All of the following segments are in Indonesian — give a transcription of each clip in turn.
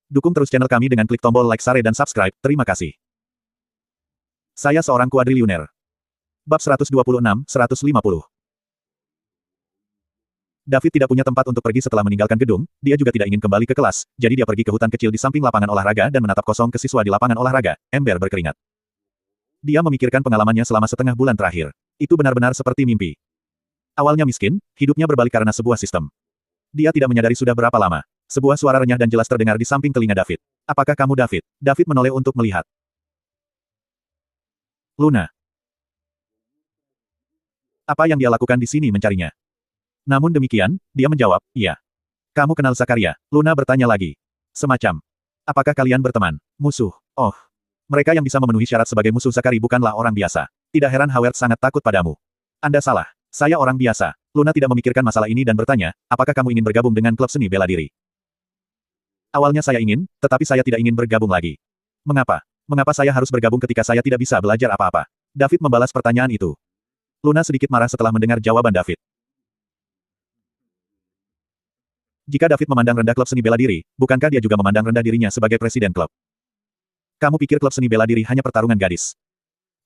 Dukung terus channel kami dengan klik tombol like, share dan subscribe, terima kasih. Saya seorang kuadriliuner. Bab 126-150. David tidak punya tempat untuk pergi setelah meninggalkan gedung, dia juga tidak ingin kembali ke kelas, jadi dia pergi ke hutan kecil di samping lapangan olahraga dan menatap kosong ke siswa di lapangan olahraga, ember berkeringat. Dia memikirkan pengalamannya selama setengah bulan terakhir. Itu benar-benar seperti mimpi. Awalnya miskin, hidupnya berbalik karena sebuah sistem. Dia tidak menyadari sudah berapa lama. Sebuah suara renyah dan jelas terdengar di samping telinga David. Apakah kamu David? David menoleh untuk melihat. Luna. Apa yang dia lakukan di sini mencarinya? Namun demikian, dia menjawab, iya. Kamu kenal Zakaria? Luna bertanya lagi. Semacam. Apakah kalian berteman? Musuh. Oh. Mereka yang bisa memenuhi syarat sebagai musuh Zakari bukanlah orang biasa. Tidak heran Howard sangat takut padamu. Anda salah. Saya orang biasa. Luna tidak memikirkan masalah ini dan bertanya, apakah kamu ingin bergabung dengan klub seni bela diri? Awalnya saya ingin, tetapi saya tidak ingin bergabung lagi. Mengapa? Mengapa saya harus bergabung ketika saya tidak bisa belajar apa-apa? David membalas pertanyaan itu. Luna sedikit marah setelah mendengar jawaban David. Jika David memandang rendah klub seni bela diri, bukankah dia juga memandang rendah dirinya sebagai presiden klub? Kamu pikir klub seni bela diri hanya pertarungan gadis?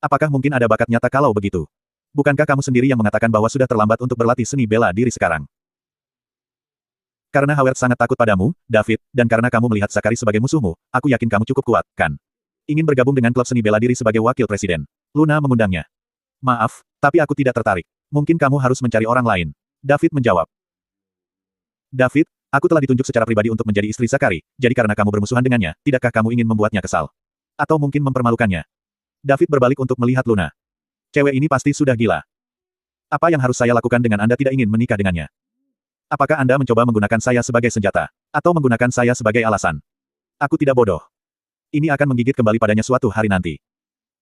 Apakah mungkin ada bakat nyata kalau begitu? Bukankah kamu sendiri yang mengatakan bahwa sudah terlambat untuk berlatih seni bela diri sekarang? Karena Howard sangat takut padamu, David, dan karena kamu melihat Zakari sebagai musuhmu, aku yakin kamu cukup kuat, kan? Ingin bergabung dengan klub seni bela diri sebagai wakil presiden. Luna mengundangnya. Maaf, tapi aku tidak tertarik. Mungkin kamu harus mencari orang lain. David menjawab. David, aku telah ditunjuk secara pribadi untuk menjadi istri Zakari, jadi karena kamu bermusuhan dengannya, tidakkah kamu ingin membuatnya kesal? Atau mungkin mempermalukannya? David berbalik untuk melihat Luna. Cewek ini pasti sudah gila. Apa yang harus saya lakukan dengan Anda tidak ingin menikah dengannya? Apakah Anda mencoba menggunakan saya sebagai senjata? Atau menggunakan saya sebagai alasan? Aku tidak bodoh. Ini akan menggigit kembali padanya suatu hari nanti.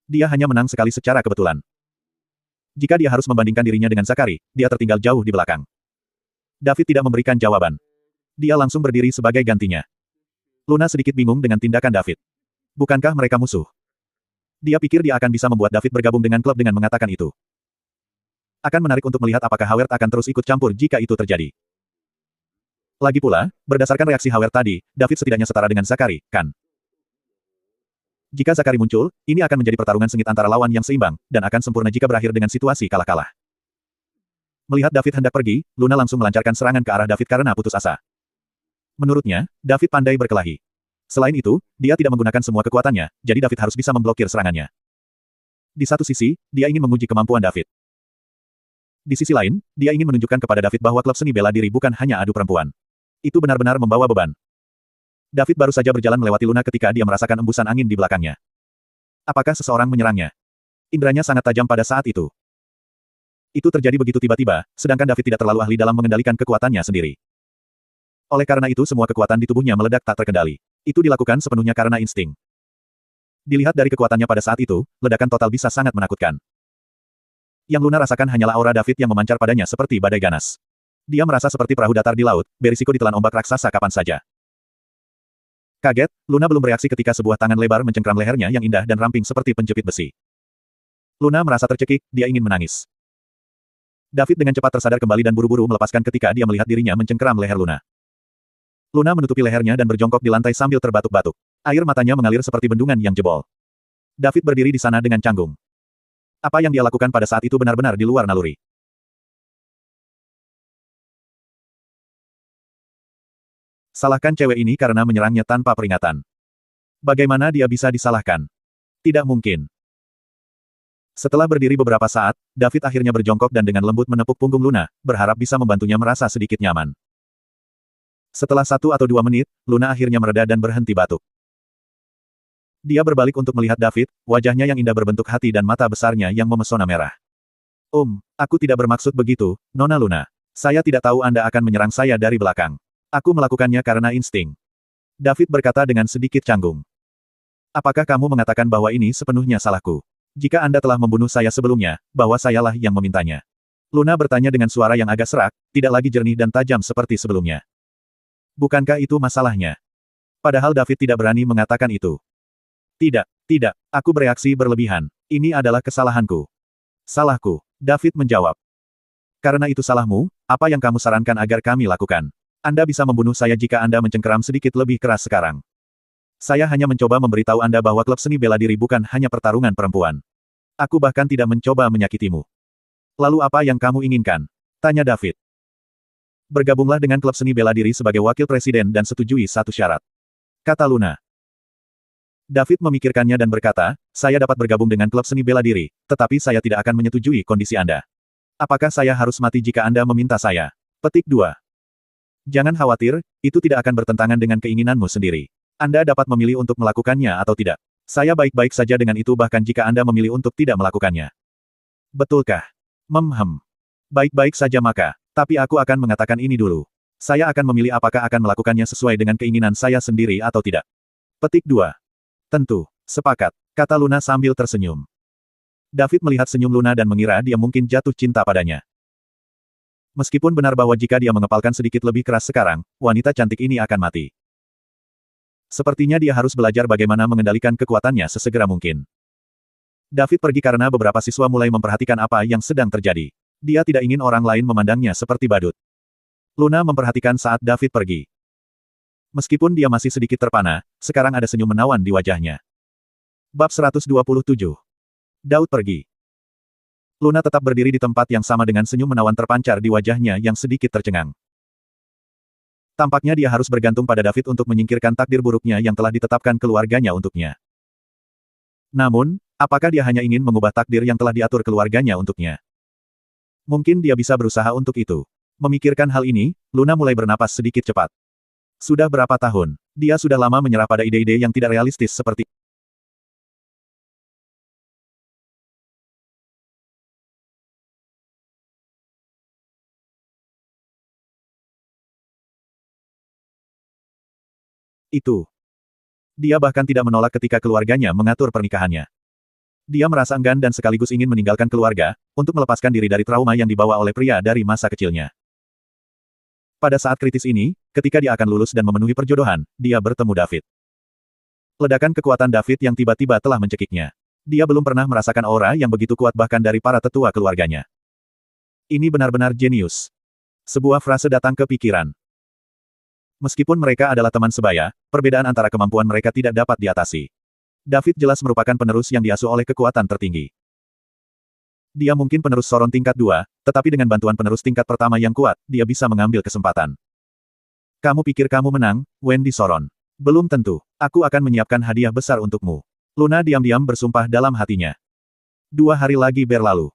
Dia hanya menang sekali secara kebetulan. Jika dia harus membandingkan dirinya dengan Zakari, dia tertinggal jauh di belakang. David tidak memberikan jawaban. Dia langsung berdiri sebagai gantinya. Luna sedikit bingung dengan tindakan David. Bukankah mereka musuh? Dia pikir dia akan bisa membuat David bergabung dengan klub dengan mengatakan itu. Akan menarik untuk melihat apakah Howard akan terus ikut campur jika itu terjadi. Lagi pula, berdasarkan reaksi Howard tadi, David setidaknya setara dengan Zakari, kan? Jika Zakari muncul, ini akan menjadi pertarungan sengit antara lawan yang seimbang, dan akan sempurna jika berakhir dengan situasi kalah-kalah. Melihat David hendak pergi, Luna langsung melancarkan serangan ke arah David karena putus asa. Menurutnya, David pandai berkelahi. Selain itu, dia tidak menggunakan semua kekuatannya, jadi David harus bisa memblokir serangannya. Di satu sisi, dia ingin menguji kemampuan David. Di sisi lain, dia ingin menunjukkan kepada David bahwa klub seni bela diri bukan hanya adu perempuan. Itu benar-benar membawa beban. David baru saja berjalan melewati Luna ketika dia merasakan embusan angin di belakangnya. Apakah seseorang menyerangnya? Indranya sangat tajam pada saat itu. Itu terjadi begitu tiba-tiba, sedangkan David tidak terlalu ahli dalam mengendalikan kekuatannya sendiri. Oleh karena itu semua kekuatan di tubuhnya meledak tak terkendali. Itu dilakukan sepenuhnya karena insting. Dilihat dari kekuatannya pada saat itu, ledakan total bisa sangat menakutkan. Yang Luna rasakan hanyalah aura David yang memancar padanya seperti badai ganas. Dia merasa seperti perahu datar di laut, berisiko ditelan ombak raksasa kapan saja. Kaget, Luna belum bereaksi ketika sebuah tangan lebar mencengkram lehernya yang indah dan ramping seperti penjepit besi. Luna merasa tercekik, dia ingin menangis. David dengan cepat tersadar kembali dan buru-buru melepaskan ketika dia melihat dirinya mencengkram leher Luna. Luna menutupi lehernya dan berjongkok di lantai sambil terbatuk-batuk. Air matanya mengalir seperti bendungan yang jebol. David berdiri di sana dengan canggung. Apa yang dia lakukan pada saat itu benar-benar di luar naluri. Salahkan cewek ini karena menyerangnya tanpa peringatan. Bagaimana dia bisa disalahkan? Tidak mungkin. Setelah berdiri beberapa saat, David akhirnya berjongkok dan dengan lembut menepuk punggung Luna, berharap bisa membantunya merasa sedikit nyaman. Setelah 1 atau 2 menit, Luna akhirnya mereda dan berhenti batuk. Dia berbalik untuk melihat David, wajahnya yang indah berbentuk hati dan mata besarnya yang memesona merah. Aku tidak bermaksud begitu, Nona Luna. Saya tidak tahu Anda akan menyerang saya dari belakang. Aku melakukannya karena insting. David berkata dengan sedikit canggung. Apakah kamu mengatakan bahwa ini sepenuhnya salahku? Jika Anda telah membunuh saya sebelumnya, bahwa sayalah yang memintanya. Luna bertanya dengan suara yang agak serak, tidak lagi jernih dan tajam seperti sebelumnya. Bukankah itu masalahnya? Padahal David tidak berani mengatakan itu. Tidak, aku bereaksi berlebihan. Ini adalah kesalahanku. Salahku, David menjawab. Karena itu salahmu, apa yang kamu sarankan agar kami lakukan? Anda bisa membunuh saya jika Anda mencengkeram sedikit lebih keras sekarang. Saya hanya mencoba memberitahu Anda bahwa klub seni bela diri bukan hanya pertarungan perempuan. Aku bahkan tidak mencoba menyakitimu. Lalu apa yang kamu inginkan? Tanya David. Bergabunglah dengan klub seni bela diri sebagai wakil presiden dan setujui satu syarat. Kata Luna. David memikirkannya dan berkata, saya dapat bergabung dengan klub seni bela diri, tetapi saya tidak akan menyetujui kondisi Anda. Apakah saya harus mati jika Anda meminta saya? Petik 2. Jangan khawatir, itu tidak akan bertentangan dengan keinginanmu sendiri. Anda dapat memilih untuk melakukannya atau tidak. Saya baik-baik saja dengan itu bahkan jika Anda memilih untuk tidak melakukannya. Betulkah? Baik-baik saja maka, tapi aku akan mengatakan ini dulu. Saya akan memilih apakah akan melakukannya sesuai dengan keinginan saya sendiri atau tidak. Petik 2. Tentu, sepakat, kata Luna sambil tersenyum. David melihat senyum Luna dan mengira dia mungkin jatuh cinta padanya. Meskipun benar bahwa jika dia mengepalkan sedikit lebih keras sekarang, wanita cantik ini akan mati. Sepertinya dia harus belajar bagaimana mengendalikan kekuatannya sesegera mungkin. David pergi karena beberapa siswa mulai memperhatikan apa yang sedang terjadi. Dia tidak ingin orang lain memandangnya seperti badut. Luna memperhatikan saat David pergi. Meskipun dia masih sedikit terpana, sekarang ada senyum menawan di wajahnya. Bab 127. Daud pergi. Luna tetap berdiri di tempat yang sama dengan senyum menawan terpancar di wajahnya yang sedikit tercengang. Tampaknya dia harus bergantung pada David untuk menyingkirkan takdir buruknya yang telah ditetapkan keluarganya untuknya. Namun, apakah dia hanya ingin mengubah takdir yang telah diatur keluarganya untuknya? Mungkin dia bisa berusaha untuk itu. Memikirkan hal ini, Luna mulai bernapas sedikit cepat. Sudah berapa tahun, dia sudah lama menyerah pada ide-ide yang tidak realistis seperti itu. Dia bahkan tidak menolak ketika keluarganya mengatur pernikahannya. Dia merasa enggan dan sekaligus ingin meninggalkan keluarga, untuk melepaskan diri dari trauma yang dibawa oleh pria dari masa kecilnya. Pada saat kritis ini, ketika dia akan lulus dan memenuhi perjodohan, dia bertemu David. Ledakan kekuatan David yang tiba-tiba telah mencekiknya. Dia belum pernah merasakan aura yang begitu kuat bahkan dari para tetua keluarganya. Ini benar-benar jenius. Sebuah frase datang ke pikiran. Meskipun mereka adalah teman sebaya, perbedaan antara kemampuan mereka tidak dapat diatasi. David jelas merupakan penerus yang diasuh oleh kekuatan tertinggi. Dia mungkin penerus Soron tingkat 2, tetapi dengan bantuan penerus tingkat pertama yang kuat, dia bisa mengambil kesempatan. Kamu pikir kamu menang, Wendy Soron? Belum tentu. Aku akan menyiapkan hadiah besar untukmu. Luna diam-diam bersumpah dalam hatinya. 2 hari lagi berlalu.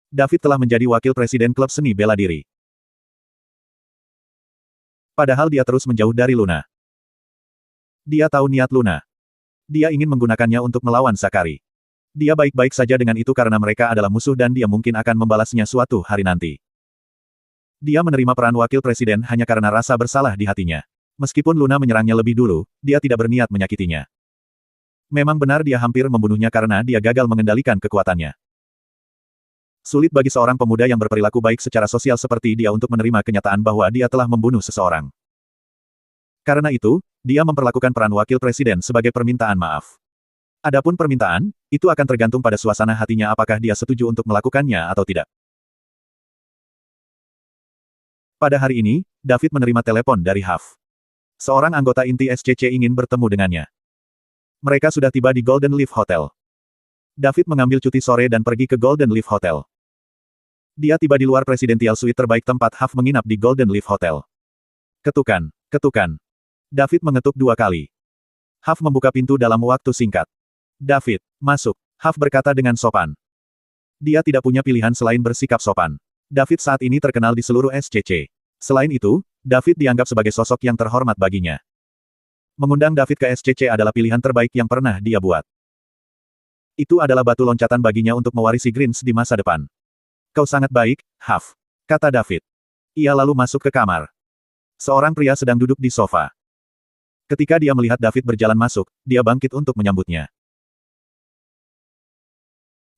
David telah menjadi wakil presiden klub seni bela diri. Padahal dia terus menjauh dari Luna. Dia tahu niat Luna. Dia ingin menggunakannya untuk melawan Zakari. Dia baik-baik saja dengan itu karena mereka adalah musuh dan dia mungkin akan membalasnya suatu hari nanti. Dia menerima peran wakil presiden hanya karena rasa bersalah di hatinya. Meskipun Luna menyerangnya lebih dulu, dia tidak berniat menyakitinya. Memang benar dia hampir membunuhnya karena dia gagal mengendalikan kekuatannya. Sulit bagi seorang pemuda yang berperilaku baik secara sosial seperti dia untuk menerima kenyataan bahwa dia telah membunuh seseorang. Karena itu, dia memperlakukan peran wakil presiden sebagai permintaan maaf. Adapun permintaan, itu akan tergantung pada suasana hatinya apakah dia setuju untuk melakukannya atau tidak. Pada hari ini, David menerima telepon dari Huff. Seorang anggota inti SCC ingin bertemu dengannya. Mereka sudah tiba di Golden Leaf Hotel. David mengambil cuti sore dan pergi ke Golden Leaf Hotel. Dia tiba di luar Presidential Suite terbaik tempat Huff menginap di Golden Leaf Hotel. Ketukan, ketukan. David mengetuk 2 kali. Huff membuka pintu dalam waktu singkat. David, masuk. Huff berkata dengan sopan. Dia tidak punya pilihan selain bersikap sopan. David saat ini terkenal di seluruh SCC. Selain itu, David dianggap sebagai sosok yang terhormat baginya. Mengundang David ke SCC adalah pilihan terbaik yang pernah dia buat. Itu adalah batu loncatan baginya untuk mewarisi Greens di masa depan. Kau sangat baik, Huff, kata David. Ia lalu masuk ke kamar. Seorang pria sedang duduk di sofa. Ketika dia melihat David berjalan masuk, dia bangkit untuk menyambutnya.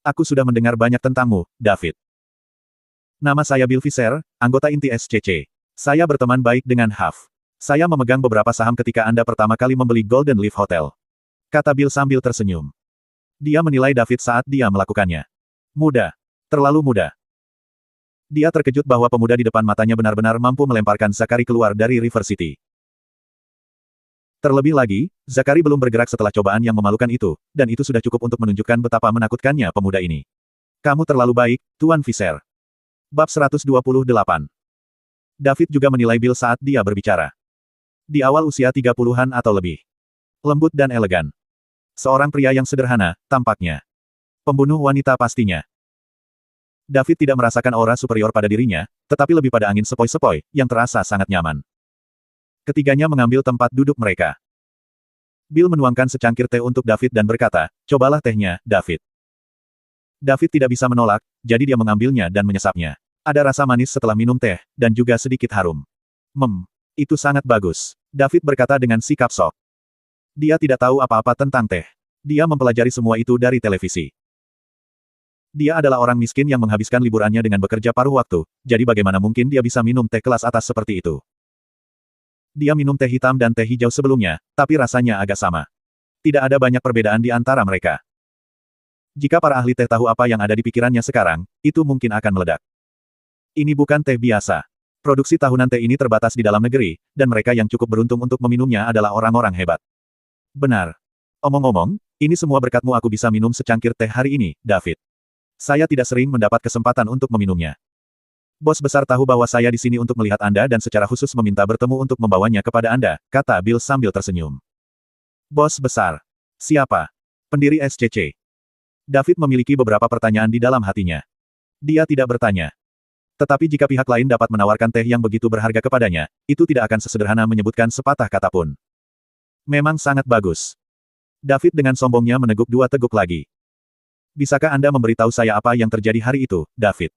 Aku sudah mendengar banyak tentangmu, David. Nama saya Bill Fisher, anggota inti SCC. Saya berteman baik dengan Huff. Saya memegang beberapa saham ketika Anda pertama kali membeli Golden Leaf Hotel. Kata Bill sambil tersenyum. Dia menilai David saat dia melakukannya. Muda. Terlalu muda. Dia terkejut bahwa pemuda di depan matanya benar-benar mampu melemparkan Zakari keluar dari River City. Terlebih lagi, Zakari belum bergerak setelah cobaan yang memalukan itu, dan itu sudah cukup untuk menunjukkan betapa menakutkannya pemuda ini. Kamu terlalu baik, Tuan Visser. Bab 128. David juga menilai Bill saat dia berbicara. Di awal usia 30-an atau lebih. Lembut dan elegan. Seorang pria yang sederhana, tampaknya. Pembunuh wanita pastinya. David tidak merasakan aura superior pada dirinya, tetapi lebih pada angin sepoi-sepoi, yang terasa sangat nyaman. Ketiganya mengambil tempat duduk mereka. Bill menuangkan secangkir teh untuk David dan berkata, cobalah tehnya, David. David tidak bisa menolak, jadi dia mengambilnya dan menyesapnya. Ada rasa manis setelah minum teh, dan juga sedikit harum. Itu sangat bagus, David berkata dengan sikap sok. Dia tidak tahu apa-apa tentang teh. Dia mempelajari semua itu dari televisi. Dia adalah orang miskin yang menghabiskan liburannya dengan bekerja paruh waktu, jadi bagaimana mungkin dia bisa minum teh kelas atas seperti itu? Dia minum teh hitam dan teh hijau sebelumnya, tapi rasanya agak sama. Tidak ada banyak perbedaan di antara mereka. Jika para ahli teh tahu apa yang ada di pikirannya sekarang, itu mungkin akan meledak. Ini bukan teh biasa. Produksi tahunan teh ini terbatas di dalam negeri, dan mereka yang cukup beruntung untuk meminumnya adalah orang-orang hebat. Benar. Omong-omong, ini semua berkatmu aku bisa minum secangkir teh hari ini, David. Saya tidak sering mendapat kesempatan untuk meminumnya. Bos besar tahu bahwa saya di sini untuk melihat Anda dan secara khusus meminta bertemu untuk membawanya kepada Anda, kata Bill sambil tersenyum. Bos besar. Siapa? Pendiri SCC. David memiliki beberapa pertanyaan di dalam hatinya. Dia tidak bertanya. Tetapi jika pihak lain dapat menawarkan teh yang begitu berharga kepadanya, itu tidak akan sesederhana menyebutkan sepatah kata pun. Memang sangat bagus. David dengan sombongnya meneguk 2 teguk lagi. Bisakah Anda memberitahu saya apa yang terjadi hari itu, David?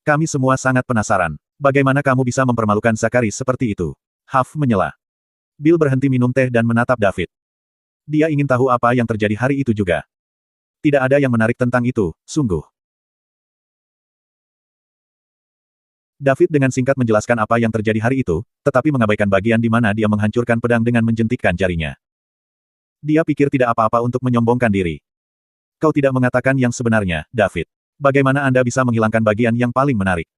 Kami semua sangat penasaran. Bagaimana kamu bisa mempermalukan Zakari seperti itu? Huff menyela. Bill berhenti minum teh dan menatap David. Dia ingin tahu apa yang terjadi hari itu juga. Tidak ada yang menarik tentang itu, sungguh. David dengan singkat menjelaskan apa yang terjadi hari itu, tetapi mengabaikan bagian di mana dia menghancurkan pedang dengan menjentikkan jarinya. Dia pikir tidak apa-apa untuk menyombongkan diri. Kau tidak mengatakan yang sebenarnya, David. Bagaimana Anda bisa menghilangkan bagian yang paling menarik?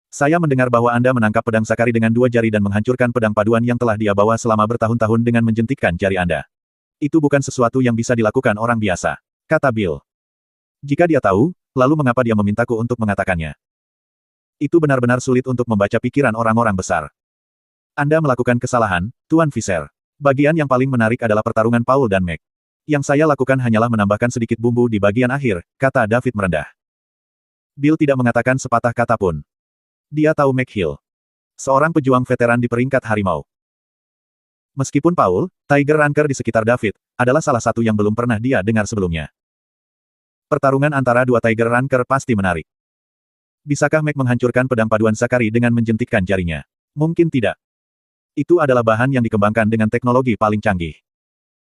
Saya mendengar bahwa Anda menangkap pedang Zakari dengan 2 jari dan menghancurkan pedang paduan yang telah dia bawa selama bertahun-tahun dengan menjentikkan jari Anda. Itu bukan sesuatu yang bisa dilakukan orang biasa, kata Bill. Jika dia tahu, lalu mengapa dia memintaku untuk mengatakannya? Itu benar-benar sulit untuk membaca pikiran orang-orang besar. Anda melakukan kesalahan, Tuan Visser. Bagian yang paling menarik adalah pertarungan Paul dan Meg. Yang saya lakukan hanyalah menambahkan sedikit bumbu di bagian akhir, kata David merendah. Bill tidak mengatakan sepatah kata pun. Dia tahu McHill. Seorang pejuang veteran di peringkat harimau. Meskipun Paul, Tiger Ranker di sekitar David, adalah salah satu yang belum pernah dia dengar sebelumnya. Pertarungan antara 2 Tiger Ranker pasti menarik. Bisakah Meg menghancurkan pedang paduan Zakari dengan menjentikkan jarinya? Mungkin tidak. Itu adalah bahan yang dikembangkan dengan teknologi paling canggih.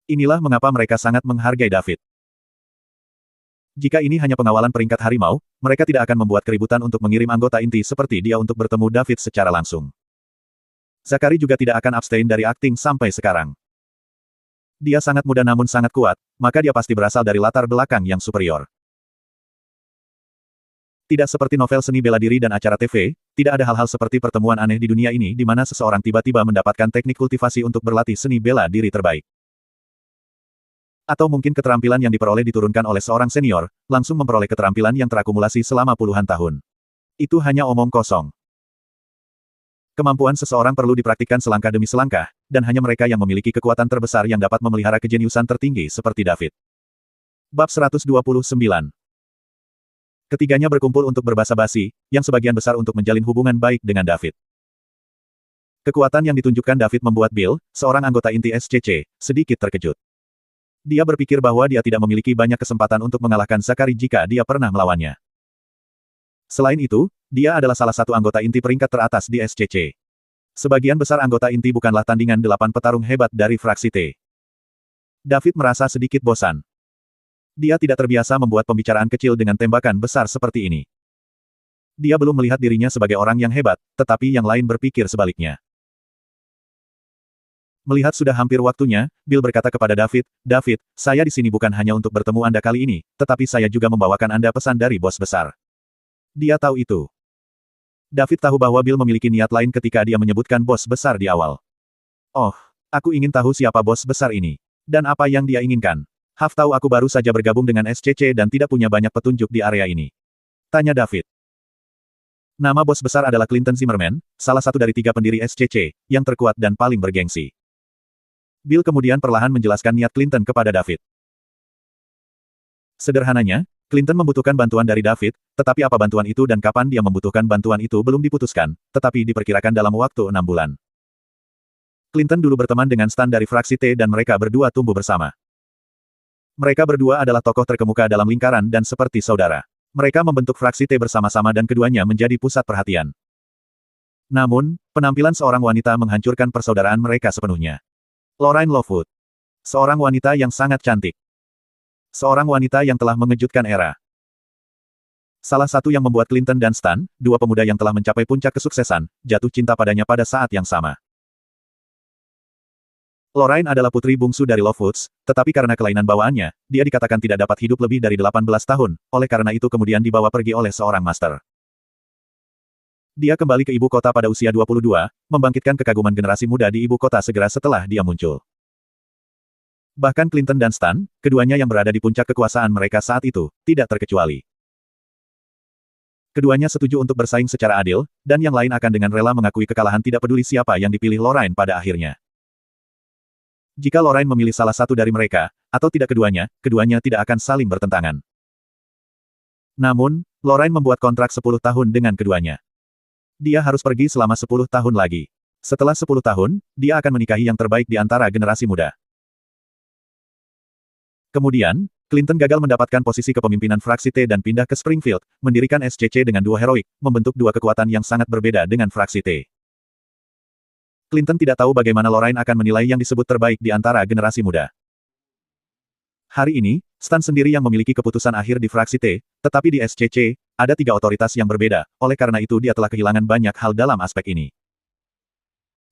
Inilah mengapa mereka sangat menghargai David. Jika ini hanya pengawalan peringkat harimau, mereka tidak akan membuat keributan untuk mengirim anggota inti seperti dia untuk bertemu David secara langsung. Zakari juga tidak akan abstain dari akting sampai sekarang. Dia sangat muda namun sangat kuat, maka dia pasti berasal dari latar belakang yang superior. Tidak seperti novel seni bela diri dan acara TV, tidak ada hal-hal seperti pertemuan aneh di dunia ini di mana seseorang tiba-tiba mendapatkan teknik kultivasi untuk berlatih seni bela diri terbaik. Atau mungkin keterampilan yang diperoleh diturunkan oleh seorang senior, langsung memperoleh keterampilan yang terakumulasi selama puluhan tahun. Itu hanya omong kosong. Kemampuan seseorang perlu dipraktikkan selangkah demi selangkah, dan hanya mereka yang memiliki kekuatan terbesar yang dapat memelihara kejeniusan tertinggi seperti David. Bab 129. Ketiganya berkumpul untuk berbasa-basi, yang sebagian besar untuk menjalin hubungan baik dengan David. Kekuatan yang ditunjukkan David membuat Bill, seorang anggota inti SCC, sedikit terkejut. Dia berpikir bahwa dia tidak memiliki banyak kesempatan untuk mengalahkan Zakari jika dia pernah melawannya. Selain itu, dia adalah salah satu anggota inti peringkat teratas di SCC. Sebagian besar anggota inti bukanlah tandingan 8 petarung hebat dari fraksi T. David merasa sedikit bosan. Dia tidak terbiasa membuat pembicaraan kecil dengan tembakan besar seperti ini. Dia belum melihat dirinya sebagai orang yang hebat, tetapi yang lain berpikir sebaliknya. Melihat sudah hampir waktunya, Bill berkata kepada David, David, saya di sini bukan hanya untuk bertemu Anda kali ini, tetapi saya juga membawakan Anda pesan dari bos besar. Dia tahu itu. David tahu bahwa Bill memiliki niat lain ketika dia menyebutkan bos besar di awal. Oh, Aku ingin tahu siapa bos besar ini. Dan apa yang dia inginkan. Huff tahu aku baru saja bergabung dengan SCC dan tidak punya banyak petunjuk di area ini. Tanya David. Nama bos besar adalah Clinton Zimmerman, salah satu dari 3 pendiri SCC, yang terkuat dan paling bergengsi. Bill kemudian perlahan menjelaskan niat Clinton kepada David. Sederhananya, Clinton membutuhkan bantuan dari David, tetapi apa bantuan itu dan kapan dia membutuhkan bantuan itu belum diputuskan, tetapi diperkirakan dalam waktu 6 bulan. Clinton dulu berteman dengan Stan dari fraksi T dan mereka berdua tumbuh bersama. Mereka berdua adalah tokoh terkemuka dalam lingkaran dan seperti saudara. Mereka membentuk fraksi T bersama-sama dan keduanya menjadi pusat perhatian. Namun, penampilan seorang wanita menghancurkan persaudaraan mereka sepenuhnya. Lorraine Lovewood. Seorang wanita yang sangat cantik. Seorang wanita yang telah mengejutkan era. Salah satu yang membuat Clinton dan Stan, 2 pemuda yang telah mencapai puncak kesuksesan, jatuh cinta padanya pada saat yang sama. Lorraine adalah putri bungsu dari Lovewoods, tetapi karena kelainan bawaannya, dia dikatakan tidak dapat hidup lebih dari 18 tahun, oleh karena itu kemudian dibawa pergi oleh seorang master. Dia kembali ke ibu kota pada usia 22, membangkitkan kekaguman generasi muda di ibu kota segera setelah dia muncul. Bahkan Clinton dan Stan, keduanya yang berada di puncak kekuasaan mereka saat itu, tidak terkecuali. Keduanya setuju untuk bersaing secara adil, dan yang lain akan dengan rela mengakui kekalahan tidak peduli siapa yang dipilih Lorraine pada akhirnya. Jika Lorraine memilih salah satu dari mereka, atau tidak keduanya, keduanya tidak akan saling bertentangan. Namun, Lorraine membuat kontrak 10 tahun dengan keduanya. Dia harus pergi selama 10 tahun lagi. Setelah 10 tahun, dia akan menikahi yang terbaik di antara generasi muda. Kemudian, Clinton gagal mendapatkan posisi kepemimpinan fraksi T dan pindah ke Springfield, mendirikan SCC dengan duo heroik, membentuk 2 kekuatan yang sangat berbeda dengan fraksi T. Clinton tidak tahu bagaimana Lorraine akan menilai yang disebut terbaik di antara generasi muda. Hari ini, Stan sendiri yang memiliki keputusan akhir di fraksi T, tetapi di SCC, ada 3 otoritas yang berbeda, oleh karena itu dia telah kehilangan banyak hal dalam aspek ini.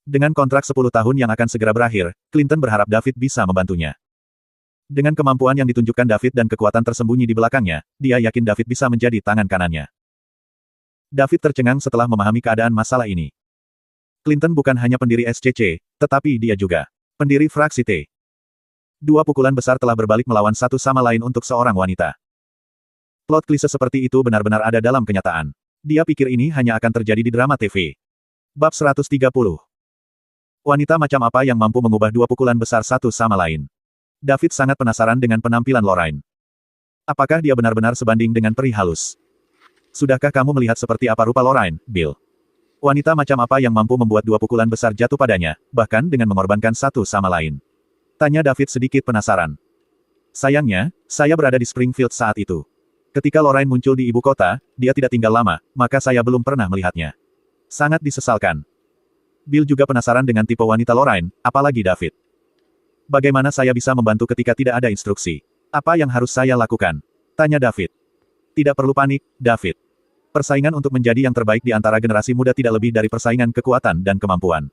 Dengan kontrak 10 tahun yang akan segera berakhir, Clinton berharap David bisa membantunya. Dengan kemampuan yang ditunjukkan David dan kekuatan tersembunyi di belakangnya, dia yakin David bisa menjadi tangan kanannya. David tercengang setelah memahami keadaan masalah ini. Clinton bukan hanya pendiri SCC, tetapi dia juga pendiri fraksi T. 2 pukulan besar telah berbalik melawan satu sama lain untuk seorang wanita. Plot klise seperti itu benar-benar ada dalam kenyataan. Dia pikir ini hanya akan terjadi di drama TV. Bab 130. Wanita macam apa yang mampu mengubah 2 pukulan besar satu sama lain? David sangat penasaran dengan penampilan Lorraine. Apakah dia benar-benar sebanding dengan peri halus? Sudahkah kamu melihat seperti apa rupa Lorraine, Bill? Wanita macam apa yang mampu membuat 2 pukulan besar jatuh padanya, bahkan dengan mengorbankan satu sama lain? Tanya David sedikit penasaran. Sayangnya, saya berada di Springfield saat itu. Ketika Lorraine muncul di ibu kota, dia tidak tinggal lama, maka saya belum pernah melihatnya. Sangat disesalkan. Bill juga penasaran dengan tipe wanita Lorraine, apalagi David. Bagaimana saya bisa membantu ketika tidak ada instruksi? Apa yang harus saya lakukan? Tanya David. Tidak perlu panik, David. Persaingan untuk menjadi yang terbaik di antara generasi muda tidak lebih dari persaingan kekuatan dan kemampuan.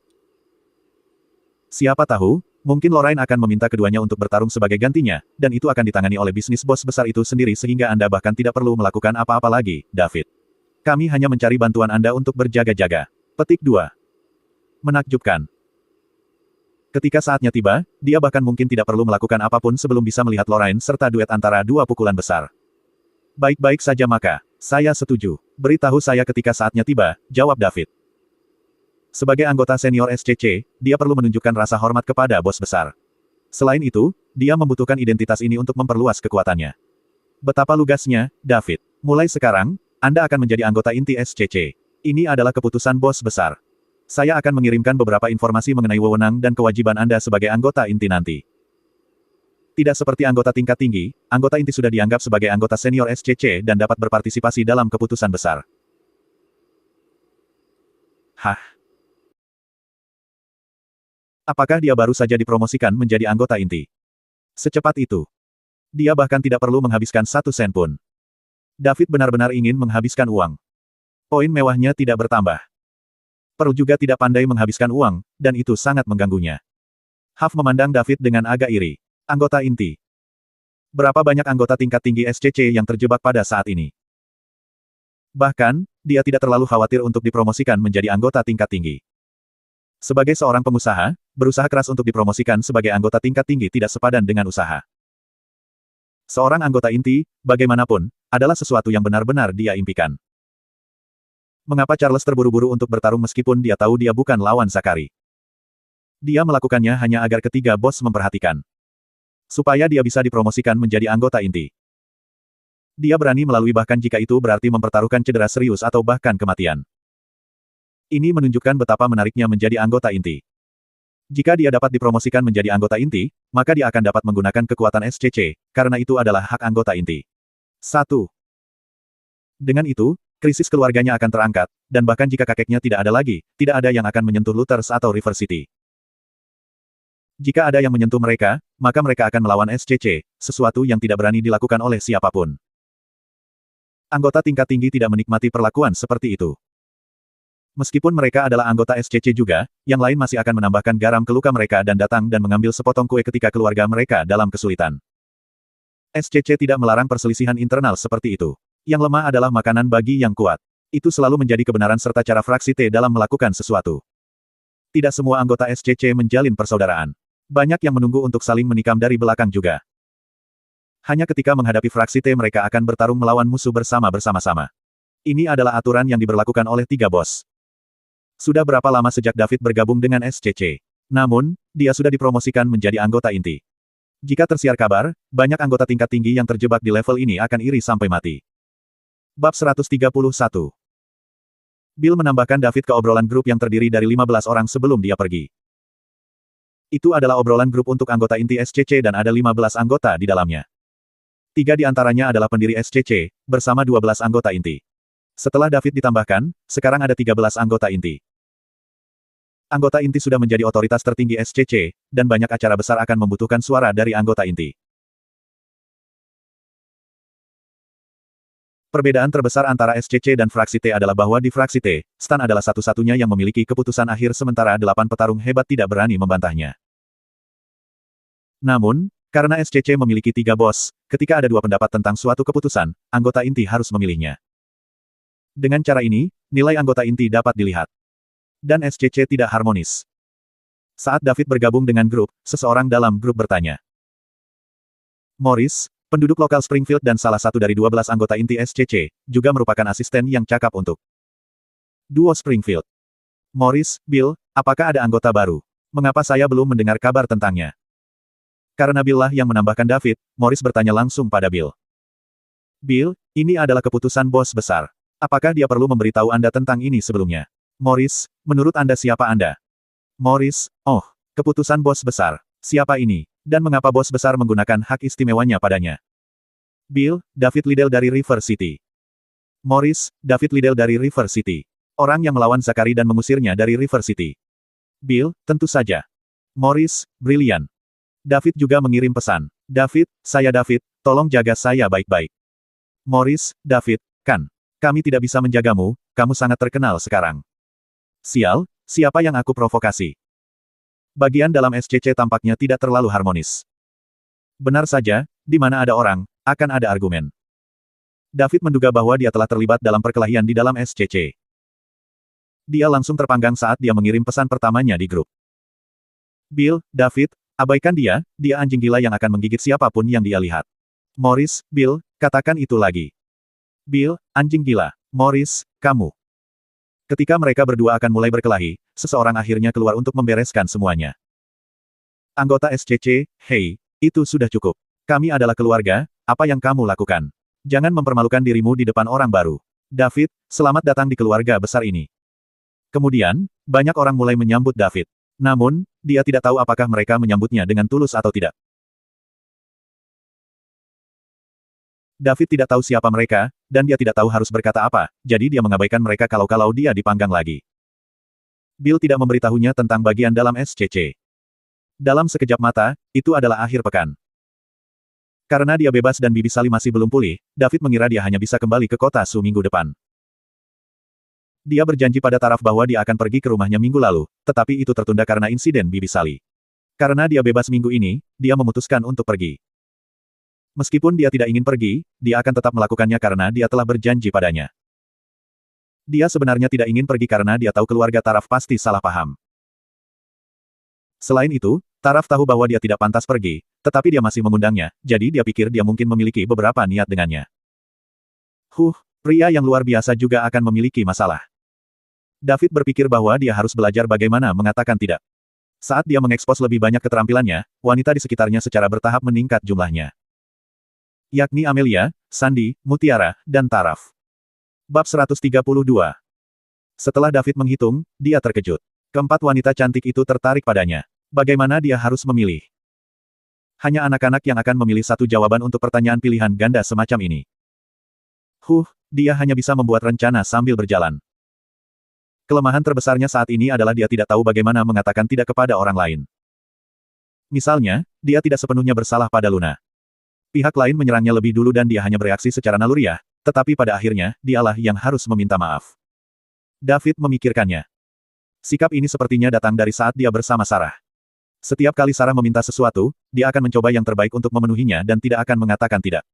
Siapa tahu, mungkin Lorraine akan meminta keduanya untuk bertarung sebagai gantinya, dan itu akan ditangani oleh bisnis bos besar itu sendiri sehingga Anda bahkan tidak perlu melakukan apa-apa lagi, David. Kami hanya mencari bantuan Anda untuk berjaga-jaga. Petik 2. Menakjubkan. Ketika saatnya tiba, dia bahkan mungkin tidak perlu melakukan apapun sebelum bisa melihat Lorraine serta duet antara 2 pukulan besar. Baik-baik saja maka, saya setuju. Beritahu saya ketika saatnya tiba, jawab David. Sebagai anggota senior SCC, dia perlu menunjukkan rasa hormat kepada bos besar. Selain itu, dia membutuhkan identitas ini untuk memperluas kekuatannya. Betapa lugasnya, David. Mulai sekarang, Anda akan menjadi anggota inti SCC. Ini adalah keputusan bos besar. Saya akan mengirimkan beberapa informasi mengenai wewenang dan kewajiban Anda sebagai anggota inti nanti. Tidak seperti anggota tingkat tinggi, anggota inti sudah dianggap sebagai anggota senior SCC dan dapat berpartisipasi dalam keputusan besar. Hah? Apakah dia baru saja dipromosikan menjadi anggota inti? Secepat itu. Dia bahkan tidak perlu menghabiskan 1 sen pun. David benar-benar ingin menghabiskan uang. Poin mewahnya tidak bertambah. Pearl juga tidak pandai menghabiskan uang, dan itu sangat mengganggunya. Huff memandang David dengan agak iri. Anggota inti. Berapa banyak anggota tingkat tinggi SCC yang terjebak pada saat ini? Bahkan, dia tidak terlalu khawatir untuk dipromosikan menjadi anggota tingkat tinggi. Sebagai seorang pengusaha, berusaha keras untuk dipromosikan sebagai anggota tingkat tinggi tidak sepadan dengan usaha. Seorang anggota inti, bagaimanapun, adalah sesuatu yang benar-benar dia impikan. Mengapa Charles terburu-buru untuk bertarung meskipun dia tahu dia bukan lawan Zakari? Dia melakukannya hanya agar ketiga bos memperhatikan. Supaya dia bisa dipromosikan menjadi anggota inti. Dia berani melalui bahkan jika itu berarti mempertaruhkan cedera serius atau bahkan kematian. Ini menunjukkan betapa menariknya menjadi anggota inti. Jika dia dapat dipromosikan menjadi anggota inti, maka dia akan dapat menggunakan kekuatan SCC, karena itu adalah hak anggota inti. 1. Dengan itu, krisis keluarganya akan terangkat, dan bahkan jika kakeknya tidak ada lagi, tidak ada yang akan menyentuh Luthers atau River City. Jika ada yang menyentuh mereka, maka mereka akan melawan SCC, sesuatu yang tidak berani dilakukan oleh siapapun. Anggota tingkat tinggi tidak menikmati perlakuan seperti itu. Meskipun mereka adalah anggota SCC juga, yang lain masih akan menambahkan garam ke luka mereka dan datang dan mengambil sepotong kue ketika keluarga mereka dalam kesulitan. SCC tidak melarang perselisihan internal seperti itu. Yang lemah adalah makanan bagi yang kuat. Itu selalu menjadi kebenaran serta cara fraksi T dalam melakukan sesuatu. Tidak semua anggota SCC menjalin persaudaraan. Banyak yang menunggu untuk saling menikam dari belakang juga. Hanya ketika menghadapi fraksi T mereka akan bertarung melawan musuh bersama-sama. Ini adalah aturan yang diberlakukan oleh tiga bos. Sudah berapa lama sejak David bergabung dengan SCC? Namun, dia sudah dipromosikan menjadi anggota inti. Jika tersiar kabar, banyak anggota tingkat tinggi yang terjebak di level ini akan iri sampai mati. Bab 131. Bill menambahkan David ke obrolan grup yang terdiri dari 15 orang sebelum dia pergi. Itu adalah obrolan grup untuk anggota inti SCC dan ada 15 anggota di dalamnya. 3 di antaranya adalah pendiri SCC, bersama 12 anggota inti. Setelah David ditambahkan, sekarang ada 13 anggota inti. Anggota inti sudah menjadi otoritas tertinggi SCC, dan banyak acara besar akan membutuhkan suara dari anggota inti. Perbedaan terbesar antara SCC dan fraksi T adalah bahwa di fraksi T, Stan adalah satu-satunya yang memiliki keputusan akhir sementara 8 petarung hebat tidak berani membantahnya. Namun, karena SCC memiliki 3 bos, ketika ada 2 pendapat tentang suatu keputusan, anggota inti harus memilihnya. Dengan cara ini, nilai anggota inti dapat dilihat. Dan SCC tidak harmonis. Saat David bergabung dengan grup, seseorang dalam grup bertanya. Morris, penduduk lokal Springfield dan salah satu dari 12 anggota inti SCC, juga merupakan asisten yang cakap untuk duo Springfield. Morris, Bill, apakah ada anggota baru? Mengapa saya belum mendengar kabar tentangnya? Karena Bill lah yang menambahkan David, Morris bertanya langsung pada Bill. Bill, ini adalah keputusan bos besar. Apakah dia perlu memberitahu Anda tentang ini sebelumnya? Morris, menurut Anda siapa Anda? Morris, oh, keputusan bos besar. Siapa ini? Dan mengapa bos besar menggunakan hak istimewanya padanya? Bill, David Liddell dari River City. Morris, David Liddell dari River City. Orang yang melawan Zakari dan mengusirnya dari River City. Bill, tentu saja. Morris, brilian. David juga mengirim pesan. David, saya David, tolong jaga saya baik-baik. Morris, David, kan. Kami tidak bisa menjagamu, kamu sangat terkenal sekarang. Sial, siapa yang aku provokasi? Bagian dalam SCC tampaknya tidak terlalu harmonis. Benar saja, di mana ada orang, akan ada argumen. David menduga bahwa dia telah terlibat dalam perkelahian di dalam SCC. Dia langsung terpanggang saat dia mengirim pesan pertamanya di grup. Bill, David, abaikan dia anjing gila yang akan menggigit siapapun yang dia lihat. Morris, Bill, katakan itu lagi. Bill, anjing gila. Morris, kamu. Ketika mereka berdua akan mulai berkelahi, seseorang akhirnya keluar untuk membereskan semuanya. Anggota SCC, hei, itu sudah cukup. Kami adalah keluarga, apa yang kamu lakukan? Jangan mempermalukan dirimu di depan orang baru. David, selamat datang di keluarga besar ini. Kemudian, banyak orang mulai menyambut David. Namun, dia tidak tahu apakah mereka menyambutnya dengan tulus atau tidak. David tidak tahu siapa mereka, dan dia tidak tahu harus berkata apa, jadi dia mengabaikan mereka kalau-kalau dia dipanggang lagi. Bill tidak memberitahunya tentang bagian dalam SCC. Dalam sekejap mata, itu adalah akhir pekan. Karena dia bebas dan Bibi Sally masih belum pulih, David mengira dia hanya bisa kembali ke kota Su minggu depan. Dia berjanji pada Taraf bahwa dia akan pergi ke rumahnya minggu lalu, tetapi itu tertunda karena insiden Bibi Sally. Karena dia bebas minggu ini, dia memutuskan untuk pergi. Meskipun dia tidak ingin pergi, dia akan tetap melakukannya karena dia telah berjanji padanya. Dia sebenarnya tidak ingin pergi karena dia tahu keluarga Taraf pasti salah paham. Selain itu, Taraf tahu bahwa dia tidak pantas pergi, tetapi dia masih mengundangnya, jadi dia pikir dia mungkin memiliki beberapa niat dengannya. Pria yang luar biasa juga akan memiliki masalah. David berpikir bahwa dia harus belajar bagaimana mengatakan tidak. Saat dia mengekspos lebih banyak keterampilannya, wanita di sekitarnya secara bertahap meningkat jumlahnya. Yakni Amelia, Sandy, Mutiara, dan Taraf. Bab 132. Setelah David menghitung, dia terkejut. Keempat wanita cantik itu tertarik padanya. Bagaimana dia harus memilih? Hanya anak-anak yang akan memilih satu jawaban untuk pertanyaan pilihan ganda semacam ini. Dia hanya bisa membuat rencana sambil berjalan. Kelemahan terbesarnya saat ini adalah dia tidak tahu bagaimana mengatakan tidak kepada orang lain. Misalnya, dia tidak sepenuhnya bersalah pada Luna. Pihak lain menyerangnya lebih dulu dan dia hanya bereaksi secara naluriah, tetapi pada akhirnya, dialah yang harus meminta maaf. David memikirkannya. Sikap ini sepertinya datang dari saat dia bersama Sarah. Setiap kali Sarah meminta sesuatu, dia akan mencoba yang terbaik untuk memenuhinya dan tidak akan mengatakan tidak.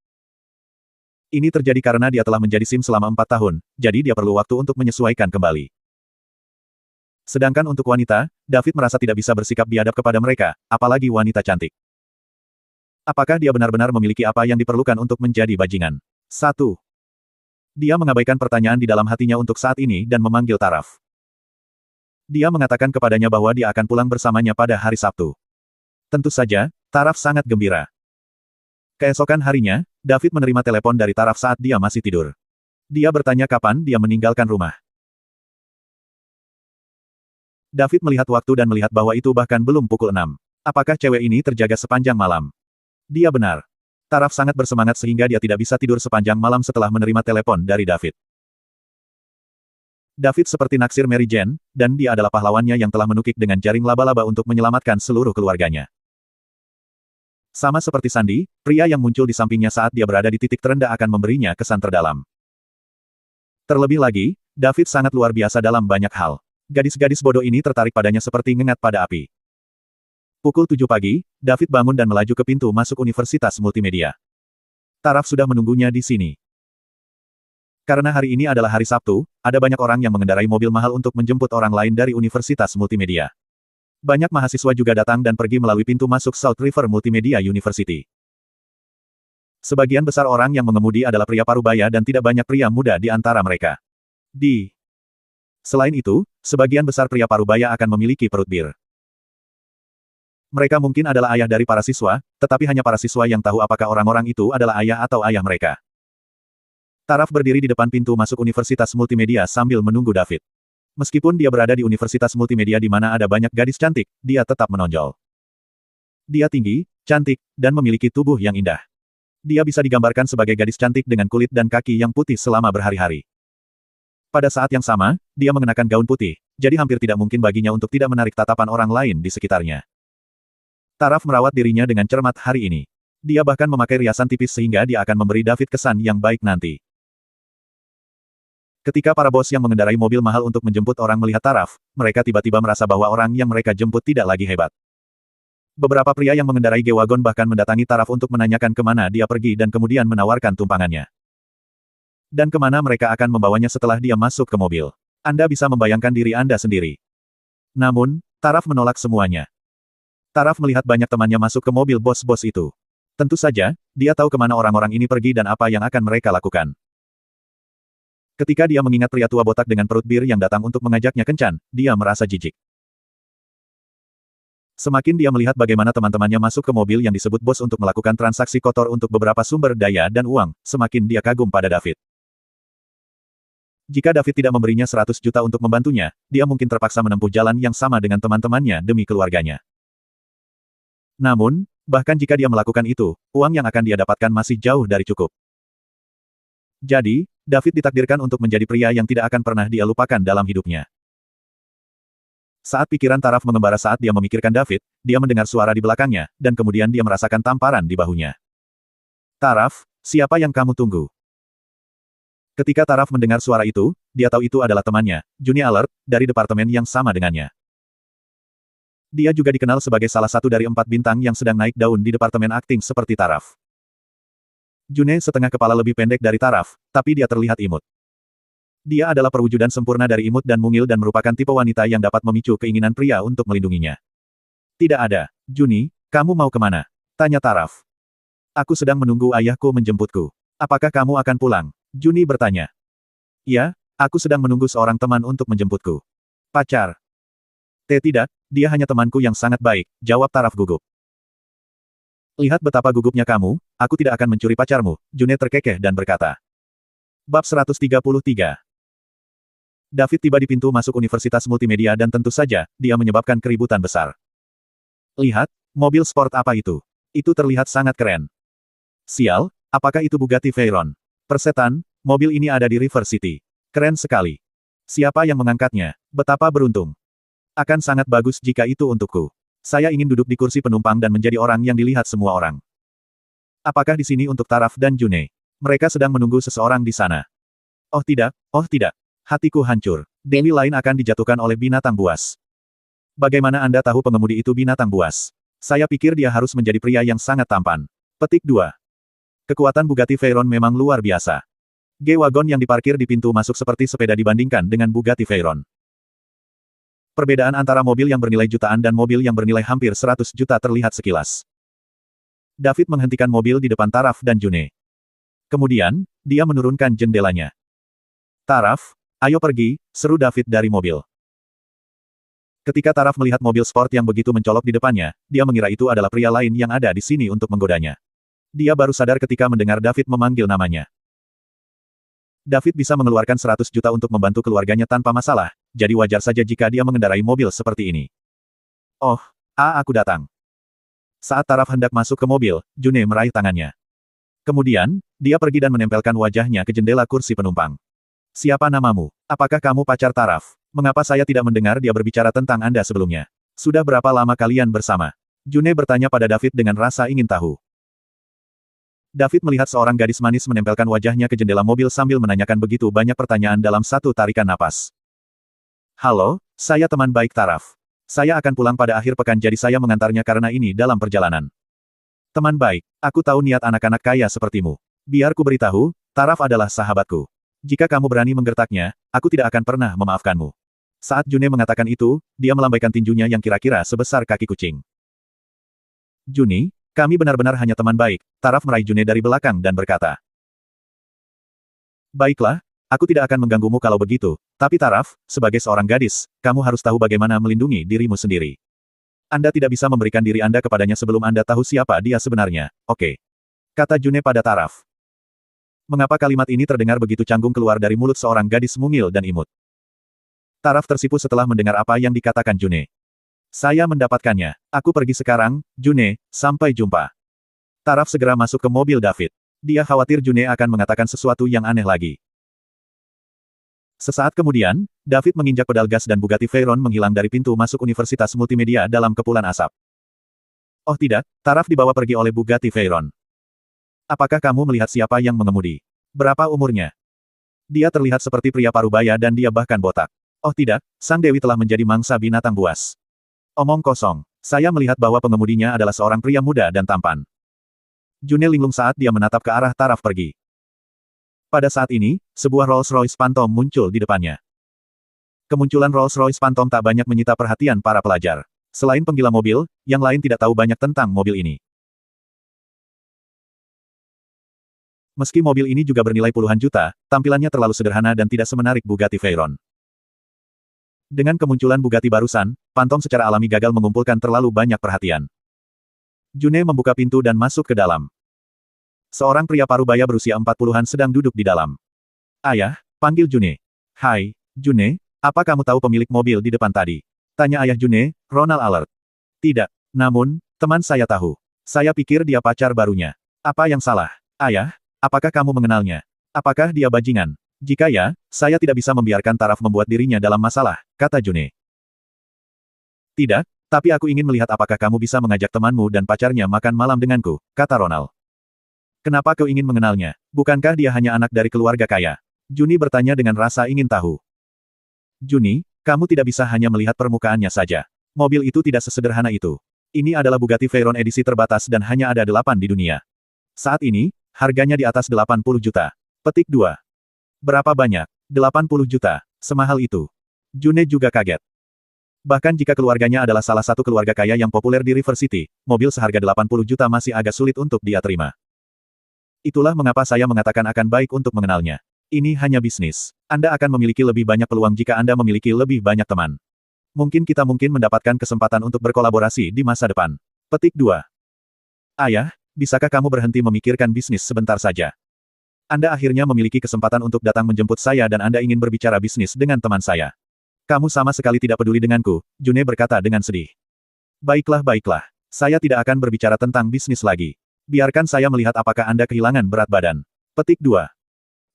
Ini terjadi karena dia telah menjadi Sim selama 4 tahun, jadi dia perlu waktu untuk menyesuaikan kembali. Sedangkan untuk wanita, David merasa tidak bisa bersikap biadab kepada mereka, apalagi wanita cantik. Apakah dia benar-benar memiliki apa yang diperlukan untuk menjadi bajingan? 1. Dia mengabaikan pertanyaan di dalam hatinya untuk saat ini dan memanggil Taraf. Dia mengatakan kepadanya bahwa dia akan pulang bersamanya pada hari Sabtu. Tentu saja, Taraf sangat gembira. Keesokan harinya, David menerima telepon dari Taraf saat dia masih tidur. Dia bertanya kapan dia meninggalkan rumah. David melihat waktu dan melihat bahwa itu bahkan belum pukul 6. Apakah cewek ini terjaga sepanjang malam? Dia benar. Taraf sangat bersemangat sehingga dia tidak bisa tidur sepanjang malam setelah menerima telepon dari David. David seperti naksir Mary Jane, dan dia adalah pahlawannya yang telah menukik dengan jaring laba-laba untuk menyelamatkan seluruh keluarganya. Sama seperti Sandy, pria yang muncul di sampingnya saat dia berada di titik terendah akan memberinya kesan terdalam. Terlebih lagi, David sangat luar biasa dalam banyak hal. Gadis-gadis bodoh ini tertarik padanya seperti ngengat pada api. Pukul 7 pagi, David bangun dan melaju ke pintu masuk Universitas Multimedia. Taraf sudah menunggunya di sini. Karena hari ini adalah hari Sabtu, ada banyak orang yang mengendarai mobil mahal untuk menjemput orang lain dari Universitas Multimedia. Banyak mahasiswa juga datang dan pergi melalui pintu masuk South River Multimedia University. Sebagian besar orang yang mengemudi adalah pria parubaya dan tidak banyak pria muda di antara mereka. Selain itu, sebagian besar pria parubaya akan memiliki perut bir. Mereka mungkin adalah ayah dari para siswa, tetapi hanya para siswa yang tahu apakah orang-orang itu adalah ayah atau ayah mereka. Taraf berdiri di depan pintu masuk Universitas Multimedia sambil menunggu David. Meskipun dia berada di Universitas Multimedia di mana ada banyak gadis cantik, dia tetap menonjol. Dia tinggi, cantik, dan memiliki tubuh yang indah. Dia bisa digambarkan sebagai gadis cantik dengan kulit dan kaki yang putih selama berhari-hari. Pada saat yang sama, dia mengenakan gaun putih, jadi hampir tidak mungkin baginya untuk tidak menarik tatapan orang lain di sekitarnya. Taraf merawat dirinya dengan cermat hari ini. Dia bahkan memakai riasan tipis sehingga dia akan memberi David kesan yang baik nanti. Ketika para bos yang mengendarai mobil mahal untuk menjemput orang melihat Taraf, mereka tiba-tiba merasa bahwa orang yang mereka jemput tidak lagi hebat. Beberapa pria yang mengendarai G-Wagon bahkan mendatangi Taraf untuk menanyakan kemana dia pergi dan kemudian menawarkan tumpangannya. Dan kemana mereka akan membawanya setelah dia masuk ke mobil. Anda bisa membayangkan diri Anda sendiri. Namun, Taraf menolak semuanya. Taraf melihat banyak temannya masuk ke mobil bos-bos itu. Tentu saja, dia tahu kemana orang-orang ini pergi dan apa yang akan mereka lakukan. Ketika dia mengingat pria tua botak dengan perut bir yang datang untuk mengajaknya kencan, dia merasa jijik. Semakin dia melihat bagaimana teman-temannya masuk ke mobil yang disebut bos untuk melakukan transaksi kotor untuk beberapa sumber daya dan uang, semakin dia kagum pada David. Jika David tidak memberinya 100 juta untuk membantunya, dia mungkin terpaksa menempuh jalan yang sama dengan teman-temannya demi keluarganya. Namun, bahkan jika dia melakukan itu, uang yang akan dia dapatkan masih jauh dari cukup. Jadi, David ditakdirkan untuk menjadi pria yang tidak akan pernah dia lupakan dalam hidupnya. Saat pikiran Taraf mengembara saat dia memikirkan David, dia mendengar suara di belakangnya, dan kemudian dia merasakan tamparan di bahunya. Taraf, siapa yang kamu tunggu? Ketika Taraf mendengar suara itu, dia tahu itu adalah temannya, Juni Alert, dari departemen yang sama dengannya. Dia juga dikenal sebagai salah satu dari 4 bintang yang sedang naik daun di departemen akting seperti Taraf. June setengah kepala lebih pendek dari Taraf, tapi dia terlihat imut. Dia adalah perwujudan sempurna dari imut dan mungil dan merupakan tipe wanita yang dapat memicu keinginan pria untuk melindunginya. Tidak ada. Juni, kamu mau kemana? Tanya Taraf. Aku sedang menunggu ayahku menjemputku. Apakah kamu akan pulang? Juni bertanya. Ya, aku sedang menunggu seorang teman untuk menjemputku. Pacar. Tidak, dia hanya temanku yang sangat baik, jawab Taraf gugup. Lihat betapa gugupnya kamu, aku tidak akan mencuri pacarmu, June terkekeh dan berkata. Bab 133. David tiba di pintu masuk Universitas Multimedia dan tentu saja, dia menyebabkan keributan besar. Lihat, mobil sport apa itu? Itu terlihat sangat keren. Sial, apakah itu Bugatti Veyron? Persetan, mobil ini ada di River City. Keren sekali. Siapa yang mengangkatnya? Betapa beruntung. Akan sangat bagus jika itu untukku. Saya ingin duduk di kursi penumpang dan menjadi orang yang dilihat semua orang. Apakah di sini untuk Taraf dan June? Mereka sedang menunggu seseorang di sana. Oh tidak, oh tidak. Hatiku hancur. Dewi lain akan dijatuhkan oleh binatang buas. Bagaimana Anda tahu pengemudi itu binatang buas? Saya pikir dia harus menjadi pria yang sangat tampan. Petik 2. Kekuatan Bugatti Veyron memang luar biasa. G-Wagon yang diparkir di pintu masuk seperti sepeda dibandingkan dengan Bugatti Veyron. Perbedaan antara mobil yang bernilai jutaan dan mobil yang bernilai hampir 100 juta terlihat sekilas. David menghentikan mobil di depan Taraf dan June. Kemudian, dia menurunkan jendelanya. Taraf, ayo pergi, seru David dari mobil. Ketika Taraf melihat mobil sport yang begitu mencolok di depannya, dia mengira itu adalah pria lain yang ada di sini untuk menggodanya. Dia baru sadar ketika mendengar David memanggil namanya. David bisa mengeluarkan 100 juta untuk membantu keluarganya tanpa masalah, jadi wajar saja jika dia mengendarai mobil seperti ini. Oh, aku datang. Saat Taraf hendak masuk ke mobil, June meraih tangannya. Kemudian, dia pergi dan menempelkan wajahnya ke jendela kursi penumpang. Siapa namamu? Apakah kamu pacar Taraf? Mengapa saya tidak mendengar dia berbicara tentang Anda sebelumnya? Sudah berapa lama kalian bersama? June bertanya pada David dengan rasa ingin tahu. David melihat seorang gadis manis menempelkan wajahnya ke jendela mobil sambil menanyakan begitu banyak pertanyaan dalam satu tarikan napas. Halo, saya teman baik Taraf. Saya akan pulang pada akhir pekan jadi saya mengantarnya karena ini dalam perjalanan. Teman baik, aku tahu niat anak-anak kaya sepertimu. Biar ku beritahu, Taraf adalah sahabatku. Jika kamu berani menggertaknya, aku tidak akan pernah memaafkanmu. Saat June mengatakan itu, dia melambaikan tinjunya yang kira-kira sebesar kaki kucing. Juni, kami benar-benar hanya teman baik, Taraf meraih June dari belakang dan berkata. Baiklah, aku tidak akan mengganggumu kalau begitu, tapi Taraf, sebagai seorang gadis, kamu harus tahu bagaimana melindungi dirimu sendiri. Anda tidak bisa memberikan diri Anda kepadanya sebelum Anda tahu siapa dia sebenarnya, oke? Kata June pada Taraf. Mengapa kalimat ini terdengar begitu canggung keluar dari mulut seorang gadis mungil dan imut? Taraf tersipu setelah mendengar apa yang dikatakan June. Saya mendapatkannya. Aku pergi sekarang, June, sampai jumpa. Taraf segera masuk ke mobil David. Dia khawatir June akan mengatakan sesuatu yang aneh lagi. Sesaat kemudian, David menginjak pedal gas dan Bugatti Veyron menghilang dari pintu masuk Universitas Multimedia dalam kepulan asap. Oh tidak, Taraf dibawa pergi oleh Bugatti Veyron. Apakah kamu melihat siapa yang mengemudi? Berapa umurnya? Dia terlihat seperti pria parubaya dan dia bahkan botak. Oh tidak, sang dewi telah menjadi mangsa binatang buas. Omong kosong. Saya melihat bahwa pengemudinya adalah seorang pria muda dan tampan. June linglung saat dia menatap ke arah Taraf pergi. Pada saat ini, sebuah Rolls-Royce Phantom muncul di depannya. Kemunculan Rolls-Royce Phantom tak banyak menyita perhatian para pelajar. Selain penggila mobil, yang lain tidak tahu banyak tentang mobil ini. Meski mobil ini juga bernilai puluhan juta, tampilannya terlalu sederhana dan tidak semenarik Bugatti Veyron. Dengan kemunculan Bugatti barusan, Phantom secara alami gagal mengumpulkan terlalu banyak perhatian. June membuka pintu dan masuk ke dalam. Seorang pria parubaya berusia 40-an sedang duduk di dalam. Ayah, panggil June. Hai, June, apa kamu tahu pemilik mobil di depan tadi? Tanya ayah June, Ronald Alert. Tidak, namun, teman saya tahu. Saya pikir dia pacar barunya. Apa yang salah? Ayah, apakah kamu mengenalnya? Apakah dia bajingan? Jika ya, saya tidak bisa membiarkan Taraf membuat dirinya dalam masalah, kata June. Tidak, tapi aku ingin melihat apakah kamu bisa mengajak temanmu dan pacarnya makan malam denganku, kata Ronald. Kenapa kau ingin mengenalnya? Bukankah dia hanya anak dari keluarga kaya? Juni bertanya dengan rasa ingin tahu. Juni, kamu tidak bisa hanya melihat permukaannya saja. Mobil itu tidak sesederhana itu. Ini adalah Bugatti Veyron edisi terbatas dan hanya ada 8 di dunia. Saat ini, harganya di atas 80 juta. Petik 2. Berapa banyak? 80 juta. Semahal itu. June juga kaget. Bahkan jika keluarganya adalah salah satu keluarga kaya yang populer di River City, mobil seharga 80 juta masih agak sulit untuk dia terima. Itulah mengapa saya mengatakan akan baik untuk mengenalnya. Ini hanya bisnis. Anda akan memiliki lebih banyak peluang jika Anda memiliki lebih banyak teman. Mungkin kita mendapatkan kesempatan untuk berkolaborasi di masa depan. Petik 2. Ayah, bisakah kamu berhenti memikirkan bisnis sebentar saja? Anda akhirnya memiliki kesempatan untuk datang menjemput saya dan Anda ingin berbicara bisnis dengan teman saya. Kamu sama sekali tidak peduli denganku, June berkata dengan sedih. Baiklah, baiklah. Saya tidak akan berbicara tentang bisnis lagi. Biarkan saya melihat apakah Anda kehilangan berat badan. Petik 2.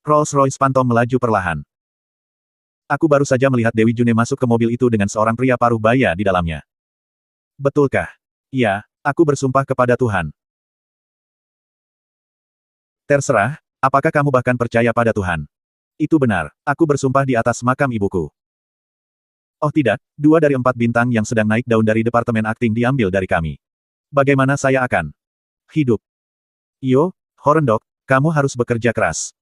Rolls-Royce Phantom melaju perlahan. Aku baru saja melihat Dewi June masuk ke mobil itu dengan seorang pria paruh baya di dalamnya. Betulkah? Ya, aku bersumpah kepada Tuhan. Terserah, apakah kamu bahkan percaya pada Tuhan? Itu benar, aku bersumpah di atas makam ibuku. Oh tidak, 2 dari 4 bintang yang sedang naik daun dari departemen akting diambil dari kami. Bagaimana saya akan hidup? Yo, Horendok, kamu harus bekerja keras.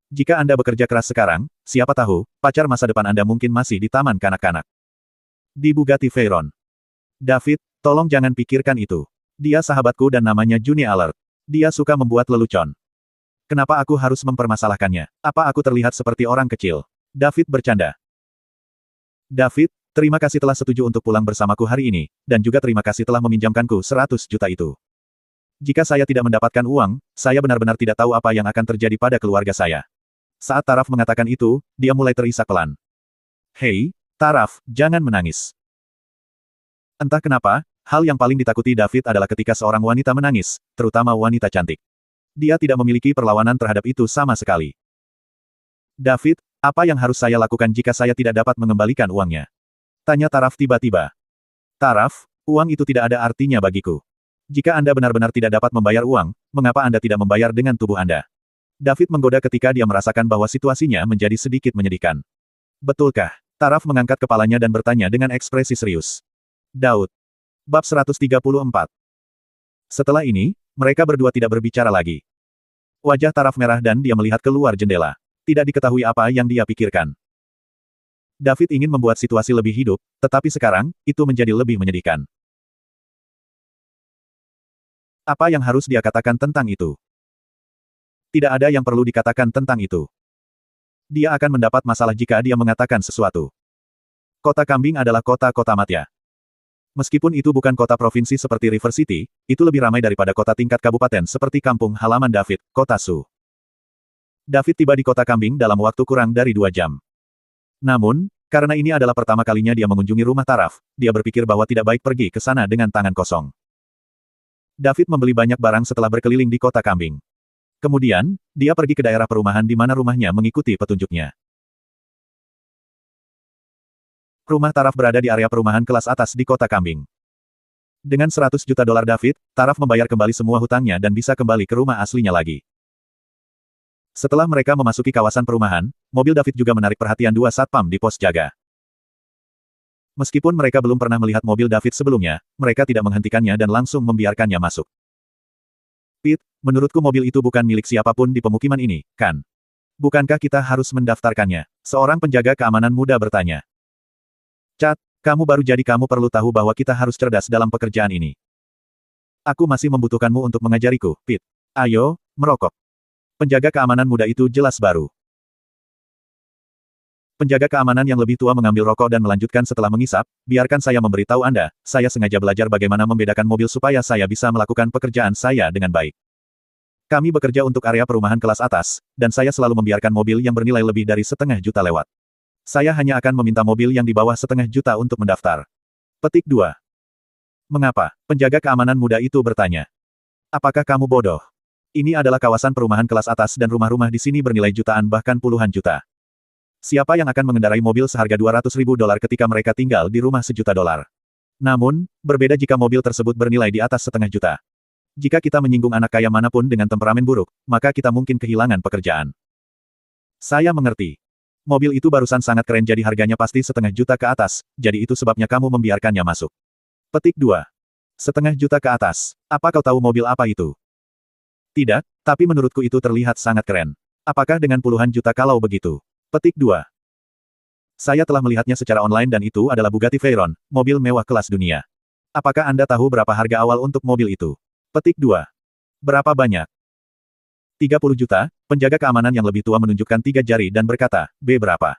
Jika Anda bekerja keras sekarang, siapa tahu, pacar masa depan Anda mungkin masih di taman kanak-kanak. Di Bugatti Veyron. David, tolong jangan pikirkan itu. Dia sahabatku dan namanya Juni Alert. Dia suka membuat lelucon. Kenapa aku harus mempermasalahkannya? Apa aku terlihat seperti orang kecil? David bercanda. David, terima kasih telah setuju untuk pulang bersamaku hari ini, dan juga terima kasih telah meminjamkanku 100 juta itu. Jika saya tidak mendapatkan uang, saya benar-benar tidak tahu apa yang akan terjadi pada keluarga saya. Saat Taraf mengatakan itu, dia mulai terisak pelan. Hei, Taraf, jangan menangis. Entah kenapa, hal yang paling ditakuti David adalah ketika seorang wanita menangis, terutama wanita cantik. Dia tidak memiliki perlawanan terhadap itu sama sekali. David, apa yang harus saya lakukan jika saya tidak dapat mengembalikan uangnya? Tanya Taraf tiba-tiba. Taraf, uang itu tidak ada artinya bagiku. Jika Anda benar-benar tidak dapat membayar uang, mengapa Anda tidak membayar dengan tubuh Anda? David menggoda ketika dia merasakan bahwa situasinya menjadi sedikit menyedihkan. Betulkah? Taraf mengangkat kepalanya dan bertanya dengan ekspresi serius. Daud. Bab 134. Setelah ini, mereka berdua tidak berbicara lagi. Wajah Taraf merah dan dia melihat keluar jendela. Tidak diketahui apa yang dia pikirkan. David ingin membuat situasi lebih hidup, tetapi sekarang, itu menjadi lebih menyedihkan. Apa yang harus dia katakan tentang itu? Tidak ada yang perlu dikatakan tentang itu. Dia akan mendapat masalah jika dia mengatakan sesuatu. Kota Kambing adalah kota-kota Matya. Meskipun itu bukan kota provinsi seperti River City, itu lebih ramai daripada kota tingkat kabupaten seperti kampung halaman David, kota Su. David tiba di kota Kambing dalam waktu kurang dari 2 jam. Namun, karena ini adalah pertama kalinya dia mengunjungi rumah Taraf, dia berpikir bahwa tidak baik pergi ke sana dengan tangan kosong. David membeli banyak barang setelah berkeliling di kota Kambing. Kemudian, dia pergi ke daerah perumahan di mana rumahnya mengikuti petunjuknya. Rumah Taraf berada di area perumahan kelas atas di kota Kambing. Dengan 100 juta dolar David, Taraf membayar kembali semua hutangnya dan bisa kembali ke rumah aslinya lagi. Setelah mereka memasuki kawasan perumahan, mobil David juga menarik perhatian 2 satpam di pos jaga. Meskipun mereka belum pernah melihat mobil David sebelumnya, mereka tidak menghentikannya dan langsung membiarkannya masuk. Pete, menurutku mobil itu bukan milik siapapun di pemukiman ini, kan? Bukankah kita harus mendaftarkannya? Seorang penjaga keamanan muda bertanya. Cat, kamu baru jadi kamu perlu tahu bahwa kita harus cerdas dalam pekerjaan ini. Aku masih membutuhkanmu untuk mengajariku, Pete. Ayo, merokok. Penjaga keamanan muda itu jelas baru. Penjaga keamanan yang lebih tua mengambil rokok dan melanjutkan setelah mengisap, biarkan saya memberitahu Anda, saya sengaja belajar bagaimana membedakan mobil supaya saya bisa melakukan pekerjaan saya dengan baik. Kami bekerja untuk area perumahan kelas atas, dan saya selalu membiarkan mobil yang bernilai lebih dari setengah juta lewat. Saya hanya akan meminta mobil yang di bawah setengah juta untuk mendaftar. Petik 2. Mengapa? Penjaga keamanan muda itu bertanya. Apakah kamu bodoh? Ini adalah kawasan perumahan kelas atas dan rumah-rumah di sini bernilai jutaan bahkan puluhan juta. Siapa yang akan mengendarai mobil seharga 200.000 dolar ketika mereka tinggal di rumah $1 juta? Namun, berbeda jika mobil tersebut bernilai di atas setengah juta. Jika kita menyinggung anak kaya manapun dengan temperamen buruk, maka kita mungkin kehilangan pekerjaan. Saya mengerti. Mobil itu barusan sangat keren jadi harganya pasti setengah juta ke atas, jadi itu sebabnya kamu membiarkannya masuk. Petik 2. Setengah juta ke atas. Apa kau tahu mobil apa itu? Tidak, tapi menurutku itu terlihat sangat keren. Apakah dengan puluhan juta kalau begitu? Petik 2. Saya telah melihatnya secara online dan itu adalah Bugatti Veyron, mobil mewah kelas dunia. Apakah Anda tahu berapa harga awal untuk mobil itu? Petik 2. Berapa banyak? 30 juta, penjaga keamanan yang lebih tua menunjukkan 3 jari dan berkata, B berapa?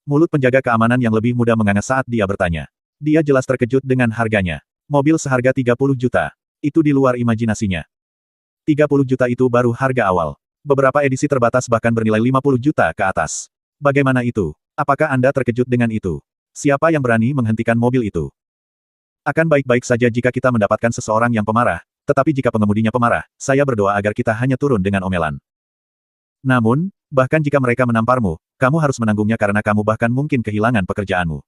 Mulut penjaga keamanan yang lebih muda menganga saat dia bertanya. Dia jelas terkejut dengan harganya. Mobil seharga 30 juta. Itu di luar imajinasinya. 30 juta itu baru harga awal. Beberapa edisi terbatas bahkan bernilai 50 juta ke atas. Bagaimana itu? Apakah Anda terkejut dengan itu? Siapa yang berani menghentikan mobil itu? Akan baik-baik saja jika kita mendapatkan seseorang yang pemarah, tetapi jika pengemudinya pemarah, saya berdoa agar kita hanya turun dengan omelan. Namun, bahkan jika mereka menamparmu, kamu harus menanggungnya karena kamu bahkan mungkin kehilangan pekerjaanmu.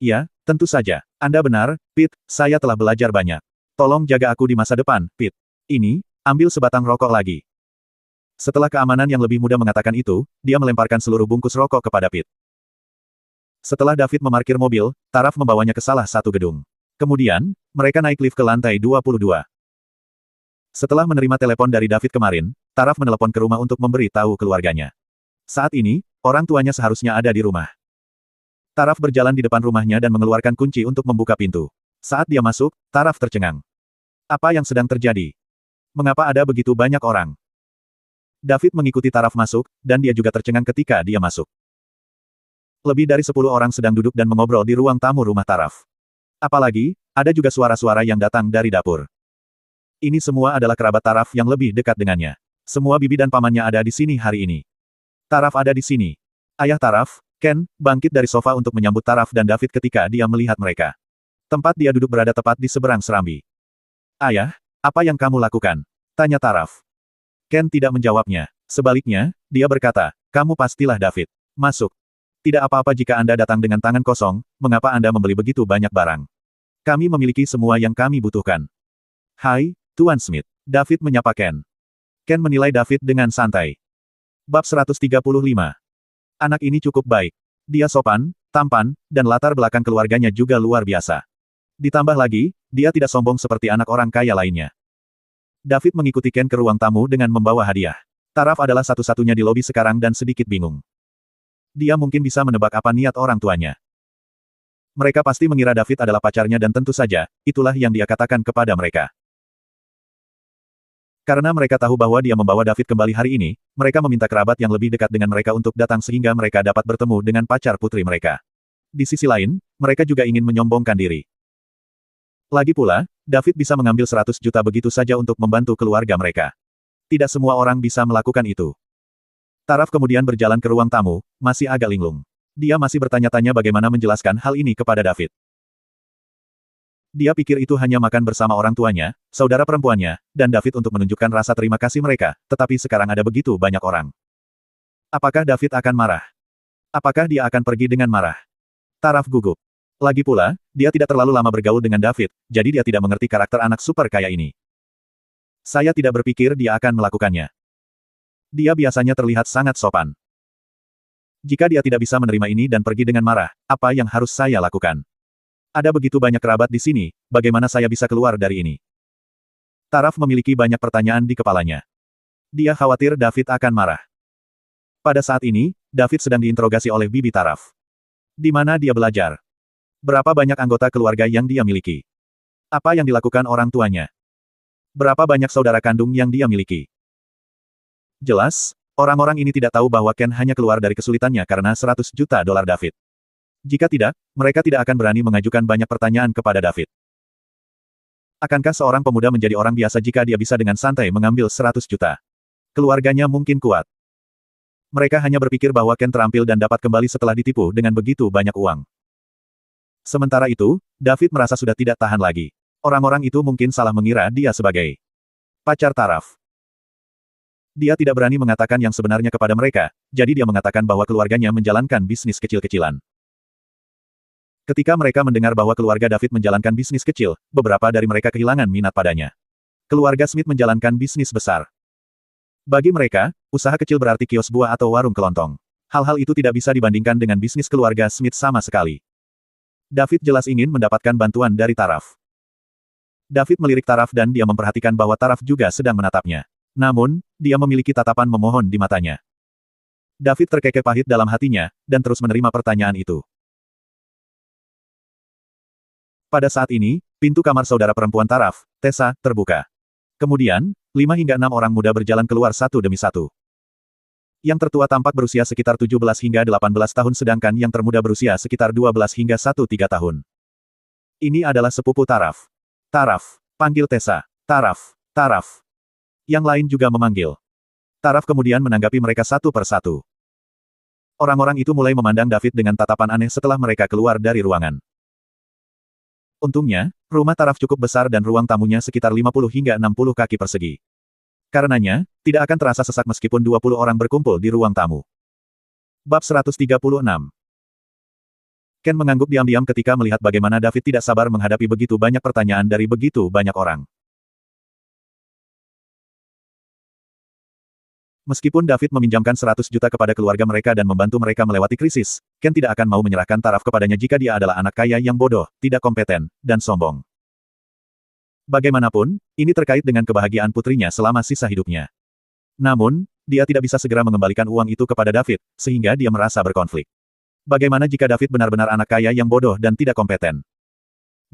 Ya, tentu saja. Anda benar, Pete, saya telah belajar banyak. Tolong jaga aku di masa depan, Pete. Ini, ambil sebatang rokok lagi. Setelah keamanan yang lebih muda mengatakan itu, dia melemparkan seluruh bungkus rokok kepada Pete. Setelah David memarkir mobil, Taraf membawanya ke salah satu gedung. Kemudian, mereka naik lift ke lantai 22. Setelah menerima telepon dari David kemarin, Taraf menelepon ke rumah untuk memberi tahu keluarganya. Saat ini, orang tuanya seharusnya ada di rumah. Taraf berjalan di depan rumahnya dan mengeluarkan kunci untuk membuka pintu. Saat dia masuk, Taraf tercengang. Apa yang sedang terjadi? Mengapa ada begitu banyak orang? David mengikuti Taraf masuk, dan dia juga tercengang ketika dia masuk. Lebih dari 10 orang sedang duduk dan mengobrol di ruang tamu rumah Taraf. Apalagi, ada juga suara-suara yang datang dari dapur. Ini semua adalah kerabat Taraf yang lebih dekat dengannya. Semua bibi dan pamannya ada di sini hari ini. Taraf ada di sini. Ayah Taraf, Ken, bangkit dari sofa untuk menyambut Taraf dan David ketika dia melihat mereka. Tempat dia duduk berada tepat di seberang serambi. Ayah, apa yang kamu lakukan? Tanya Taraf. Ken tidak menjawabnya. Sebaliknya, dia berkata, kamu pastilah David. Masuk. Tidak apa-apa jika Anda datang dengan tangan kosong, mengapa Anda membeli begitu banyak barang? Kami memiliki semua yang kami butuhkan. Hai, Tuan Smith. David menyapa Ken. Ken menilai David dengan santai. Bab 135. Anak ini cukup baik. Dia sopan, tampan, dan latar belakang keluarganya juga luar biasa. Ditambah lagi, dia tidak sombong seperti anak orang kaya lainnya. David mengikuti Ken ke ruang tamu dengan membawa hadiah. Taraf adalah satu-satunya di lobi sekarang dan sedikit bingung. Dia mungkin bisa menebak apa niat orang tuanya. Mereka pasti mengira David adalah pacarnya dan tentu saja, itulah yang dia katakan kepada mereka. Karena mereka tahu bahwa dia membawa David kembali hari ini, mereka meminta kerabat yang lebih dekat dengan mereka untuk datang sehingga mereka dapat bertemu dengan pacar putri mereka. Di sisi lain, mereka juga ingin menyombongkan diri. Lagi pula, David bisa mengambil 100 juta begitu saja untuk membantu keluarga mereka. Tidak semua orang bisa melakukan itu. Taraf kemudian berjalan ke ruang tamu, masih agak linglung. Dia masih bertanya-tanya bagaimana menjelaskan hal ini kepada David. Dia pikir itu hanya makan bersama orang tuanya, saudara perempuannya, dan David untuk menunjukkan rasa terima kasih mereka, tetapi sekarang ada begitu banyak orang. Apakah David akan marah? Apakah dia akan pergi dengan marah? Taraf gugup. Lagi pula, dia tidak terlalu lama bergaul dengan David, jadi dia tidak mengerti karakter anak super kaya ini. Saya tidak berpikir dia akan melakukannya. Dia biasanya terlihat sangat sopan. Jika dia tidak bisa menerima ini dan pergi dengan marah, apa yang harus saya lakukan? Ada begitu banyak kerabat di sini, bagaimana saya bisa keluar dari ini? Taraf memiliki banyak pertanyaan di kepalanya. Dia khawatir David akan marah. Pada saat ini, David sedang diinterogasi oleh bibi Taraf. Di mana dia belajar? Berapa banyak anggota keluarga yang dia miliki? Apa yang dilakukan orang tuanya? Berapa banyak saudara kandung yang dia miliki? Jelas, orang-orang ini tidak tahu bahwa Ken hanya keluar dari kesulitannya karena 100 juta dolar David. Jika tidak, mereka tidak akan berani mengajukan banyak pertanyaan kepada David. Akankah seorang pemuda menjadi orang biasa jika dia bisa dengan santai mengambil 100 juta? Keluarganya mungkin kuat. Mereka hanya berpikir bahwa Ken terampil dan dapat kembali setelah ditipu dengan begitu banyak uang. Sementara itu, David merasa sudah tidak tahan lagi. Orang-orang itu mungkin salah mengira dia sebagai pacar Taraf. Dia tidak berani mengatakan yang sebenarnya kepada mereka, jadi dia mengatakan bahwa keluarganya menjalankan bisnis kecil-kecilan. Ketika mereka mendengar bahwa keluarga David menjalankan bisnis kecil, beberapa dari mereka kehilangan minat padanya. Keluarga Smith menjalankan bisnis besar. Bagi mereka, usaha kecil berarti kios buah atau warung kelontong. Hal-hal itu tidak bisa dibandingkan dengan bisnis keluarga Smith sama sekali. David jelas ingin mendapatkan bantuan dari Taraf. David melirik Taraf dan dia memperhatikan bahwa Taraf juga sedang menatapnya. Namun, dia memiliki tatapan memohon di matanya. David terkekeh pahit dalam hatinya, dan terus menerima pertanyaan itu. Pada saat ini, pintu kamar saudara perempuan Taraf, Tessa, terbuka. Kemudian, 5 hingga 6 orang muda berjalan keluar satu demi satu. Yang tertua tampak berusia sekitar 17 hingga 18 tahun sedangkan yang termuda berusia sekitar 12 hingga 13 tahun. Ini adalah sepupu Taraf. Taraf, panggil Tessa. Taraf, Taraf. Yang lain juga memanggil. Taraf kemudian menanggapi mereka satu per satu. Orang-orang itu mulai memandang David dengan tatapan aneh setelah mereka keluar dari ruangan. Untungnya, rumah Taraf cukup besar dan ruang tamunya sekitar 50 hingga 60 kaki persegi. Karenanya, tidak akan terasa sesak meskipun 20 orang berkumpul di ruang tamu. Bab 136. Ken mengangguk diam-diam ketika melihat bagaimana David tidak sabar menghadapi begitu banyak pertanyaan dari begitu banyak orang. Meskipun David meminjamkan 100 juta kepada keluarga mereka dan membantu mereka melewati krisis, Ken tidak akan mau menyerahkan Taraf kepadanya jika dia adalah anak kaya yang bodoh, tidak kompeten, dan sombong. Bagaimanapun, ini terkait dengan kebahagiaan putrinya selama sisa hidupnya. Namun, dia tidak bisa segera mengembalikan uang itu kepada David, sehingga dia merasa berkonflik. Bagaimana jika David benar-benar anak kaya yang bodoh dan tidak kompeten?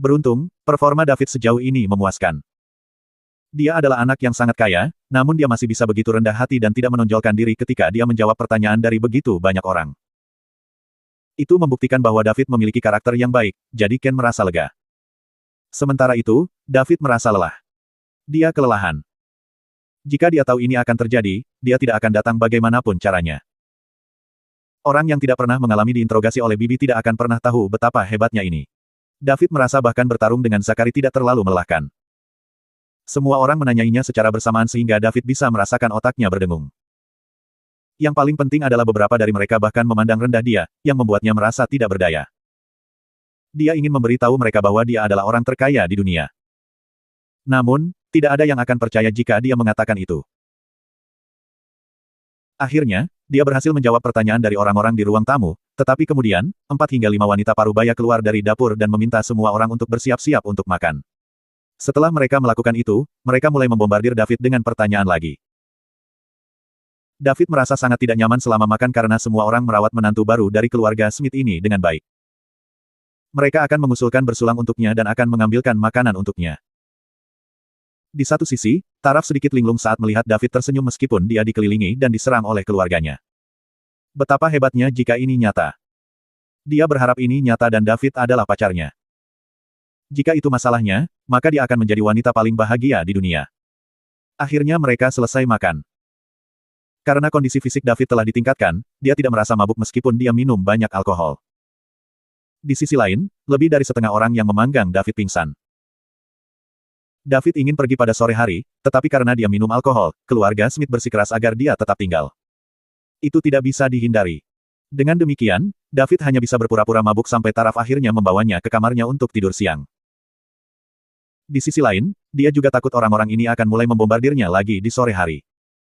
Beruntung, performa David sejauh ini memuaskan. Dia adalah anak yang sangat kaya, namun dia masih bisa begitu rendah hati dan tidak menonjolkan diri ketika dia menjawab pertanyaan dari begitu banyak orang. Itu membuktikan bahwa David memiliki karakter yang baik, jadi Ken merasa lega. Sementara itu, David merasa lelah. Dia kelelahan. Jika dia tahu ini akan terjadi, dia tidak akan datang bagaimanapun caranya. Orang yang tidak pernah mengalami diinterogasi oleh Bibi tidak akan pernah tahu betapa hebatnya ini. David merasa bahkan bertarung dengan Zakari tidak terlalu melelahkan. Semua orang menanyainya secara bersamaan sehingga David bisa merasakan otaknya berdengung. Yang paling penting adalah beberapa dari mereka bahkan memandang rendah dia, yang membuatnya merasa tidak berdaya. Dia ingin memberitahu mereka bahwa dia adalah orang terkaya di dunia. Namun, tidak ada yang akan percaya jika dia mengatakan itu. Akhirnya, dia berhasil menjawab pertanyaan dari orang-orang di ruang tamu, tetapi kemudian, 4 hingga 5 wanita parubaya keluar dari dapur dan meminta semua orang untuk bersiap-siap untuk makan. Setelah mereka melakukan itu, mereka mulai membombardir David dengan pertanyaan lagi. David merasa sangat tidak nyaman selama makan karena semua orang merawat menantu baru dari keluarga Smith ini dengan baik. Mereka akan mengusulkan bersulang untuknya dan akan mengambilkan makanan untuknya. Di satu sisi, Taraf sedikit linglung saat melihat David tersenyum meskipun dia dikelilingi dan diserang oleh keluarganya. Betapa hebatnya jika ini nyata. Dia berharap ini nyata dan David adalah pacarnya. Jika itu masalahnya, maka dia akan menjadi wanita paling bahagia di dunia. Akhirnya mereka selesai makan. Karena kondisi fisik David telah ditingkatkan, dia tidak merasa mabuk meskipun dia minum banyak alkohol. Di sisi lain, lebih dari setengah orang yang memanggang David pingsan. David ingin pergi pada sore hari, tetapi karena dia minum alkohol, keluarga Smith bersikeras agar dia tetap tinggal. Itu tidak bisa dihindari. Dengan demikian, David hanya bisa berpura-pura mabuk sampai Taraf akhirnya membawanya ke kamarnya untuk tidur siang. Di sisi lain, dia juga takut orang-orang ini akan mulai membombardirnya lagi di sore hari.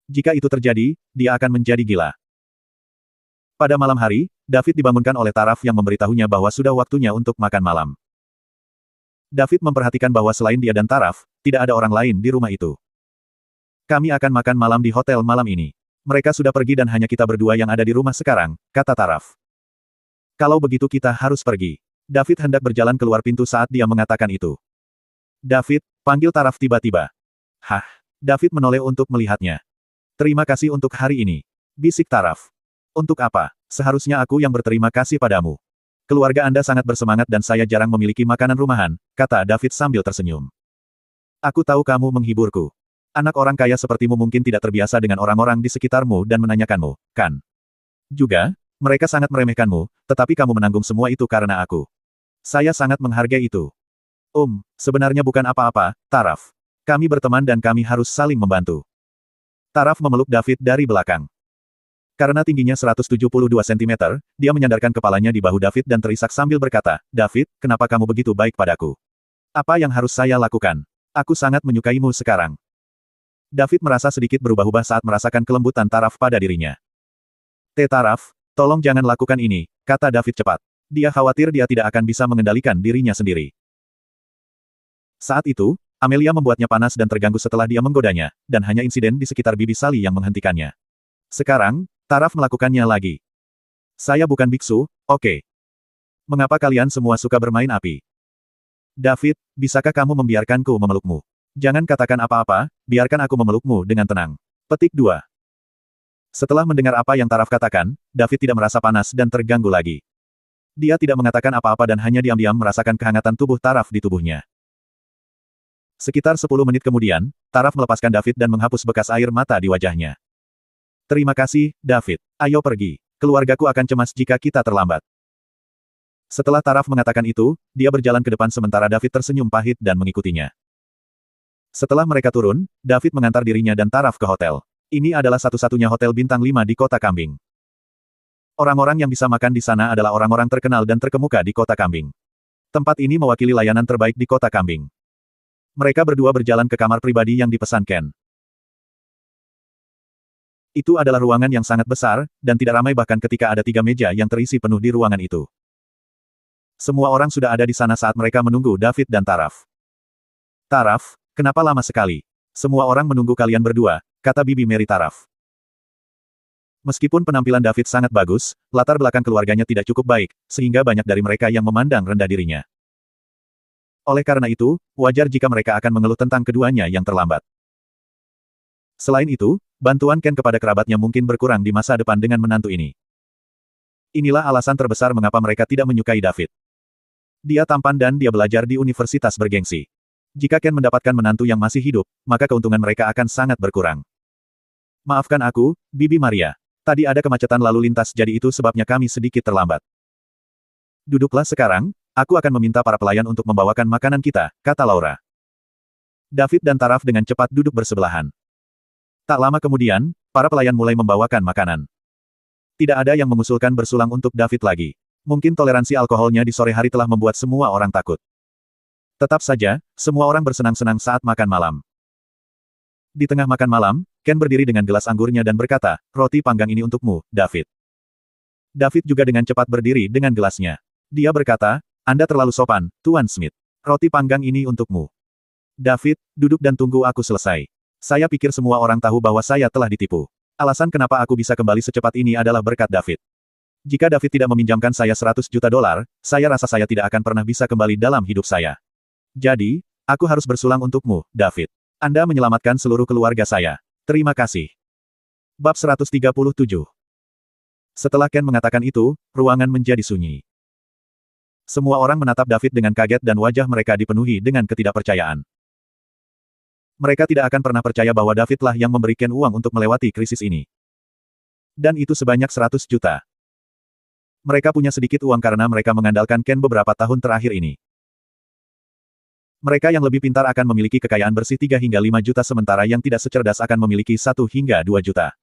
Jika itu terjadi, dia akan menjadi gila. Pada malam hari, David dibangunkan oleh Taraf yang memberitahunya bahwa sudah waktunya untuk makan malam. David memperhatikan bahwa selain dia dan Taraf, tidak ada orang lain di rumah itu. Kami akan makan malam di hotel malam ini. Mereka sudah pergi dan hanya kita berdua yang ada di rumah sekarang, kata Taraf. Kalau begitu kita harus pergi. David hendak berjalan keluar pintu saat dia mengatakan itu. David, panggil Taraf tiba-tiba. Hah? David menoleh untuk melihatnya. Terima kasih untuk hari ini. Bisik Taraf. Untuk apa? Seharusnya aku yang berterima kasih padamu. Keluarga Anda sangat bersemangat dan saya jarang memiliki makanan rumahan, kata David sambil tersenyum. Aku tahu kamu menghiburku. Anak orang kaya sepertimu mungkin tidak terbiasa dengan orang-orang di sekitarmu dan menanyakanmu, kan? Juga, mereka sangat meremehkanmu, tetapi kamu menanggung semua itu karena aku. Saya sangat menghargai itu. Sebenarnya bukan apa-apa, Taraf. Kami berteman dan kami harus saling membantu. Taraf memeluk David dari belakang. Karena tingginya 172 cm, dia menyandarkan kepalanya di bahu David dan terisak sambil berkata, David, kenapa kamu begitu baik padaku? Apa yang harus saya lakukan? Aku sangat menyukaimu sekarang. David merasa sedikit berubah-ubah saat merasakan kelembutan Taraf pada dirinya. Taraf, tolong jangan lakukan ini, kata David cepat. Dia khawatir dia tidak akan bisa mengendalikan dirinya sendiri. Saat itu, Amelia membuatnya panas dan terganggu setelah dia menggodanya, dan hanya insiden di sekitar Bibi Sally yang menghentikannya. Sekarang, Taraf melakukannya lagi. Saya bukan biksu, oke. Mengapa kalian semua suka bermain api? David, bisakah kamu membiarkanku memelukmu? Jangan katakan apa-apa, biarkan aku memelukmu dengan tenang. Petik 2. Setelah mendengar apa yang Taraf katakan, David tidak merasa panas dan terganggu lagi. Dia tidak mengatakan apa-apa dan hanya diam-diam merasakan kehangatan tubuh Taraf di tubuhnya. Sekitar 10 menit kemudian, Taraf melepaskan David dan menghapus bekas air mata di wajahnya. Terima kasih, David. Ayo pergi. Keluargaku akan cemas jika kita terlambat. Setelah Taraf mengatakan itu, dia berjalan ke depan sementara David tersenyum pahit dan mengikutinya. Setelah mereka turun, David mengantar dirinya dan Taraf ke hotel. Ini adalah satu-satunya hotel bintang 5 di kota Kambing. Orang-orang yang bisa makan di sana adalah orang-orang terkenal dan terkemuka di kota Kambing. Tempat ini mewakili layanan terbaik di kota Kambing. Mereka berdua berjalan ke kamar pribadi yang dipesan Ken. Itu adalah ruangan yang sangat besar, dan tidak ramai bahkan ketika ada 3 meja yang terisi penuh di ruangan itu. Semua orang sudah ada di sana saat mereka menunggu David dan Taraf. Taraf, kenapa lama sekali? Semua orang menunggu kalian berdua, kata Bibi Mary Taraf. Meskipun penampilan David sangat bagus, latar belakang keluarganya tidak cukup baik, sehingga banyak dari mereka yang memandang rendah dirinya. Oleh karena itu, wajar jika mereka akan mengeluh tentang keduanya yang terlambat. Selain itu, bantuan Ken kepada kerabatnya mungkin berkurang di masa depan dengan menantu ini. Inilah alasan terbesar mengapa mereka tidak menyukai David. Dia tampan dan dia belajar di universitas bergengsi. Jika Ken mendapatkan menantu yang masih hidup, maka keuntungan mereka akan sangat berkurang. Maafkan aku, Bibi Maria. Tadi ada kemacetan lalu lintas jadi itu sebabnya kami sedikit terlambat. Duduklah sekarang, aku akan meminta para pelayan untuk membawakan makanan kita, kata Laura. David dan Taraf dengan cepat duduk bersebelahan. Tak lama kemudian, para pelayan mulai membawakan makanan. Tidak ada yang mengusulkan bersulang untuk David lagi. Mungkin toleransi alkoholnya di sore hari telah membuat semua orang takut. Tetap saja, semua orang bersenang-senang saat makan malam. Di tengah makan malam, Ken berdiri dengan gelas anggurnya dan berkata, roti panggang ini untukmu, David. David juga dengan cepat berdiri dengan gelasnya. Dia berkata, Anda terlalu sopan, Tuan Smith. Roti panggang ini untukmu. David, duduk dan tunggu aku selesai. Saya pikir semua orang tahu bahwa saya telah ditipu. Alasan kenapa aku bisa kembali secepat ini adalah berkat David. Jika David tidak meminjamkan saya $100 juta, saya rasa saya tidak akan pernah bisa kembali dalam hidup saya. Jadi, aku harus bersulang untukmu, David. Anda menyelamatkan seluruh keluarga saya. Terima kasih. Bab 137. Setelah Ken mengatakan itu, ruangan menjadi sunyi. Semua orang menatap David dengan kaget dan wajah mereka dipenuhi dengan ketidakpercayaan. Mereka tidak akan pernah percaya bahwa Davidlah yang memberi Ken uang untuk melewati krisis ini. Dan itu sebanyak 100 juta. Mereka punya sedikit uang karena mereka mengandalkan Ken beberapa tahun terakhir ini. Mereka yang lebih pintar akan memiliki kekayaan bersih 3 hingga 5 juta sementara yang tidak secerdas akan memiliki 1 hingga 2 juta.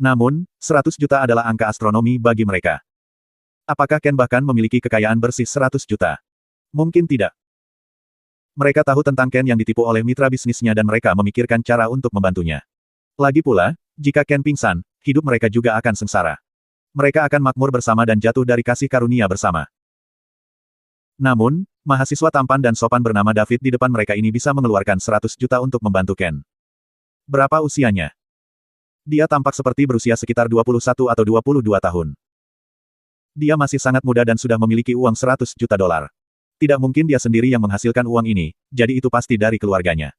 Namun, 100 juta adalah angka astronomi bagi mereka. Apakah Ken bahkan memiliki kekayaan bersih 100 juta? Mungkin tidak. Mereka tahu tentang Ken yang ditipu oleh mitra bisnisnya dan mereka memikirkan cara untuk membantunya. Lagi pula, jika Ken pingsan, hidup mereka juga akan sengsara. Mereka akan makmur bersama dan jatuh dari kasih karunia bersama. Namun, mahasiswa tampan dan sopan bernama David di depan mereka ini bisa mengeluarkan 100 juta untuk membantu Ken. Berapa usianya? Dia tampak seperti berusia sekitar 21 atau 22 tahun. Dia masih sangat muda dan sudah memiliki uang $100 juta. Tidak mungkin dia sendiri yang menghasilkan uang ini, jadi itu pasti dari keluarganya.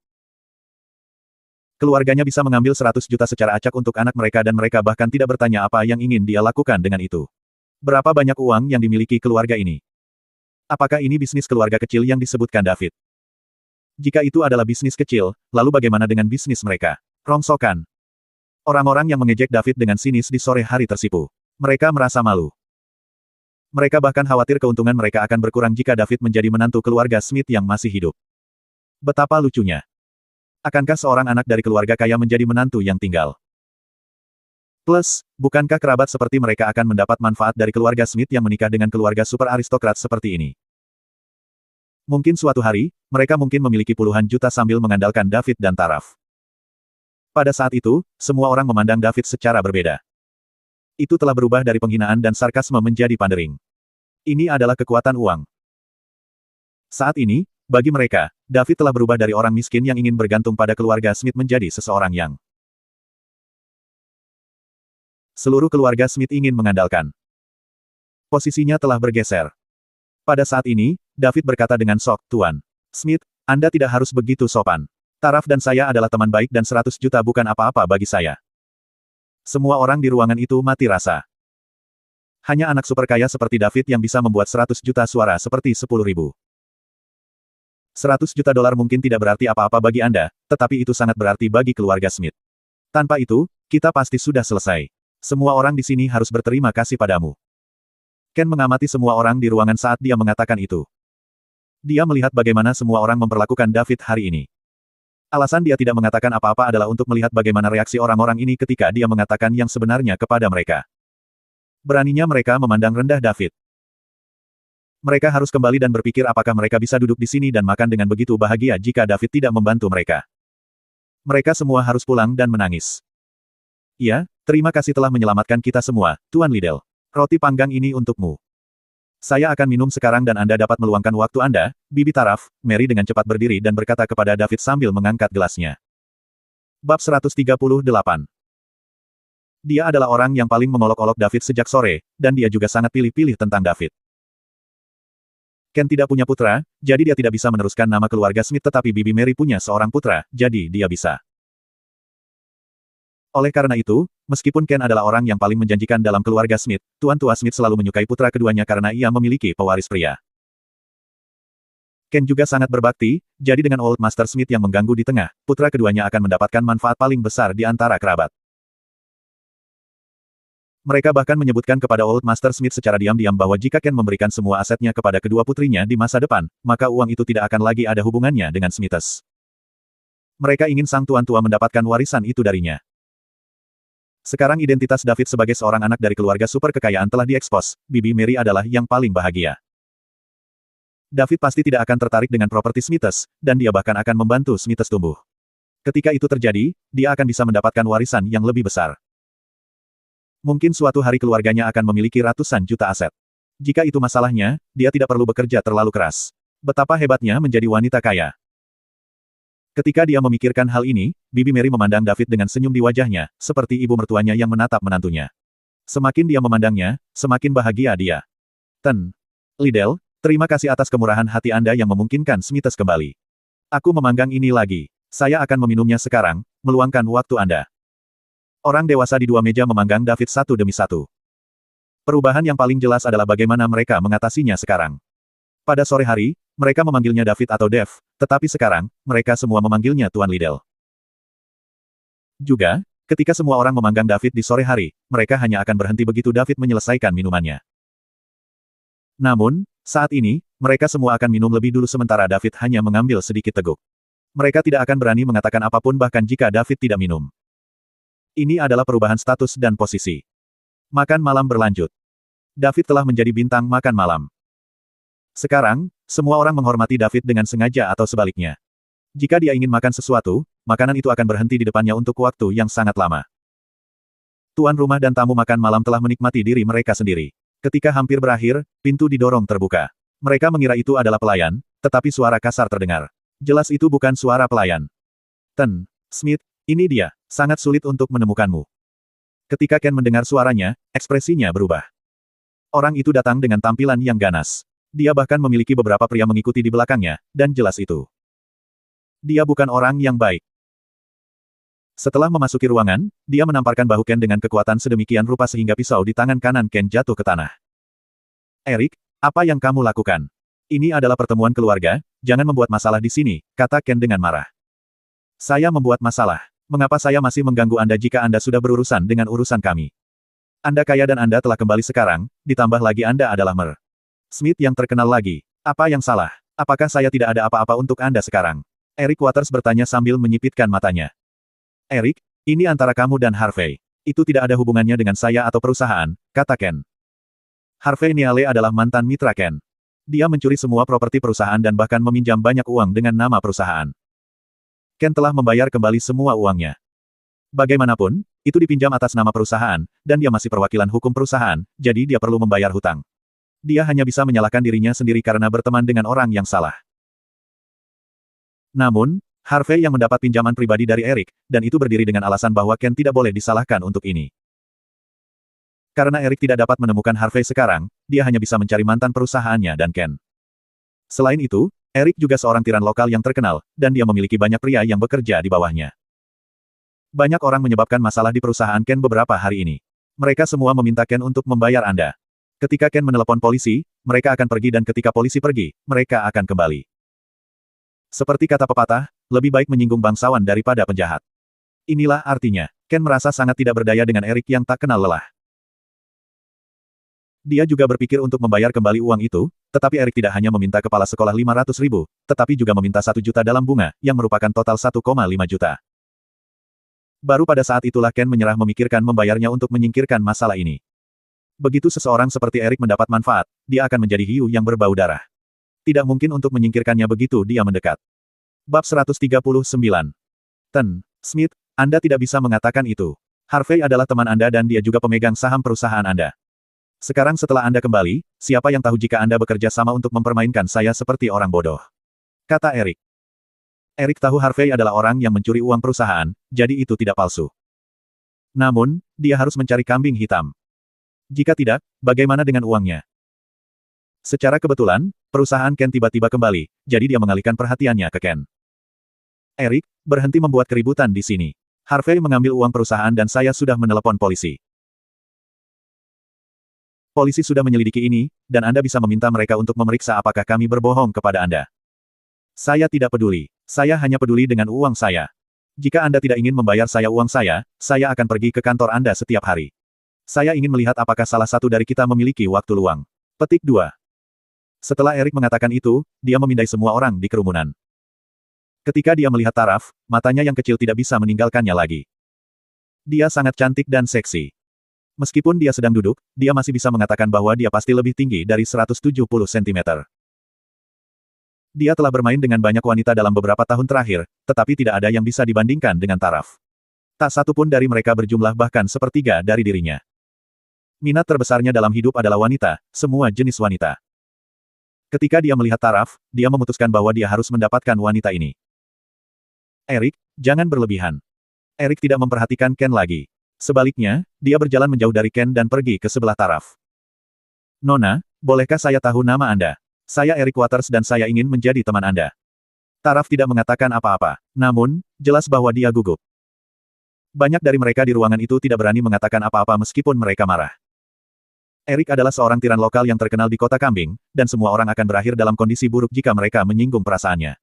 Keluarganya bisa mengambil 100 juta secara acak untuk anak mereka dan mereka bahkan tidak bertanya apa yang ingin dia lakukan dengan itu. Berapa banyak uang yang dimiliki keluarga ini? Apakah ini bisnis keluarga kecil yang disebutkan David? Jika itu adalah bisnis kecil, lalu bagaimana dengan bisnis mereka? Rongsokan. Orang-orang yang mengejek David dengan sinis di sore hari tersipu. Mereka merasa malu. Mereka bahkan khawatir keuntungan mereka akan berkurang jika David menjadi menantu keluarga Smith yang masih hidup. Betapa lucunya. Akankah seorang anak dari keluarga kaya menjadi menantu yang tinggal? Plus, bukankah kerabat seperti mereka akan mendapat manfaat dari keluarga Smith yang menikah dengan keluarga super aristokrat seperti ini? Mungkin suatu hari, mereka mungkin memiliki puluhan juta sambil mengandalkan David dan Taraf. Pada saat itu, semua orang memandang David secara berbeda. Itu telah berubah dari penghinaan dan sarkasme menjadi pandering. Ini adalah kekuatan uang. Saat ini, bagi mereka, David telah berubah dari orang miskin yang ingin bergantung pada keluarga Smith menjadi seseorang yang Seluruh keluarga Smith ingin mengandalkan. Posisinya telah bergeser. Pada saat ini, David berkata dengan sok, "Tuan Smith, Anda tidak harus begitu sopan. Taraf dan saya adalah teman baik dan 100 juta bukan apa-apa bagi saya." Semua orang di ruangan itu mati rasa. Hanya anak super kaya seperti David yang bisa membuat 100 juta suara seperti 10.000. 100 juta dolar mungkin tidak berarti apa-apa bagi Anda, tetapi itu sangat berarti bagi keluarga Smith. Tanpa itu, kita pasti sudah selesai. Semua orang di sini harus berterima kasih padamu. Ken mengamati semua orang di ruangan saat dia mengatakan itu. Dia melihat bagaimana semua orang memperlakukan David hari ini. Alasan dia tidak mengatakan apa-apa adalah untuk melihat bagaimana reaksi orang-orang ini ketika dia mengatakan yang sebenarnya kepada mereka. Beraninya mereka memandang rendah David. Mereka harus kembali dan berpikir apakah mereka bisa duduk di sini dan makan dengan begitu bahagia jika David tidak membantu mereka. Mereka semua harus pulang dan menangis. "Iya, terima kasih telah menyelamatkan kita semua, Tuan Liddell. Roti panggang ini untukmu. Saya akan minum sekarang dan Anda dapat meluangkan waktu Anda." Bibi Taraf, Mary dengan cepat berdiri dan berkata kepada David sambil mengangkat gelasnya. Bab 138. Dia adalah orang yang paling mengolok-olok David sejak sore, dan dia juga sangat pilih-pilih tentang David. Ken tidak punya putra, jadi dia tidak bisa meneruskan nama keluarga Smith, tetapi Bibi Mary punya seorang putra, jadi dia bisa. Oleh karena itu, meskipun Ken adalah orang yang paling menjanjikan dalam keluarga Smith, Tuan tua Smith selalu menyukai putra keduanya karena ia memiliki pewaris pria. Ken juga sangat berbakti, jadi dengan Old Master Smith yang mengganggu di tengah, putra keduanya akan mendapatkan manfaat paling besar di antara kerabat. Mereka bahkan menyebutkan kepada Old Master Smith secara diam-diam bahwa jika Ken memberikan semua asetnya kepada kedua putrinya di masa depan, maka uang itu tidak akan lagi ada hubungannya dengan Smiths. Mereka ingin sang tuan tua mendapatkan warisan itu darinya. Sekarang identitas David sebagai seorang anak dari keluarga super kekayaan telah diekspos, Bibi Mary adalah yang paling bahagia. David pasti tidak akan tertarik dengan properti Smiths, dan dia bahkan akan membantu Smiths tumbuh. Ketika itu terjadi, dia akan bisa mendapatkan warisan yang lebih besar. Mungkin suatu hari keluarganya akan memiliki ratusan juta aset. Jika itu masalahnya, dia tidak perlu bekerja terlalu keras. Betapa hebatnya menjadi wanita kaya. Ketika dia memikirkan hal ini, Bibi Mary memandang David dengan senyum di wajahnya, seperti ibu mertuanya yang menatap menantunya. Semakin dia memandangnya, semakin bahagia dia. Liddell, terima kasih atas kemurahan hati Anda yang memungkinkan Smiths kembali. Aku memanggang ini lagi. Saya akan meminumnya sekarang, meluangkan waktu Anda. Orang dewasa di dua meja memanggang David satu demi satu. Perubahan yang paling jelas adalah bagaimana mereka mengatasinya sekarang. Pada sore hari, mereka memanggilnya David atau Dev, tetapi sekarang, mereka semua memanggilnya Tuan Liddell. Juga, ketika semua orang memanggang David di sore hari, mereka hanya akan berhenti begitu David menyelesaikan minumannya. Namun, saat ini, mereka semua akan minum lebih dulu sementara David hanya mengambil sedikit teguk. Mereka tidak akan berani mengatakan apapun bahkan jika David tidak minum. Ini adalah perubahan status dan posisi. Makan malam berlanjut. David telah menjadi bintang makan malam. Sekarang, semua orang menghormati David dengan sengaja atau sebaliknya. Jika dia ingin makan sesuatu, makanan itu akan berhenti di depannya untuk waktu yang sangat lama. Tuan rumah dan tamu makan malam telah menikmati diri mereka sendiri. Ketika hampir berakhir, pintu didorong terbuka. Mereka mengira itu adalah pelayan, tetapi suara kasar terdengar. Jelas itu bukan suara pelayan. Smith, ini dia. Sangat sulit untuk menemukanmu. Ketika Ken mendengar suaranya, ekspresinya berubah. Orang itu datang dengan tampilan yang ganas. Dia bahkan memiliki beberapa pria mengikuti di belakangnya, dan jelas itu. Dia bukan orang yang baik. Setelah memasuki ruangan, dia menamparkan bahu Ken dengan kekuatan sedemikian rupa sehingga pisau di tangan kanan Ken jatuh ke tanah. "Eric, apa yang kamu lakukan? Ini adalah pertemuan keluarga, jangan membuat masalah di sini," kata Ken dengan marah. "Saya membuat masalah. Mengapa saya masih mengganggu Anda jika Anda sudah berurusan dengan urusan kami? Anda kaya dan Anda telah kembali sekarang, ditambah lagi Anda adalah Smith yang terkenal lagi. Apa yang salah? Apakah saya tidak ada apa-apa untuk Anda sekarang?" Eric Waters bertanya sambil menyipitkan matanya. "Eric, ini antara kamu dan Harvey. Itu tidak ada hubungannya dengan saya atau perusahaan," kata Ken. Harvey Niale adalah mantan mitra Ken. Dia mencuri semua properti perusahaan dan bahkan meminjam banyak uang dengan nama perusahaan. Ken telah membayar kembali semua uangnya. Bagaimanapun, itu dipinjam atas nama perusahaan, dan dia masih perwakilan hukum perusahaan, jadi dia perlu membayar hutang. Dia hanya bisa menyalahkan dirinya sendiri karena berteman dengan orang yang salah. Namun, Harvey yang mendapat pinjaman pribadi dari Eric, dan itu berdiri dengan alasan bahwa Ken tidak boleh disalahkan untuk ini. Karena Erik tidak dapat menemukan Harvey sekarang, dia hanya bisa mencari mantan perusahaannya dan Ken. Selain itu, Erik juga seorang tiran lokal yang terkenal, dan dia memiliki banyak pria yang bekerja di bawahnya. Banyak orang menyebabkan masalah di perusahaan Ken beberapa hari ini. Mereka semua meminta Ken untuk membayar Anda. Ketika Ken menelepon polisi, mereka akan pergi dan ketika polisi pergi, mereka akan kembali. Seperti kata pepatah, lebih baik menyinggung bangsawan daripada penjahat. Inilah artinya, Ken merasa sangat tidak berdaya dengan Erik yang tak kenal lelah. Dia juga berpikir untuk membayar kembali uang itu, tetapi Erik tidak hanya meminta kepala sekolah 500.000, tetapi juga meminta 1 juta dalam bunga, yang merupakan total 1,5 juta. Baru pada saat itulah Ken menyerah memikirkan membayarnya untuk menyingkirkan masalah ini. Begitu seseorang seperti Erik mendapat manfaat, dia akan menjadi hiu yang berbau darah. Tidak mungkin untuk menyingkirkannya begitu dia mendekat. Bab 139. Smith, Anda tidak bisa mengatakan itu. Harvey adalah teman Anda dan dia juga pemegang saham perusahaan Anda. Sekarang setelah Anda kembali, siapa yang tahu jika Anda bekerja sama untuk mempermainkan saya seperti orang bodoh? Kata Erik. Erik tahu Harvey adalah orang yang mencuri uang perusahaan, jadi itu tidak palsu. Namun, dia harus mencari kambing hitam. Jika tidak, bagaimana dengan uangnya? Secara kebetulan, perusahaan Ken tiba-tiba kembali, jadi dia mengalihkan perhatiannya ke Ken. Erik, berhenti membuat keributan di sini. Harvey mengambil uang perusahaan dan saya sudah menelepon polisi. Polisi sudah menyelidiki ini, dan Anda bisa meminta mereka untuk memeriksa apakah kami berbohong kepada Anda. Saya tidak peduli. Saya hanya peduli dengan uang saya. Jika Anda tidak ingin membayar saya uang saya akan pergi ke kantor Anda setiap hari. Saya ingin melihat apakah salah satu dari kita memiliki waktu luang. Petik 2. Setelah Erik mengatakan itu, dia memindai semua orang di kerumunan. Ketika dia melihat Taraf, matanya yang kecil tidak bisa meninggalkannya lagi. Dia sangat cantik dan seksi. Meskipun dia sedang duduk, dia masih bisa mengatakan bahwa dia pasti lebih tinggi dari 170 cm. Dia telah bermain dengan banyak wanita dalam beberapa tahun terakhir, tetapi tidak ada yang bisa dibandingkan dengan Taraf. Tak satu pun dari mereka berjumlah bahkan sepertiga dari dirinya. Minat terbesarnya dalam hidup adalah wanita, semua jenis wanita. Ketika dia melihat Taraf, dia memutuskan bahwa dia harus mendapatkan wanita ini. Erik, jangan berlebihan. Erik tidak memperhatikan Ken lagi. Sebaliknya, dia berjalan menjauh dari Ken dan pergi ke sebelah Taraf. Nona, bolehkah saya tahu nama Anda? Saya Erik Waters dan saya ingin menjadi teman Anda. Taraf tidak mengatakan apa-apa. Namun, jelas bahwa dia gugup. Banyak dari mereka di ruangan itu tidak berani mengatakan apa-apa meskipun mereka marah. Erik adalah seorang tiran lokal yang terkenal di kota kambing, dan semua orang akan berakhir dalam kondisi buruk jika mereka menyinggung perasaannya.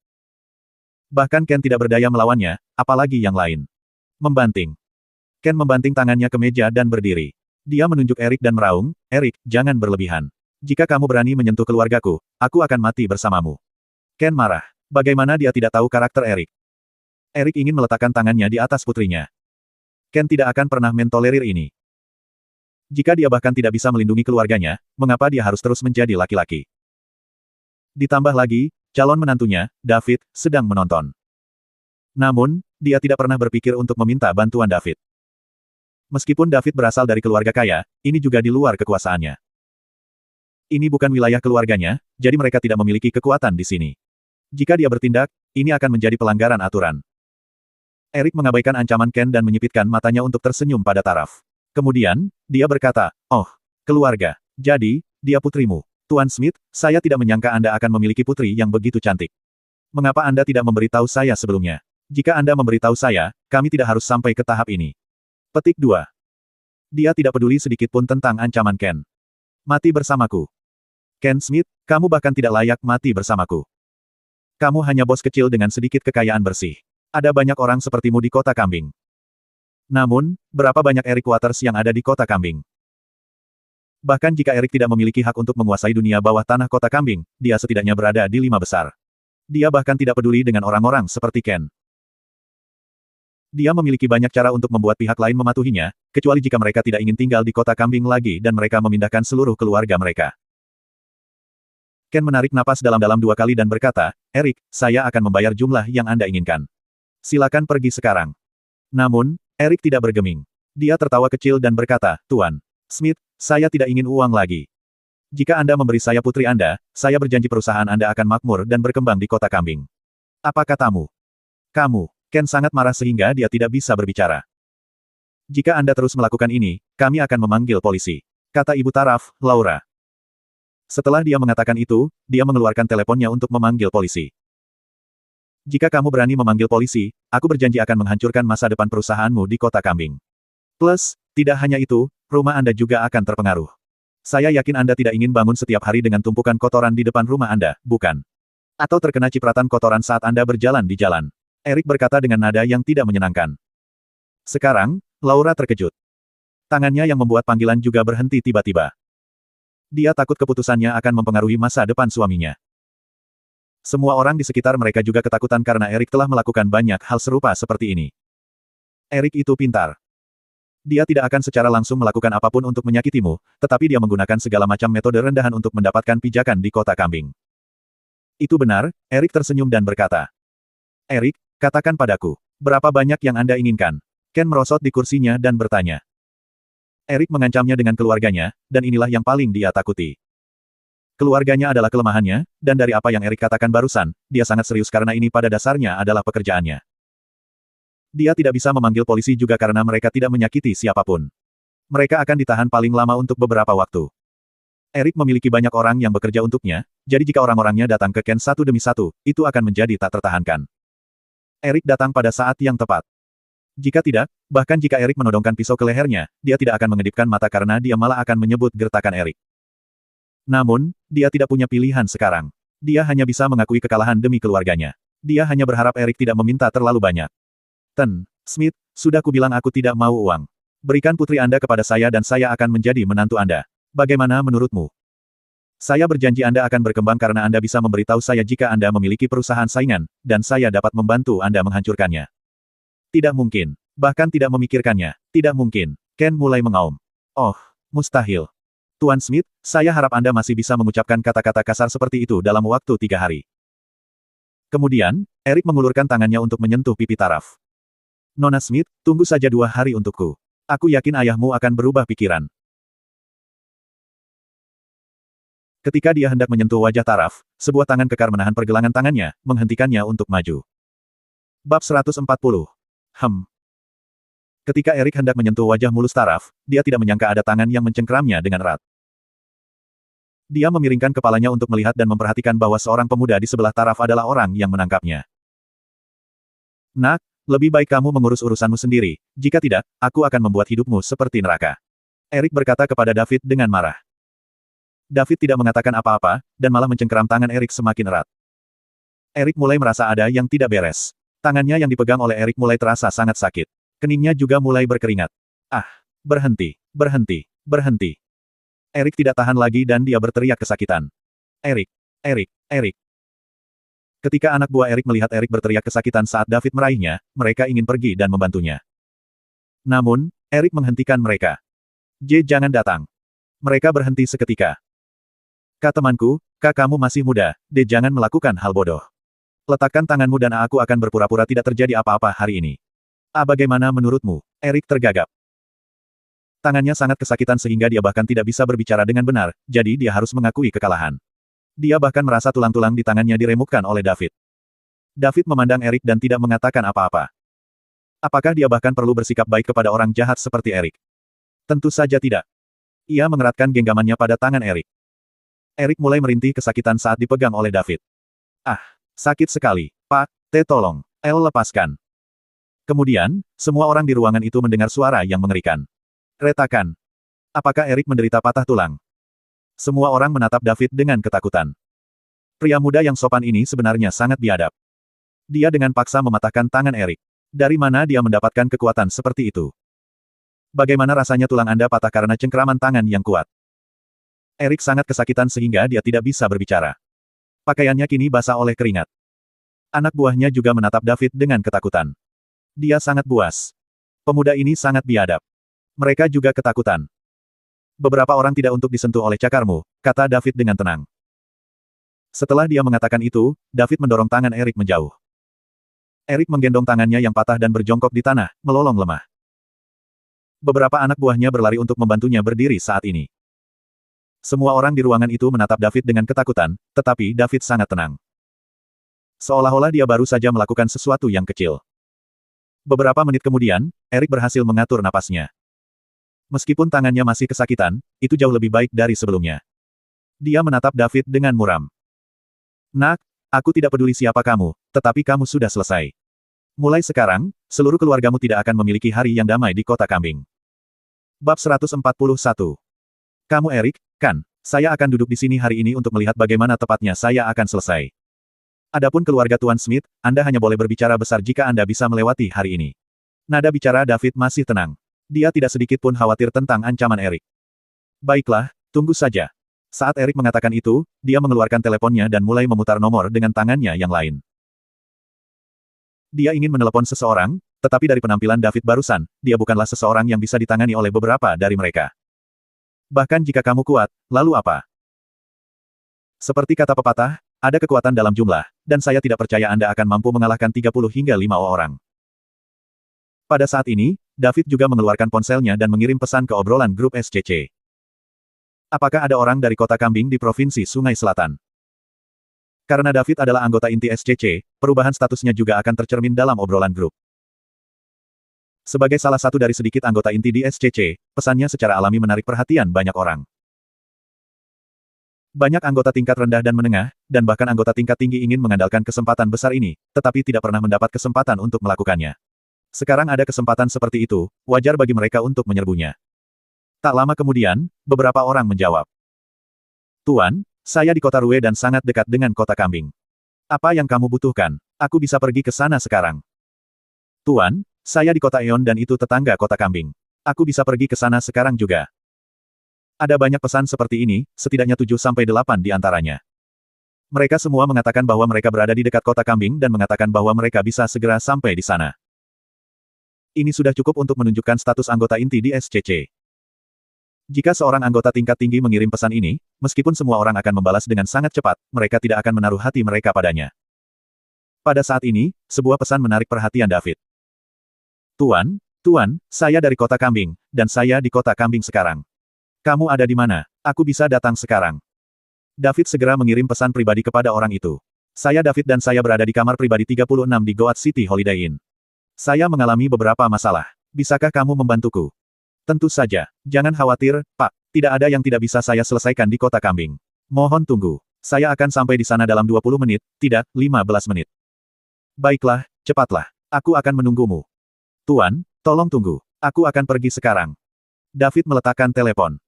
Bahkan Ken tidak berdaya melawannya, apalagi yang lain. Membanting. Ken membanting tangannya ke meja dan berdiri. Dia menunjuk Erik dan meraung, Erik, jangan berlebihan. Jika kamu berani menyentuh keluargaku, aku akan mati bersamamu. Ken marah. Bagaimana dia tidak tahu karakter Erik? Erik ingin meletakkan tangannya di atas putrinya. Ken tidak akan pernah mentolerir ini. Jika dia bahkan tidak bisa melindungi keluarganya, mengapa dia harus terus menjadi laki-laki? Ditambah lagi, calon menantunya, David, sedang menonton. Namun, dia tidak pernah berpikir untuk meminta bantuan David. Meskipun David berasal dari keluarga kaya, ini juga di luar kekuasaannya. Ini bukan wilayah keluarganya, jadi mereka tidak memiliki kekuatan di sini. Jika dia bertindak, ini akan menjadi pelanggaran aturan. Erik mengabaikan ancaman Ken dan menyipitkan matanya untuk tersenyum pada Taraf. Kemudian, dia berkata, "Oh, keluarga. Jadi, dia putrimu. Tuan Smith, saya tidak menyangka Anda akan memiliki putri yang begitu cantik. Mengapa Anda tidak memberitahu saya sebelumnya? Jika Anda memberitahu saya, kami tidak harus sampai ke tahap ini." Petik 2. Dia tidak peduli sedikit pun tentang ancaman Ken. Mati bersamaku. Ken Smith, kamu bahkan tidak layak mati bersamaku. Kamu hanya bos kecil dengan sedikit kekayaan bersih. Ada banyak orang sepertimu di kota kambing. Namun, berapa banyak Erik Waters yang ada di kota kambing? Bahkan jika Erik tidak memiliki hak untuk menguasai dunia bawah tanah kota kambing, dia setidaknya berada di 5 besar. Dia bahkan tidak peduli dengan orang-orang seperti Ken. Dia memiliki banyak cara untuk membuat pihak lain mematuhinya, kecuali jika mereka tidak ingin tinggal di kota kambing lagi dan mereka memindahkan seluruh keluarga mereka. Ken menarik napas dalam-dalam 2 kali dan berkata, Erik, saya akan membayar jumlah yang Anda inginkan. Silakan pergi sekarang. Namun, Erik tidak bergeming. Dia tertawa kecil dan berkata, Tuan Smith, saya tidak ingin uang lagi. Jika Anda memberi saya putri Anda, saya berjanji perusahaan Anda akan makmur dan berkembang di kota kambing. Apa katamu? Kamu. Ken sangat marah sehingga dia tidak bisa berbicara. Jika Anda terus melakukan ini, kami akan memanggil polisi. Kata Ibu Taraf, Laura. Setelah dia mengatakan itu, dia mengeluarkan teleponnya untuk memanggil polisi. Jika kamu berani memanggil polisi, aku berjanji akan menghancurkan masa depan perusahaanmu di kota kambing. Plus, tidak hanya itu, rumah Anda juga akan terpengaruh. Saya yakin Anda tidak ingin bangun setiap hari dengan tumpukan kotoran di depan rumah Anda, bukan? Atau terkena cipratan kotoran saat Anda berjalan di jalan. Erik berkata dengan nada yang tidak menyenangkan. Sekarang, Laura terkejut. Tangannya yang membuat panggilan juga berhenti tiba-tiba. Dia takut keputusannya akan mempengaruhi masa depan suaminya. Semua orang di sekitar mereka juga ketakutan karena Erik telah melakukan banyak hal serupa seperti ini. Erik itu pintar. Dia tidak akan secara langsung melakukan apapun untuk menyakitimu, tetapi dia menggunakan segala macam metode rendahan untuk mendapatkan pijakan di kota kambing. Itu benar, Erik tersenyum dan berkata. Erik, katakan padaku, berapa banyak yang Anda inginkan? Ken merosot di kursinya dan bertanya. Erik mengancamnya dengan keluarganya, dan inilah yang paling dia takuti. Keluarganya adalah kelemahannya, dan dari apa yang Erik katakan barusan, dia sangat serius karena ini pada dasarnya adalah pekerjaannya. Dia tidak bisa memanggil polisi juga karena mereka tidak menyakiti siapapun. Mereka akan ditahan paling lama untuk beberapa waktu. Erik memiliki banyak orang yang bekerja untuknya, jadi jika orang-orangnya datang ke Ken satu demi satu, itu akan menjadi tak tertahankan. Erik datang pada saat yang tepat. Jika tidak, bahkan jika Erik menodongkan pisau ke lehernya, dia tidak akan mengedipkan mata karena dia malah akan menyebut gertakan Erik. Namun, dia tidak punya pilihan sekarang. Dia hanya bisa mengakui kekalahan demi keluarganya. Dia hanya berharap Erik tidak meminta terlalu banyak. Smith, sudah kubilang aku tidak mau uang. Berikan putri Anda kepada saya dan saya akan menjadi menantu Anda. Bagaimana menurutmu? Saya berjanji Anda akan berkembang karena Anda bisa memberitahu saya jika Anda memiliki perusahaan saingan, dan saya dapat membantu Anda menghancurkannya. Tidak mungkin. Bahkan tidak memikirkannya. Tidak mungkin. Ken mulai mengaum. Oh, mustahil. Tuan Smith, saya harap Anda masih bisa mengucapkan kata-kata kasar seperti itu dalam waktu 3 hari. Kemudian, Erik mengulurkan tangannya untuk menyentuh pipi Taraf. Nona Smith, tunggu saja 2 hari untukku. Aku yakin ayahmu akan berubah pikiran. Ketika dia hendak menyentuh wajah Taraf, sebuah tangan kekar menahan pergelangan tangannya, menghentikannya untuk maju. Bab 140. Ketika Erik hendak menyentuh wajah mulus Taraf, dia tidak menyangka ada tangan yang mencengkeramnya dengan erat. Dia memiringkan kepalanya untuk melihat dan memperhatikan bahwa seorang pemuda di sebelah Taraf adalah orang yang menangkapnya. Nak, lebih baik kamu mengurus urusanmu sendiri, jika tidak, aku akan membuat hidupmu seperti neraka. Erik berkata kepada David dengan marah. David tidak mengatakan apa-apa, dan malah mencengkeram tangan Erik semakin erat. Erik mulai merasa ada yang tidak beres. Tangannya yang dipegang oleh Erik mulai terasa sangat sakit. Keningnya juga mulai berkeringat. Ah, berhenti, berhenti, berhenti. Erik tidak tahan lagi dan dia berteriak kesakitan. Erik, Erik, Erik. Ketika anak buah Erik melihat Erik berteriak kesakitan saat David meraihnya, mereka ingin pergi dan membantunya. Namun, Erik menghentikan mereka. Jangan datang. Mereka berhenti seketika. Temanku, kamu masih muda, jangan melakukan hal bodoh. Letakkan tanganmu dan aku akan berpura-pura tidak terjadi apa-apa hari ini. Bagaimana menurutmu? Erik tergagap. Tangannya sangat kesakitan sehingga dia bahkan tidak bisa berbicara dengan benar, jadi dia harus mengakui kekalahan. Dia bahkan merasa tulang-tulang di tangannya diremukkan oleh David. David memandang Erik dan tidak mengatakan apa-apa. Apakah dia bahkan perlu bersikap baik kepada orang jahat seperti Erik? Tentu saja tidak. Ia mengeratkan genggamannya pada tangan Erik. Erik mulai merintih kesakitan saat dipegang oleh David. Sakit sekali, Pak, tolong, lepaskan. Kemudian, semua orang di ruangan itu mendengar suara yang mengerikan. Retakan. Apakah Erik menderita patah tulang? Semua orang menatap David dengan ketakutan. Pria muda yang sopan ini sebenarnya sangat biadab. Dia dengan paksa mematahkan tangan Erik. Dari mana dia mendapatkan kekuatan seperti itu? Bagaimana rasanya tulang Anda patah karena cengkeraman tangan yang kuat? Erik sangat kesakitan sehingga dia tidak bisa berbicara. Pakaiannya kini basah oleh keringat. Anak buahnya juga menatap David dengan ketakutan. Dia sangat buas. Pemuda ini sangat biadab. Mereka juga ketakutan. Beberapa orang tidak untuk disentuh oleh cakarmu, kata David dengan tenang. Setelah dia mengatakan itu, David mendorong tangan Erik menjauh. Erik menggendong tangannya yang patah dan berjongkok di tanah, melolong lemah. Beberapa anak buahnya berlari untuk membantunya berdiri saat ini. Semua orang di ruangan itu menatap David dengan ketakutan, tetapi David sangat tenang. Seolah-olah dia baru saja melakukan sesuatu yang kecil. Beberapa menit kemudian, Erik berhasil mengatur napasnya. Meskipun tangannya masih kesakitan, itu jauh lebih baik dari sebelumnya. Dia menatap David dengan muram. Nak, aku tidak peduli siapa kamu, tetapi kamu sudah selesai. Mulai sekarang, seluruh keluargamu tidak akan memiliki hari yang damai di kota kambing. Bab 141. Kamu Erik, kan? Saya akan duduk di sini hari ini untuk melihat bagaimana tepatnya saya akan selesai. Adapun keluarga Tuan Smith, Anda hanya boleh berbicara besar jika Anda bisa melewati hari ini. Nada bicara David masih tenang. Dia tidak sedikit pun khawatir tentang ancaman Erik. Baiklah, tunggu saja. Saat Erik mengatakan itu, dia mengeluarkan teleponnya dan mulai memutar nomor dengan tangannya yang lain. Dia ingin menelepon seseorang, tetapi dari penampilan David barusan, dia bukanlah seseorang yang bisa ditangani oleh beberapa dari mereka. Bahkan jika kamu kuat, lalu apa? Seperti kata pepatah, ada kekuatan dalam jumlah, dan saya tidak percaya Anda akan mampu mengalahkan 30 hingga 5 orang. Pada saat ini, David juga mengeluarkan ponselnya dan mengirim pesan ke obrolan grup SCC. Apakah ada orang dari kota kambing di Provinsi Sungai Selatan? Karena David adalah anggota inti SCC, perubahan statusnya juga akan tercermin dalam obrolan grup. Sebagai salah satu dari sedikit anggota inti di SCC, pesannya secara alami menarik perhatian banyak orang. Banyak anggota tingkat rendah dan menengah, dan bahkan anggota tingkat tinggi ingin mengandalkan kesempatan besar ini, tetapi tidak pernah mendapat kesempatan untuk melakukannya. Sekarang ada kesempatan seperti itu, wajar bagi mereka untuk menyerbunya. Tak lama kemudian, beberapa orang menjawab. Tuan, saya di kota Rue dan sangat dekat dengan kota kambing. Apa yang kamu butuhkan? Aku bisa pergi ke sana sekarang. Tuan, saya di kota Eon dan itu tetangga kota kambing. Aku bisa pergi ke sana sekarang juga. Ada banyak pesan seperti ini, setidaknya 7-8 di antaranya. Mereka semua mengatakan bahwa mereka berada di dekat kota kambing dan mengatakan bahwa mereka bisa segera sampai di sana. Ini sudah cukup untuk menunjukkan status anggota inti di SCC. Jika seorang anggota tingkat tinggi mengirim pesan ini, meskipun semua orang akan membalas dengan sangat cepat, mereka tidak akan menaruh hati mereka padanya. Pada saat ini, sebuah pesan menarik perhatian David. Tuan, saya dari kota kambing, dan saya di kota kambing sekarang. Kamu ada di mana? Aku bisa datang sekarang. David segera mengirim pesan pribadi kepada orang itu. Saya David dan saya berada di kamar pribadi 36 di Goat City Holiday Inn. Saya mengalami beberapa masalah. Bisakah kamu membantuku? Tentu saja. Jangan khawatir, Pak. Tidak ada yang tidak bisa saya selesaikan di kota kambing. Mohon tunggu. Saya akan sampai di sana dalam 20 menit, tidak, 15 menit. Baiklah, cepatlah. Aku akan menunggumu. Tuan, tolong tunggu. Aku akan pergi sekarang. David meletakkan telepon.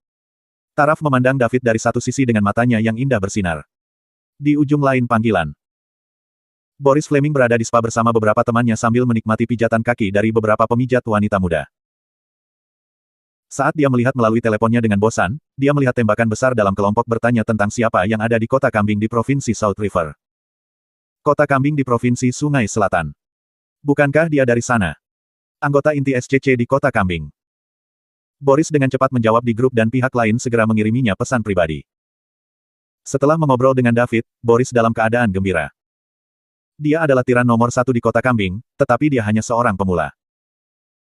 Taraf memandang David dari satu sisi dengan matanya yang indah bersinar. Di ujung lain panggilan. Boris Fleming berada di spa bersama beberapa temannya sambil menikmati pijatan kaki dari beberapa pemijat wanita muda. Saat dia melihat melalui teleponnya dengan bosan, dia melihat tembakan besar dalam kelompok bertanya tentang siapa yang ada di kota kambing di Provinsi South River. Kota kambing di Provinsi Sungai Selatan. Bukankah dia dari sana? Anggota inti SCC di kota kambing. Boris dengan cepat menjawab di grup dan pihak lain segera mengiriminya pesan pribadi. Setelah mengobrol dengan David, Boris dalam keadaan gembira. Dia adalah tiran nomor 1 di kota kambing, tetapi dia hanya seorang pemula.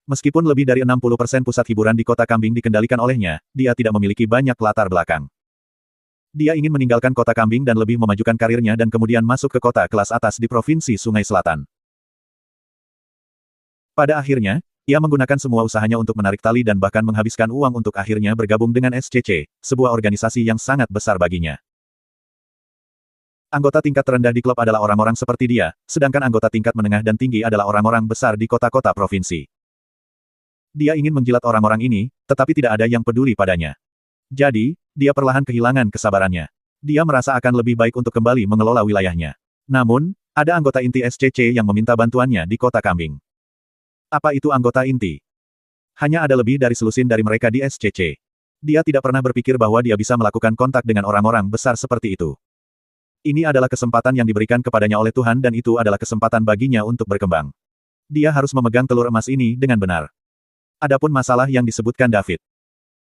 Meskipun lebih dari 60% pusat hiburan di kota kambing dikendalikan olehnya, dia tidak memiliki banyak latar belakang. Dia ingin meninggalkan kota kambing dan lebih memajukan karirnya dan kemudian masuk ke kota kelas atas di Provinsi Sungai Selatan. Pada akhirnya, ia menggunakan semua usahanya untuk menarik tali dan bahkan menghabiskan uang untuk akhirnya bergabung dengan SCC, sebuah organisasi yang sangat besar baginya. Anggota tingkat terendah di klub adalah orang-orang seperti dia, sedangkan anggota tingkat menengah dan tinggi adalah orang-orang besar di kota-kota provinsi. Dia ingin menjilat orang-orang ini, tetapi tidak ada yang peduli padanya. Jadi, dia perlahan kehilangan kesabarannya. Dia merasa akan lebih baik untuk kembali mengelola wilayahnya. Namun, ada anggota inti SCC yang meminta bantuannya di kota kambing. Apa itu anggota inti? Hanya ada lebih dari selusin dari mereka di SCC. Dia tidak pernah berpikir bahwa dia bisa melakukan kontak dengan orang-orang besar seperti itu. Ini adalah kesempatan yang diberikan kepadanya oleh Tuhan dan itu adalah kesempatan baginya untuk berkembang. Dia harus memegang telur emas ini dengan benar. Adapun masalah yang disebutkan David.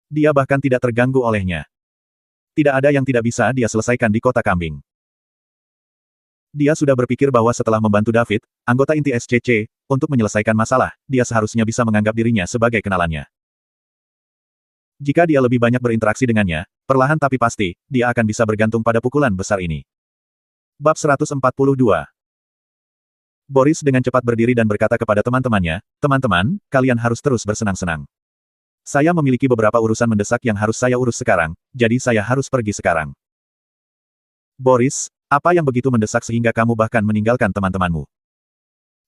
Dia bahkan tidak terganggu olehnya. Tidak ada yang tidak bisa dia selesaikan di kota kambing. Dia sudah berpikir bahwa setelah membantu David, anggota inti SCC, untuk menyelesaikan masalah, dia seharusnya bisa menganggap dirinya sebagai kenalannya. Jika dia lebih banyak berinteraksi dengannya, perlahan tapi pasti, dia akan bisa bergantung pada pukulan besar ini. Bab 142. Boris dengan cepat berdiri dan berkata kepada teman-temannya, teman-teman, kalian harus terus bersenang-senang. Saya memiliki beberapa urusan mendesak yang harus saya urus sekarang, jadi saya harus pergi sekarang. Boris, apa yang begitu mendesak sehingga kamu bahkan meninggalkan teman-temanmu?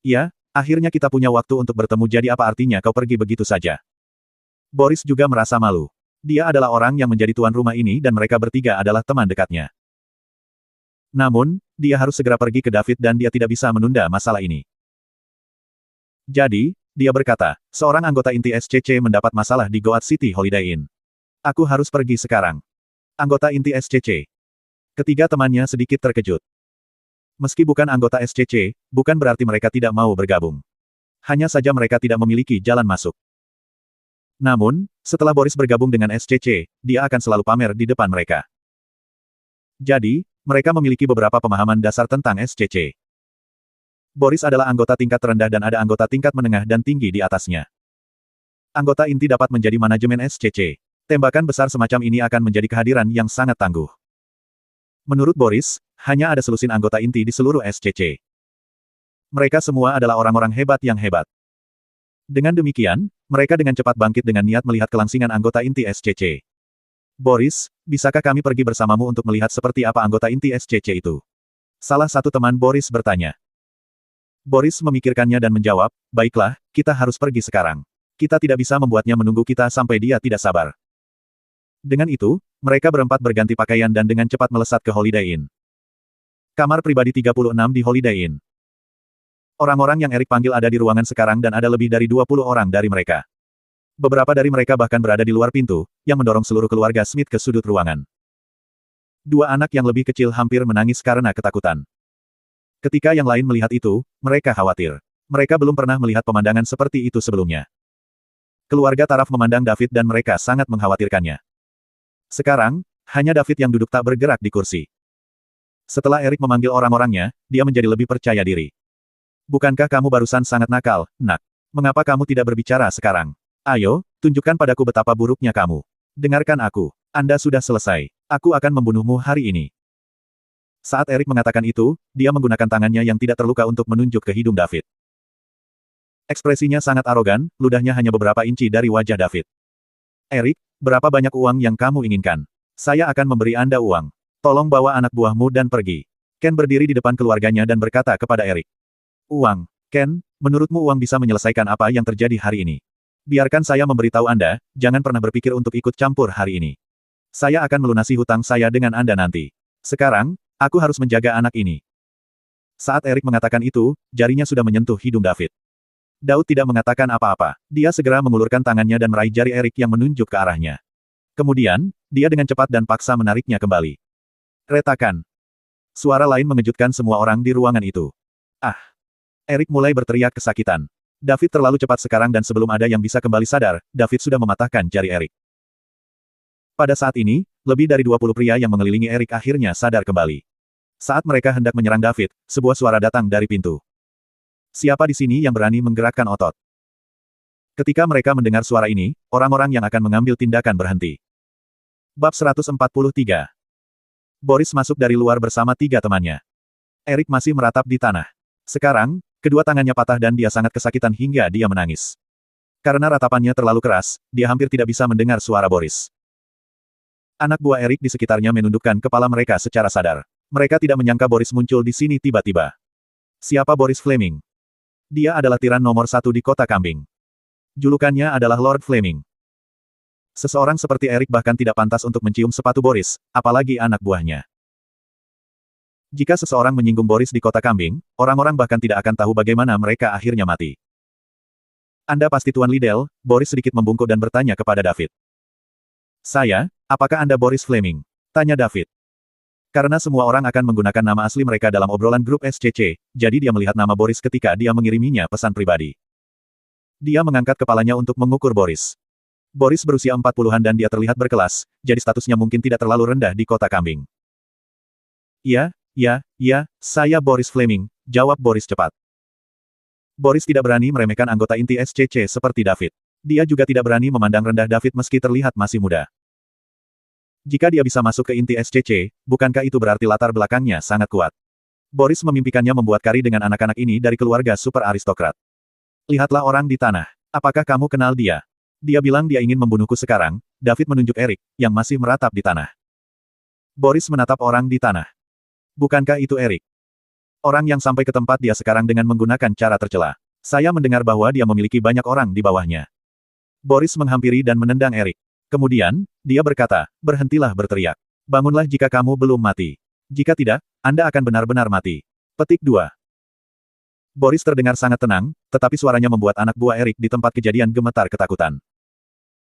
Ya, akhirnya kita punya waktu untuk bertemu, jadi apa artinya kau pergi begitu saja? Boris juga merasa malu. Dia adalah orang yang menjadi tuan rumah ini dan mereka bertiga adalah teman dekatnya. Namun, dia harus segera pergi ke David dan dia tidak bisa menunda masalah ini. Jadi, dia berkata, seorang anggota inti SCC mendapat masalah di Goat City Holiday Inn. Aku harus pergi sekarang. Anggota inti SCC. Ketiga temannya sedikit terkejut. Meski bukan anggota SCC, bukan berarti mereka tidak mau bergabung. Hanya saja mereka tidak memiliki jalan masuk. Namun, setelah Boris bergabung dengan SCC, dia akan selalu pamer di depan mereka. Jadi, mereka memiliki beberapa pemahaman dasar tentang SCC. Boris adalah anggota tingkat terendah dan ada anggota tingkat menengah dan tinggi di atasnya. Anggota inti dapat menjadi manajemen SCC. Tembakan besar semacam ini akan menjadi kehadiran yang sangat tangguh. Menurut Boris, hanya ada selusin anggota inti di seluruh SCC. Mereka semua adalah orang-orang hebat yang hebat. Dengan demikian, mereka dengan cepat bangkit dengan niat melihat kelangsingan anggota inti SCC. Boris, bisakah kami pergi bersamamu untuk melihat seperti apa anggota inti SCC itu? Salah satu teman Boris bertanya. Boris memikirkannya dan menjawab, baiklah, kita harus pergi sekarang. Kita tidak bisa membuatnya menunggu kita sampai dia tidak sabar. Dengan itu, mereka berempat berganti pakaian dan dengan cepat melesat ke Holiday Inn. Kamar pribadi 36 di Holiday Inn. Orang-orang yang Erik panggil ada di ruangan sekarang dan ada lebih dari 20 orang dari mereka. Beberapa dari mereka bahkan berada di luar pintu, yang mendorong seluruh keluarga Smith ke sudut ruangan. Dua anak yang lebih kecil hampir menangis karena ketakutan. Ketika yang lain melihat itu, mereka khawatir. Mereka belum pernah melihat pemandangan seperti itu sebelumnya. Keluarga Taraf memandang David dan mereka sangat mengkhawatirkannya. Sekarang, hanya David yang duduk tak bergerak di kursi. Setelah Erik memanggil orang-orangnya, dia menjadi lebih percaya diri. Bukankah kamu barusan sangat nakal, nak? Mengapa kamu tidak berbicara sekarang? Ayo, tunjukkan padaku betapa buruknya kamu. Dengarkan aku. Anda sudah selesai. Aku akan membunuhmu hari ini. Saat Erik mengatakan itu, dia menggunakan tangannya yang tidak terluka untuk menunjuk ke hidung David. Ekspresinya sangat arogan, ludahnya hanya beberapa inci dari wajah David. Erik, berapa banyak uang yang kamu inginkan? Saya akan memberi Anda uang. Tolong bawa anak buahmu dan pergi. Ken berdiri di depan keluarganya dan berkata kepada Erik. Uang. Ken, menurutmu uang bisa menyelesaikan apa yang terjadi hari ini? Biarkan saya memberitahu Anda, jangan pernah berpikir untuk ikut campur hari ini. Saya akan melunasi hutang saya dengan Anda nanti. Sekarang, aku harus menjaga anak ini. Saat Erik mengatakan itu, jarinya sudah menyentuh hidung David. Daud tidak mengatakan apa-apa. Dia segera mengulurkan tangannya dan meraih jari Erik yang menunjuk ke arahnya. Kemudian, dia dengan cepat dan paksa menariknya kembali. Retakan. Suara lain mengejutkan semua orang di ruangan itu. Ah! Erik mulai berteriak kesakitan. David terlalu cepat sekarang dan sebelum ada yang bisa kembali sadar, David sudah mematahkan jari Erik. Pada saat ini, lebih dari 20 pria yang mengelilingi Erik akhirnya sadar kembali. Saat mereka hendak menyerang David, sebuah suara datang dari pintu. Siapa di sini yang berani menggerakkan otot? Ketika mereka mendengar suara ini, orang-orang yang akan mengambil tindakan berhenti. Bab 143. Boris masuk dari luar bersama tiga temannya. Erik masih meratap di tanah. Sekarang, kedua tangannya patah dan dia sangat kesakitan hingga dia menangis. Karena ratapannya terlalu keras, dia hampir tidak bisa mendengar suara Boris. Anak buah Erik di sekitarnya menundukkan kepala mereka secara sadar. Mereka tidak menyangka Boris muncul di sini tiba-tiba. Siapa Boris Fleming? Dia adalah tiran nomor 1 di kota kambing. Julukannya adalah Lord Fleming. Seseorang seperti Erik bahkan tidak pantas untuk mencium sepatu Boris, apalagi anak buahnya. Jika seseorang menyinggung Boris di kota kambing, orang-orang bahkan tidak akan tahu bagaimana mereka akhirnya mati. Anda pasti Tuan Liddell, Boris sedikit membungkuk dan bertanya kepada David. Saya, apakah Anda Boris Fleming? Tanya David. Karena semua orang akan menggunakan nama asli mereka dalam obrolan grup SCC, jadi dia melihat nama Boris ketika dia mengiriminya pesan pribadi. Dia mengangkat kepalanya untuk mengukur Boris. Boris berusia 40-an dan dia terlihat berkelas, jadi statusnya mungkin tidak terlalu rendah di kota kambing. Ya, saya Boris Fleming, jawab Boris cepat. Boris tidak berani meremehkan anggota inti SCC seperti David. Dia juga tidak berani memandang rendah David meski terlihat masih muda. Jika dia bisa masuk ke inti SCC, bukankah itu berarti latar belakangnya sangat kuat? Boris memimpikannya membuat kari dengan anak-anak ini dari keluarga super aristokrat. Lihatlah orang di tanah. Apakah kamu kenal dia? Dia bilang dia ingin membunuhku sekarang. David menunjuk Erik, yang masih meratap di tanah. Boris menatap orang di tanah. Bukankah itu Erik? Orang yang sampai ke tempat dia sekarang dengan menggunakan cara tercela. Saya mendengar bahwa dia memiliki banyak orang di bawahnya. Boris menghampiri dan menendang Erik. Kemudian, dia berkata, berhentilah berteriak. Bangunlah jika kamu belum mati. Jika tidak, Anda akan benar-benar mati. Petik 2. Boris terdengar sangat tenang, tetapi suaranya membuat anak buah Erik di tempat kejadian gemetar ketakutan.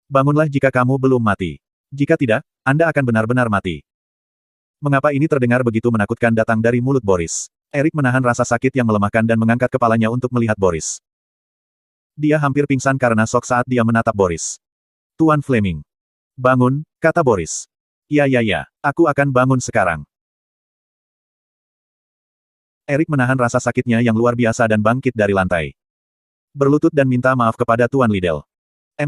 Bangunlah jika kamu belum mati. Jika tidak, Anda akan benar-benar mati. Mengapa ini terdengar begitu menakutkan datang dari mulut Boris? Erik menahan rasa sakit yang melemahkan dan mengangkat kepalanya untuk melihat Boris. Dia hampir pingsan karena shock saat dia menatap Boris. Tuan Fleming. Bangun, kata Boris. Ya, aku akan bangun sekarang. Erik menahan rasa sakitnya yang luar biasa dan bangkit dari lantai. Berlutut dan minta maaf kepada Tuan Liddell.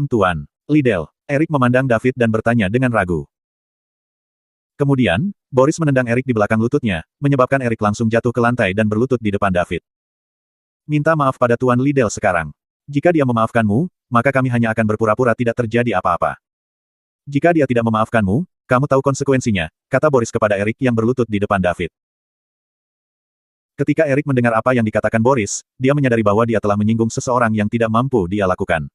Tuan Liddell. Erik memandang David dan bertanya dengan ragu. Kemudian, Boris menendang Erik di belakang lututnya, menyebabkan Erik langsung jatuh ke lantai dan berlutut di depan David. Minta maaf pada Tuan Liddell sekarang. Jika dia memaafkanmu, maka kami hanya akan berpura-pura tidak terjadi apa-apa. Jika dia tidak memaafkanmu, kamu tahu konsekuensinya, kata Boris kepada Erik yang berlutut di depan David. Ketika Erik mendengar apa yang dikatakan Boris, dia menyadari bahwa dia telah menyinggung seseorang yang tidak mampu dia lakukan.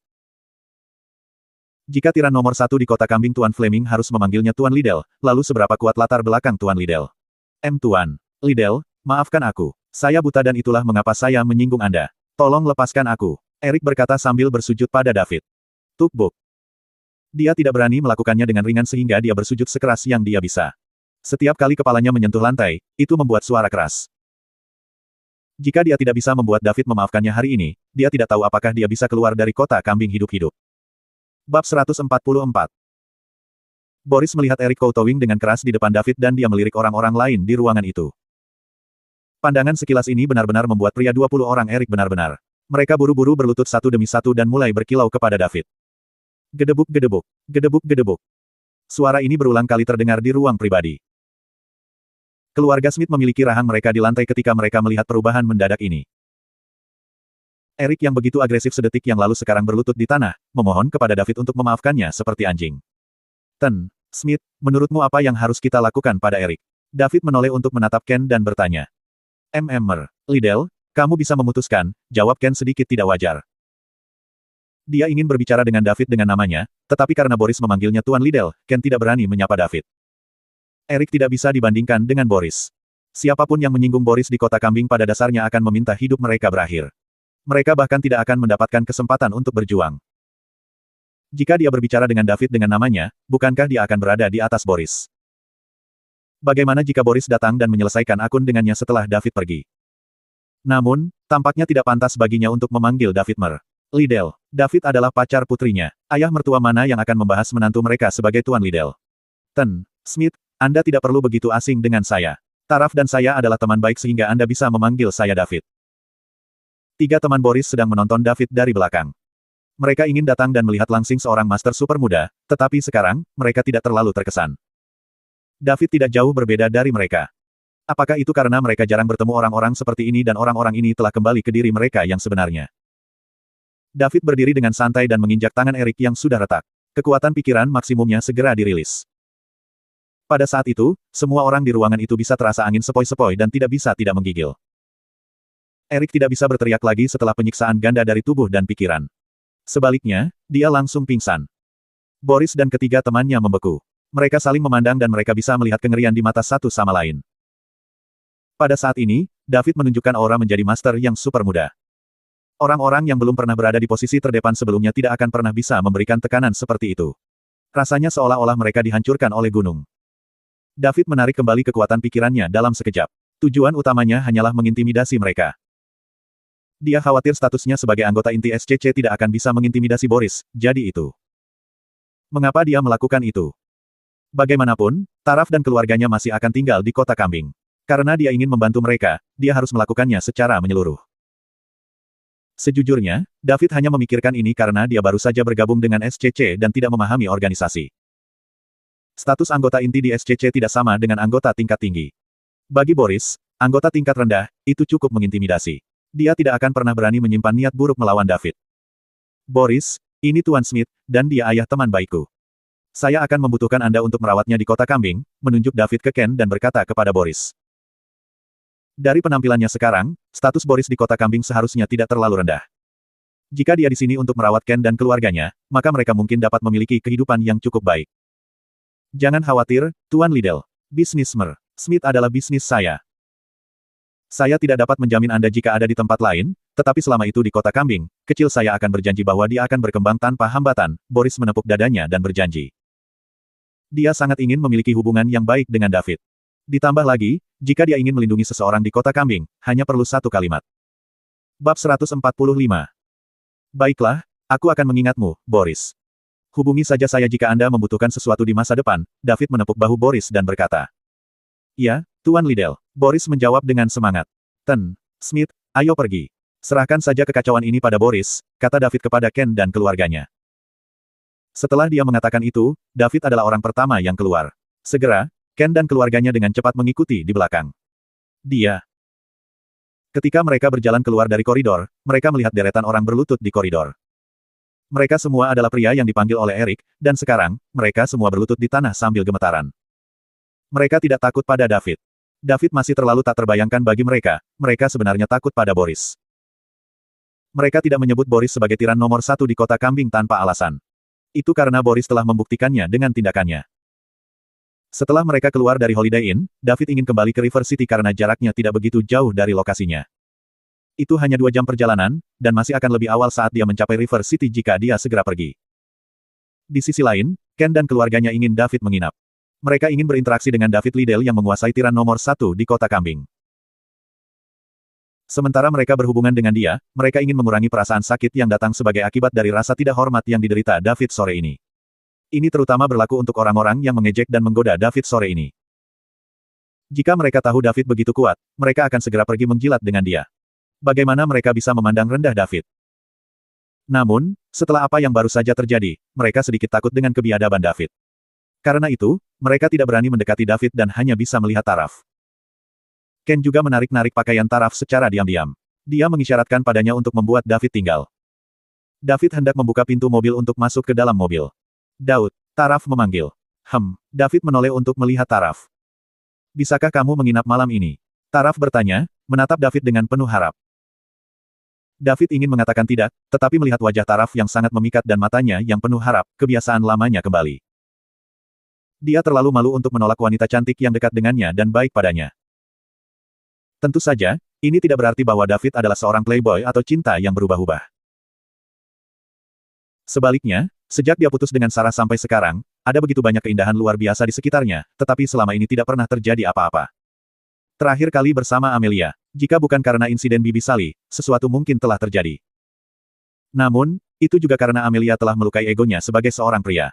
Jika tiran nomor 1 di kota kambing Tuan Fleming harus memanggilnya Tuan Liddell, lalu seberapa kuat latar belakang Tuan Liddell? Tuan Liddell, maafkan aku. Saya buta dan itulah mengapa saya menyinggung Anda. Tolong lepaskan aku. Erik berkata sambil bersujud pada David. Tukbuk. Dia tidak berani melakukannya dengan ringan sehingga dia bersujud sekeras yang dia bisa. Setiap kali kepalanya menyentuh lantai, itu membuat suara keras. Jika dia tidak bisa membuat David memaafkannya hari ini, dia tidak tahu apakah dia bisa keluar dari kota kambing hidup-hidup. Bab 144. Boris melihat Erik kowtowing dengan keras di depan David dan dia melirik orang-orang lain di ruangan itu. Pandangan sekilas ini benar-benar membuat pria 20 orang Erik benar-benar. Mereka buru-buru berlutut satu demi satu dan mulai berkilau kepada David. Gedebuk-gedebuk, gedebuk-gedebuk. Suara ini berulang kali terdengar di ruang pribadi. Keluarga Smith memiliki rahang mereka di lantai ketika mereka melihat perubahan mendadak ini. Erik yang begitu agresif sedetik yang lalu sekarang berlutut di tanah, memohon kepada David untuk memaafkannya seperti anjing. Smith, menurutmu apa yang harus kita lakukan pada Erik? David menoleh untuk menatap Ken dan bertanya. Liddell, kamu bisa memutuskan, jawab Ken sedikit tidak wajar. Dia ingin berbicara dengan David dengan namanya, tetapi karena Boris memanggilnya Tuan Liddell, Ken tidak berani menyapa David. Erik tidak bisa dibandingkan dengan Boris. Siapapun yang menyinggung Boris di kota kambing pada dasarnya akan meminta hidup mereka berakhir. Mereka bahkan tidak akan mendapatkan kesempatan untuk berjuang. Jika dia berbicara dengan David dengan namanya, bukankah dia akan berada di atas Boris? Bagaimana jika Boris datang dan menyelesaikan akun dengannya setelah David pergi? Namun, tampaknya tidak pantas baginya untuk memanggil David Liddell. David adalah pacar putrinya. Ayah mertua mana yang akan membahas menantu mereka sebagai Tuan Liddell? Smith, Anda tidak perlu begitu asing dengan saya. Taraf dan saya adalah teman baik sehingga Anda bisa memanggil saya David. 3 teman Boris sedang menonton David dari belakang. Mereka ingin datang dan melihat langsing seorang master super muda, tetapi sekarang, mereka tidak terlalu terkesan. David tidak jauh berbeda dari mereka. Apakah itu karena mereka jarang bertemu orang-orang seperti ini dan orang-orang ini telah kembali ke diri mereka yang sebenarnya? David berdiri dengan santai dan menginjak tangan Erik yang sudah retak. Kekuatan pikiran maksimumnya segera dirilis. Pada saat itu, semua orang di ruangan itu bisa terasa angin sepoi-sepoi dan tidak bisa tidak menggigil. Erik tidak bisa berteriak lagi setelah penyiksaan ganda dari tubuh dan pikiran. Sebaliknya, dia langsung pingsan. Boris dan ketiga temannya membeku. Mereka saling memandang dan mereka bisa melihat kengerian di mata satu sama lain. Pada saat ini, David menunjukkan aura menjadi master yang super muda. Orang-orang yang belum pernah berada di posisi terdepan sebelumnya tidak akan pernah bisa memberikan tekanan seperti itu. Rasanya seolah-olah mereka dihancurkan oleh gunung. David menarik kembali kekuatan pikirannya dalam sekejap. Tujuan utamanya hanyalah mengintimidasi mereka. Dia khawatir statusnya sebagai anggota inti SCC tidak akan bisa mengintimidasi Boris, jadi itu. Mengapa dia melakukan itu? Bagaimanapun, Taraf dan keluarganya masih akan tinggal di kota kambing. Karena dia ingin membantu mereka, dia harus melakukannya secara menyeluruh. Sejujurnya, David hanya memikirkan ini karena dia baru saja bergabung dengan SCC dan tidak memahami organisasi. Status anggota inti di SCC tidak sama dengan anggota tingkat tinggi. Bagi Boris, Anggota tingkat rendah, itu cukup mengintimidasi. Dia tidak akan pernah berani menyimpan niat buruk melawan David. Boris, ini Tuan Smith, dan dia ayah teman baikku. Saya akan membutuhkan Anda untuk merawatnya di kota kambing, menunjuk David ke Ken dan berkata kepada Boris. Dari penampilannya sekarang, status Boris di kota kambing seharusnya tidak terlalu rendah. Jika dia di sini untuk merawat Ken dan keluarganya, maka mereka mungkin dapat memiliki kehidupan yang cukup baik. Jangan khawatir, Tuan Liddell. Bisnismer. Smith adalah bisnis saya. Saya tidak dapat menjamin Anda jika ada di tempat lain, tetapi selama itu di kota kambing, kecil saya akan berjanji bahwa dia akan berkembang tanpa hambatan. Boris menepuk dadanya dan berjanji. Dia sangat ingin memiliki hubungan yang baik dengan David. Ditambah lagi, jika dia ingin melindungi seseorang di kota kambing, hanya perlu satu kalimat. Bab 145. Baiklah, aku akan mengingatmu, Boris. Hubungi saja saya jika Anda membutuhkan sesuatu di masa depan. David menepuk bahu Boris dan berkata. Ya, Tuan Liddell. Boris menjawab dengan semangat. Smith, ayo pergi. Serahkan saja kekacauan ini pada Boris, kata David kepada Ken dan keluarganya. Setelah dia mengatakan itu, David adalah orang pertama yang keluar. Segera, Ken dan keluarganya dengan cepat mengikuti di belakang. Ketika mereka berjalan keluar dari koridor, mereka melihat deretan orang berlutut di koridor. Mereka semua adalah pria yang dipanggil oleh Eric, dan sekarang, mereka semua berlutut di tanah sambil gemetaran. Mereka tidak takut pada David. David masih terlalu tak terbayangkan bagi mereka sebenarnya takut pada Boris. Mereka tidak menyebut Boris sebagai tiran nomor satu di kota kambing tanpa alasan. Itu karena Boris telah membuktikannya dengan tindakannya. Setelah mereka keluar dari Holiday Inn, David ingin kembali ke River City karena jaraknya tidak begitu jauh dari lokasinya. Itu hanya 2 jam perjalanan, dan masih akan lebih awal saat dia mencapai River City jika dia segera pergi. Di sisi lain, Ken dan keluarganya ingin David menginap. Mereka ingin berinteraksi dengan David Liddell yang menguasai tiran nomor 1 di kota kambing. Sementara mereka berhubungan dengan dia, mereka ingin mengurangi perasaan sakit yang datang sebagai akibat dari rasa tidak hormat yang diderita David sore ini. Ini terutama berlaku untuk orang-orang yang mengejek dan menggoda David sore ini. Jika mereka tahu David begitu kuat, mereka akan segera pergi menjilat dengan dia. Bagaimana mereka bisa memandang rendah David? Namun, setelah apa yang baru saja terjadi, mereka sedikit takut dengan kebiadaban David. Karena itu, mereka tidak berani mendekati David dan hanya bisa melihat taraf. Ken juga menarik-narik pakaian taraf secara diam-diam. Dia mengisyaratkan padanya untuk membuat David tinggal. David hendak membuka pintu mobil untuk masuk ke dalam mobil. Daud, taraf memanggil. David menoleh untuk melihat taraf. Bisakah kamu menginap malam ini? Taraf bertanya, menatap David dengan penuh harap. David ingin mengatakan tidak, tetapi melihat wajah taraf yang sangat memikat dan matanya yang penuh harap, kebiasaan lamanya kembali. Dia terlalu malu untuk menolak wanita cantik yang dekat dengannya dan baik padanya. Tentu saja, ini tidak berarti bahwa David adalah seorang playboy atau cinta yang berubah-ubah. Sebaliknya, sejak dia putus dengan Sarah sampai sekarang, ada begitu banyak keindahan luar biasa di sekitarnya, tetapi selama ini tidak pernah terjadi apa-apa. Terakhir kali bersama Amelia, jika bukan karena insiden Bibi Sally, sesuatu mungkin telah terjadi. Namun, itu juga karena Amelia telah melukai egonya sebagai seorang pria.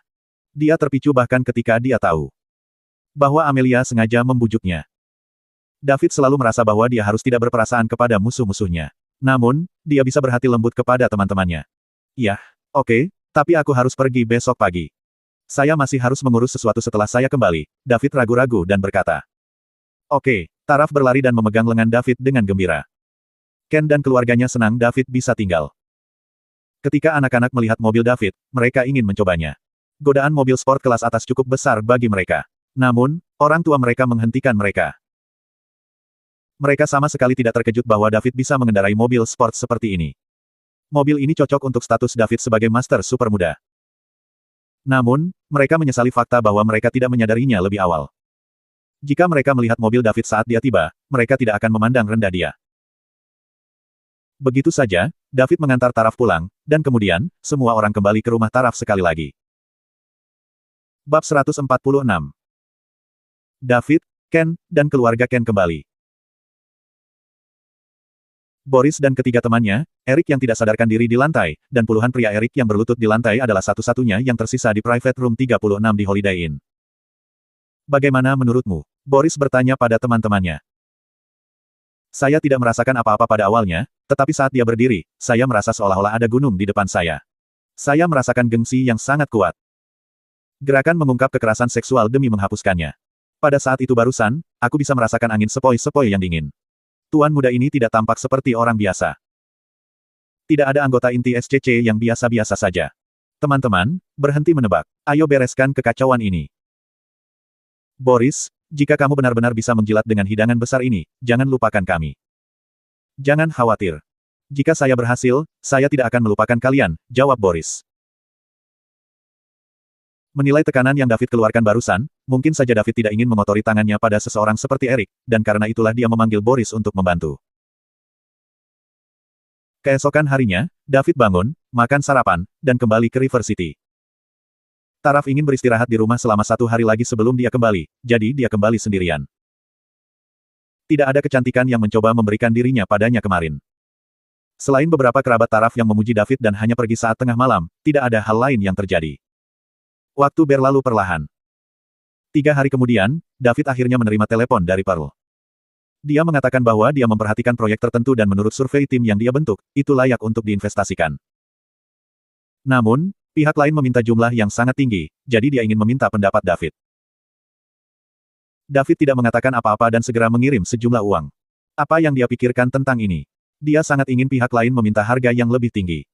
Dia terpicu bahkan ketika dia tahu bahwa Amelia sengaja membujuknya. David selalu merasa bahwa dia harus tidak berperasaan kepada musuh-musuhnya. Namun, dia bisa berhati lembut kepada teman-temannya. Yah, oke, tapi aku harus pergi besok pagi. Saya masih harus mengurus sesuatu setelah saya kembali. David ragu-ragu dan berkata. Oke, taraf berlari dan memegang lengan David dengan gembira. Ken dan keluarganya senang David bisa tinggal. Ketika anak-anak melihat mobil David, mereka ingin mencobanya. Godaan mobil sport kelas atas cukup besar bagi mereka. Namun, orang tua mereka menghentikan mereka. Mereka sama sekali tidak terkejut bahwa David bisa mengendarai mobil sport seperti ini. Mobil ini cocok untuk status David sebagai master super muda. Namun, mereka menyesali fakta bahwa mereka tidak menyadarinya lebih awal. Jika mereka melihat mobil David saat dia tiba, mereka tidak akan memandang rendah dia. Begitu saja, David mengantar Taraf pulang, dan kemudian, semua orang kembali ke rumah Taraf sekali lagi. Bab 146. David, Ken, dan keluarga Ken kembali. Boris dan ketiga temannya, Eric yang tidak sadarkan diri di lantai, dan puluhan pria Eric yang berlutut di lantai adalah satu-satunya yang tersisa di Private Room 36 di Holiday Inn. Bagaimana menurutmu? Boris bertanya pada teman-temannya. Saya tidak merasakan apa-apa pada awalnya, tetapi saat dia berdiri, saya merasa seolah-olah ada gunung di depan saya. Saya merasakan gengsi yang sangat kuat. Gerakan mengungkap kekerasan seksual demi menghapuskannya. Pada saat itu barusan, aku bisa merasakan angin sepoi-sepoi yang dingin. Tuan muda ini tidak tampak seperti orang biasa. Tidak ada anggota inti SCC yang biasa-biasa saja. Teman-teman, berhenti menebak. Ayo bereskan kekacauan ini. Boris, jika kamu benar-benar bisa menjilat dengan hidangan besar ini, jangan lupakan kami. Jangan khawatir. Jika saya berhasil, saya tidak akan melupakan kalian, jawab Boris. Menilai tekanan yang David keluarkan barusan, mungkin saja David tidak ingin mengotori tangannya pada seseorang seperti Erik, dan karena itulah dia memanggil Boris untuk membantu. Keesokan harinya, David bangun, makan sarapan, dan kembali ke River City. Taraf ingin beristirahat di rumah selama 1 hari lagi sebelum dia kembali, jadi dia kembali sendirian. Tidak ada kecantikan yang mencoba memberikan dirinya padanya kemarin. Selain beberapa kerabat Taraf yang memuji David dan hanya pergi saat tengah malam, tidak ada hal lain yang terjadi. Waktu berlalu perlahan. 3 hari kemudian, David akhirnya menerima telepon dari Pearl. Dia mengatakan bahwa dia memperhatikan proyek tertentu dan menurut survei tim yang dia bentuk, itu layak untuk diinvestasikan. Namun, pihak lain meminta jumlah yang sangat tinggi, jadi dia ingin meminta pendapat David. David tidak mengatakan apa-apa dan segera mengirim sejumlah uang. Apa yang dia pikirkan tentang ini? Dia sangat ingin pihak lain meminta harga yang lebih tinggi.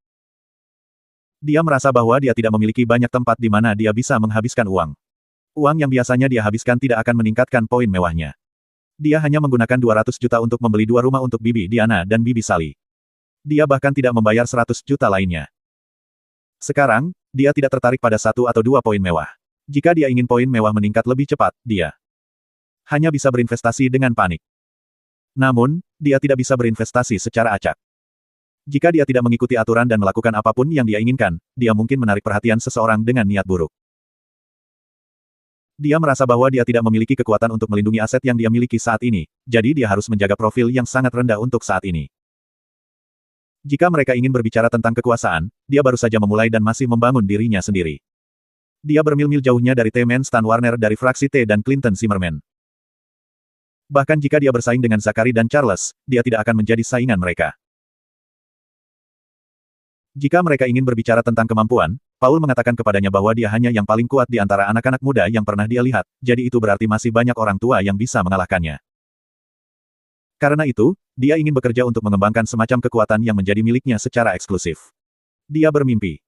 Dia merasa bahwa dia tidak memiliki banyak tempat di mana dia bisa menghabiskan uang. Uang yang biasanya dia habiskan tidak akan meningkatkan poin mewahnya. Dia hanya menggunakan 200 juta untuk membeli 2 rumah untuk Bibi Diana dan Bibi Sally. Dia bahkan tidak membayar 100 juta lainnya. Sekarang, dia tidak tertarik pada 1 atau 2 poin mewah. Jika dia ingin poin mewah meningkat lebih cepat, dia hanya bisa berinvestasi dengan panik. Namun, dia tidak bisa berinvestasi secara acak. Jika dia tidak mengikuti aturan dan melakukan apapun yang dia inginkan, dia mungkin menarik perhatian seseorang dengan niat buruk. Dia merasa bahwa dia tidak memiliki kekuatan untuk melindungi aset yang dia miliki saat ini, jadi dia harus menjaga profil yang sangat rendah untuk saat ini. Jika mereka ingin berbicara tentang kekuasaan, dia baru saja memulai dan masih membangun dirinya sendiri. Dia bermil-mil jauhnya dari T-Man Stan Warner dari fraksi T dan Clinton Zimmerman. Bahkan jika dia bersaing dengan Zachary dan Charles, dia tidak akan menjadi saingan mereka. Jika mereka ingin berbicara tentang kemampuan, Paul mengatakan kepadanya bahwa dia hanya yang paling kuat di antara anak-anak muda yang pernah dia lihat, jadi itu berarti masih banyak orang tua yang bisa mengalahkannya. Karena itu, dia ingin bekerja untuk mengembangkan semacam kekuatan yang menjadi miliknya secara eksklusif. Dia bermimpi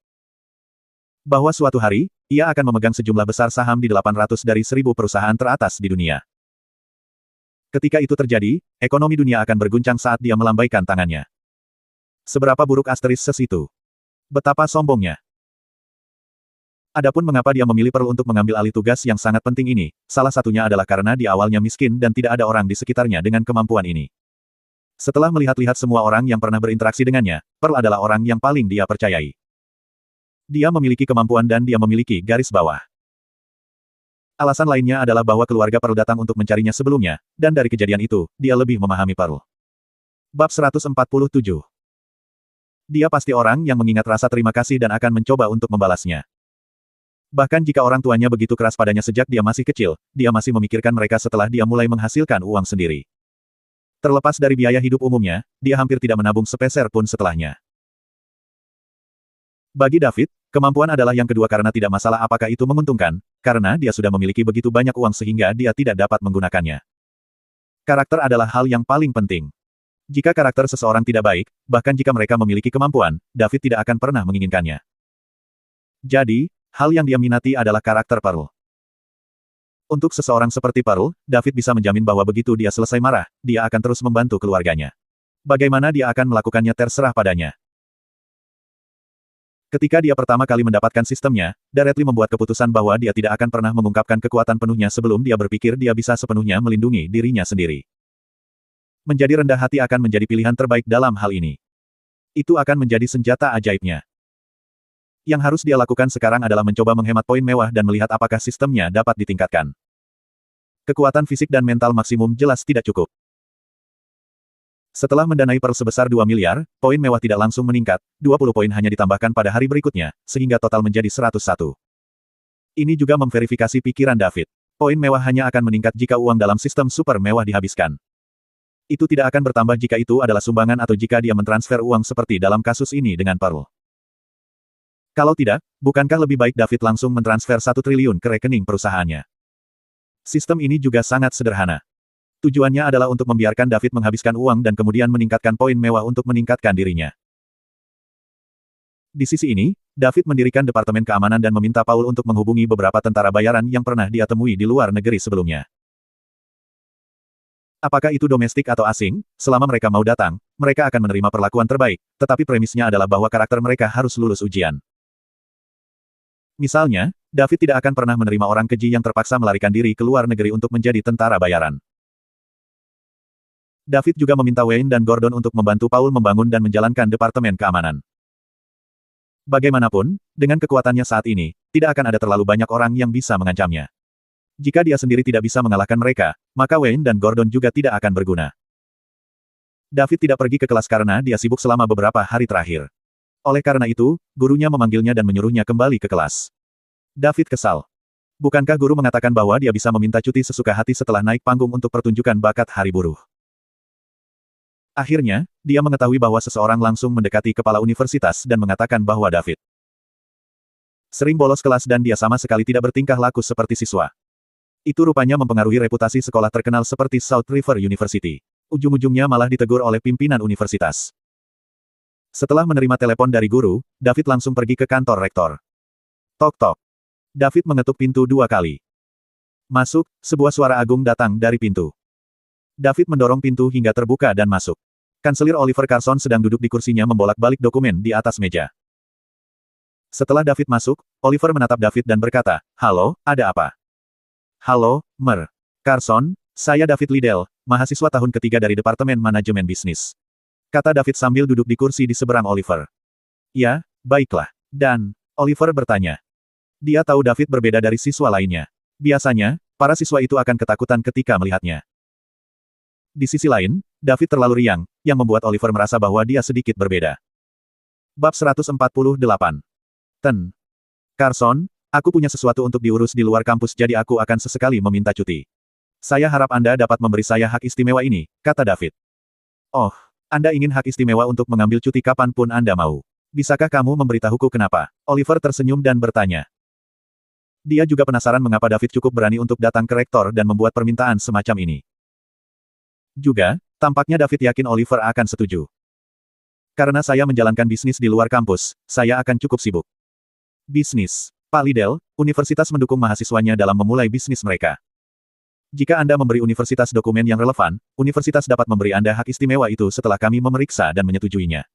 bahwa suatu hari, ia akan memegang sejumlah besar saham di 800 dari 1000 perusahaan teratas di dunia. Ketika itu terjadi, ekonomi dunia akan berguncang saat dia melambaikan tangannya. Seberapa buruk Asterisks itu? Betapa sombongnya. Adapun mengapa dia memilih Pearl untuk mengambil alih tugas yang sangat penting ini, salah satunya adalah karena dia awalnya miskin dan tidak ada orang di sekitarnya dengan kemampuan ini. Setelah melihat-lihat semua orang yang pernah berinteraksi dengannya, Pearl adalah orang yang paling dia percayai. Dia memiliki kemampuan dan dia memiliki garis bawah. Alasan lainnya adalah bahwa keluarga Pearl datang untuk mencarinya sebelumnya, dan dari kejadian itu, dia lebih memahami Pearl. Bab 147. Dia pasti orang yang mengingat rasa terima kasih dan akan mencoba untuk membalasnya. Bahkan jika orang tuanya begitu keras padanya sejak dia masih kecil, dia masih memikirkan mereka setelah dia mulai menghasilkan uang sendiri. Terlepas dari biaya hidup umumnya, dia hampir tidak menabung sepeser pun setelahnya. Bagi David, kemampuan adalah yang kedua karena tidak masalah apakah itu menguntungkan, karena dia sudah memiliki begitu banyak uang sehingga dia tidak dapat menggunakannya. Karakter adalah hal yang paling penting. Jika karakter seseorang tidak baik, bahkan jika mereka memiliki kemampuan, David tidak akan pernah menginginkannya. Jadi, hal yang dia minati adalah karakter Pearl. Untuk seseorang seperti Pearl, David bisa menjamin bahwa begitu dia selesai marah, dia akan terus membantu keluarganya. Bagaimana dia akan melakukannya terserah padanya. Ketika dia pertama kali mendapatkan sistemnya, Directly membuat keputusan bahwa dia tidak akan pernah mengungkapkan kekuatan penuhnya sebelum dia berpikir dia bisa sepenuhnya melindungi dirinya sendiri. Menjadi rendah hati akan menjadi pilihan terbaik dalam hal ini. Itu akan menjadi senjata ajaibnya. Yang harus dia lakukan sekarang adalah mencoba menghemat poin mewah dan melihat apakah sistemnya dapat ditingkatkan. Kekuatan fisik dan mental maksimum jelas tidak cukup. Setelah mendanai Pearl sebesar 2 miliar, poin mewah tidak langsung meningkat, 20 poin hanya ditambahkan pada hari berikutnya, sehingga total menjadi 101. Ini juga memverifikasi pikiran David. Poin mewah hanya akan meningkat jika uang dalam sistem super mewah dihabiskan. Itu tidak akan bertambah jika itu adalah sumbangan atau jika dia mentransfer uang seperti dalam kasus ini dengan Pearl. Kalau tidak, bukankah lebih baik David langsung mentransfer 1 triliun ke rekening perusahaannya? Sistem ini juga sangat sederhana. Tujuannya adalah untuk membiarkan David menghabiskan uang dan kemudian meningkatkan poin mewah untuk meningkatkan dirinya. Di sisi ini, David mendirikan Departemen Keamanan dan meminta Paul untuk menghubungi beberapa tentara bayaran yang pernah dia temui di luar negeri sebelumnya. Apakah itu domestik atau asing, selama mereka mau datang, mereka akan menerima perlakuan terbaik, tetapi premisnya adalah bahwa karakter mereka harus lulus ujian. Misalnya, David tidak akan pernah menerima orang keji yang terpaksa melarikan diri ke luar negeri untuk menjadi tentara bayaran. David juga meminta Wayne dan Gordon untuk membantu Paul membangun dan menjalankan Departemen Keamanan. Bagaimanapun, dengan kekuatannya saat ini, tidak akan ada terlalu banyak orang yang bisa mengancamnya. Jika dia sendiri tidak bisa mengalahkan mereka, maka Wayne dan Gordon juga tidak akan berguna. David tidak pergi ke kelas karena dia sibuk selama beberapa hari terakhir. Oleh karena itu, gurunya memanggilnya dan menyuruhnya kembali ke kelas. David kesal. Bukankah guru mengatakan bahwa dia bisa meminta cuti sesuka hati setelah naik panggung untuk pertunjukan bakat hari buruh? Akhirnya, dia mengetahui bahwa seseorang langsung mendekati kepala universitas dan mengatakan bahwa David sering bolos kelas dan dia sama sekali tidak bertingkah laku seperti siswa. Itu rupanya mempengaruhi reputasi sekolah terkenal seperti South River University. Ujung-ujungnya malah ditegur oleh pimpinan universitas. Setelah menerima telepon dari guru, David langsung pergi ke kantor rektor. Tok-tok. David mengetuk pintu 2 kali. Masuk, sebuah suara agung datang dari pintu. David mendorong pintu hingga terbuka dan masuk. Kanselir Oliver Carson sedang duduk di kursinya membolak-balik dokumen di atas meja. Setelah David masuk, Oliver menatap David dan berkata, "Halo, ada apa?" "Halo, Mer. Carson, saya David Liddell, mahasiswa tahun ketiga dari Departemen Manajemen Bisnis," kata David sambil duduk di kursi di seberang Oliver. "Ya, baiklah." Dan, Oliver bertanya. Dia tahu David berbeda dari siswa lainnya. Biasanya, para siswa itu akan ketakutan ketika melihatnya. Di sisi lain, David terlalu riang, yang membuat Oliver merasa bahwa dia sedikit berbeda. Bab 148. Carson, aku punya sesuatu untuk diurus di luar kampus jadi aku akan sesekali meminta cuti. Saya harap Anda dapat memberi saya hak istimewa ini, kata David. Oh, Anda ingin hak istimewa untuk mengambil cuti kapanpun Anda mau. Bisakah kamu memberitahuku kenapa? Oliver tersenyum dan bertanya. Dia juga penasaran mengapa David cukup berani untuk datang ke rektor dan membuat permintaan semacam ini. Juga, tampaknya David yakin Oliver akan setuju. Karena saya menjalankan bisnis di luar kampus, saya akan cukup sibuk. Bisnis. Pak Liddell, universitas mendukung mahasiswanya dalam memulai bisnis mereka. Jika Anda memberi universitas dokumen yang relevan, universitas dapat memberi Anda hak istimewa itu setelah kami memeriksa dan menyetujuinya.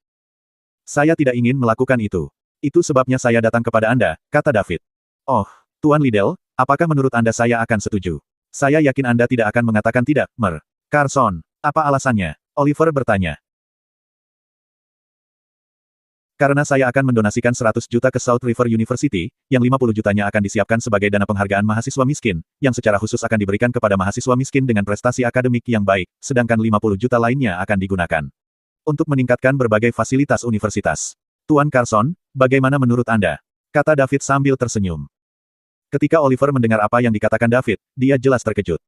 Saya tidak ingin melakukan itu. Itu sebabnya saya datang kepada Anda, kata David. Oh, Tuan Liddell, apakah menurut Anda saya akan setuju? Saya yakin Anda tidak akan mengatakan tidak, Mer. Carson, apa alasannya? Oliver bertanya. Karena saya akan mendonasikan 100 juta ke South River University, yang 50 jutanya akan disiapkan sebagai dana penghargaan mahasiswa miskin, yang secara khusus akan diberikan kepada mahasiswa miskin dengan prestasi akademik yang baik, sedangkan 50 juta lainnya akan digunakan untuk meningkatkan berbagai fasilitas universitas. Tuan Carson, bagaimana menurut Anda? Kata David sambil tersenyum. Ketika Oliver mendengar apa yang dikatakan David, dia jelas terkejut.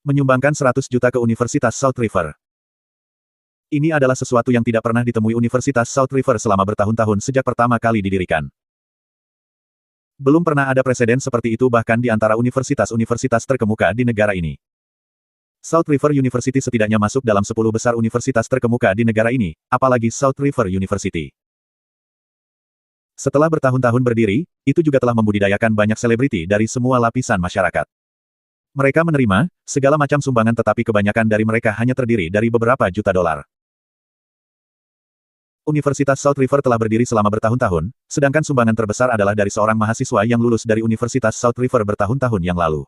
Menyumbangkan 100 juta ke Universitas South River. Ini adalah sesuatu yang tidak pernah ditemui Universitas South River selama bertahun-tahun sejak pertama kali didirikan. Belum pernah ada preseden seperti itu bahkan di antara universitas-universitas terkemuka di negara ini. South River University setidaknya masuk dalam 10 besar universitas terkemuka di negara ini, apalagi South River University. Setelah bertahun-tahun berdiri, itu juga telah membudidayakan banyak selebriti dari semua lapisan masyarakat. Mereka menerima segala macam sumbangan tetapi kebanyakan dari mereka hanya terdiri dari beberapa juta dolar. Universitas South River telah berdiri selama bertahun-tahun, sedangkan sumbangan terbesar adalah dari seorang mahasiswa yang lulus dari Universitas South River bertahun-tahun yang lalu.